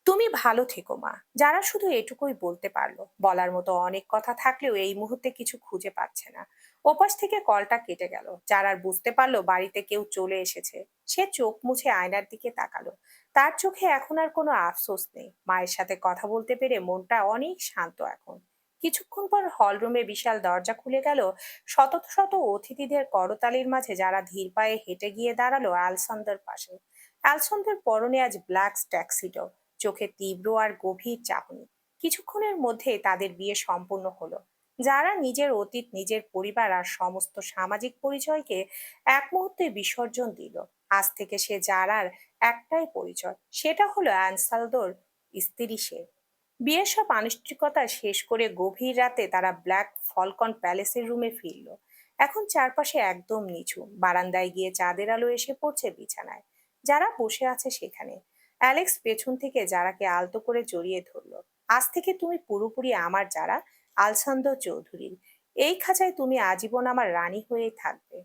তুমি ভালো থেকো মা। যারা শুধু এটুকুই বলতে পারলো। বলার মতো অনেক কথা থাকলেও এই মুহূর্তে কিছু খুঁজে পাচ্ছে না। ওপাশ থেকে কলটা কেটে গেল। যারার বুঝতে পারলো বাড়িতে কেউ চলে এসেছে। সে চোখ মুছে আয়নার দিকে তাকালো। তার চোখে এখন আর কোনো আফসোস নেই। মায়ের সাথে কথা বলতে পেরে মনটা অনেক শান্ত এখন। কিছুক্ষণ পর হলরুমে বিশাল দরজা খুলে গেল। শত শত অতিথিদের করতালির মাঝে যারা ধীর পায়ে হেঁটে গিয়ে দাঁড়ালো আলসন্দার পাশে। আলসন্দার পরনে আজ ব্ল্যাক ট্যাক্সিডো, চোখে তীব্র আর গভীর চাহনি। কিছুক্ষণের মধ্যে তাদের বিয়ে সম্পূর্ণ হলো। যারা নিজের অতীত, নিজের পরিবার আর সমস্ত সামাজিক পরিচয়কে এক মুহূর্তে বিসর্জন দিল। আজ থেকে সে যারার একটাই পরিচয়, সেটা হলো অ্যানসালদোর স্ত্রী সে। বিয়ের সব আনুষ্ঠানিকতা শেষ করে গভীর রাতে তারা ব্ল্যাক ফলকন প্যালেসের রুমে ফিরল। এখন চারপাশে একদম নিঝুম। বারান্দায় গিয়ে চাঁদের আলো এসে পড়ছে বিছানায়। যারা বসে আছে সেখানে। অ্যালেক্স পেছন থেকে যারাকে আলতো করে জড়িয়ে ধরলো। আজ থেকে তুমি পুরোপুরি আমার যারা, আলসান্দ চৌধুরীর। এই খাঁচায় তুমি আজীবন আমার রানী হয়েই থাকবে।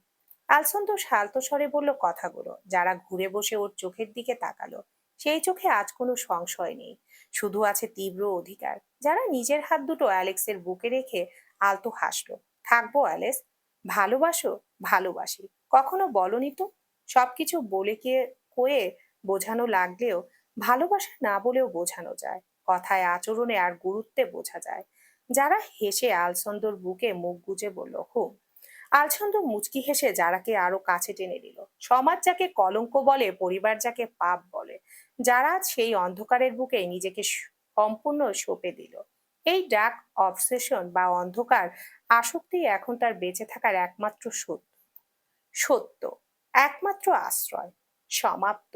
আলসান্দ শান্ত স্বরে বলল কথাগুলো। যারা ঘুরে বসে ওর চোখের দিকে তাকালো। সেই চোখে আজ কোনো সংশয় নেই, শুধু আছে তীব্র অধিকার। যারা নিজের হাত দুটো অ্যালেক্সের বুকে রেখে আলতো হাসলো। থাকবো অ্যালেক্স, ভালোবাসো? ভালোবাসি। কখনো বলনি তো? সবকিছু বলে কয়ে বোঝানো লাগলেও ভালোবাসা না বলেও বোঝানো যায়। কথায়, আচরণে আর গুরুত্বে বোঝা যায়। যারা হেসে আলসন্দর বুকে মুখ গুজে বলল, হুম। আলছন্দ মুচকি হেসে যারাকে আরো কাছে টেনে নিল। সমাজ যাকে কলঙ্ক বলে, পরিবার যাকে পাপ বলে, যারা সেই অন্ধকারের বুকে নিজেকে সম্পূর্ণ সঁপে দিল। এই ডার্ক অবসেশন বা অন্ধকার আসক্তি এখন তার বেঁচে থাকার একমাত্র সত্য, একমাত্র আশ্রয়। সমাপ্ত।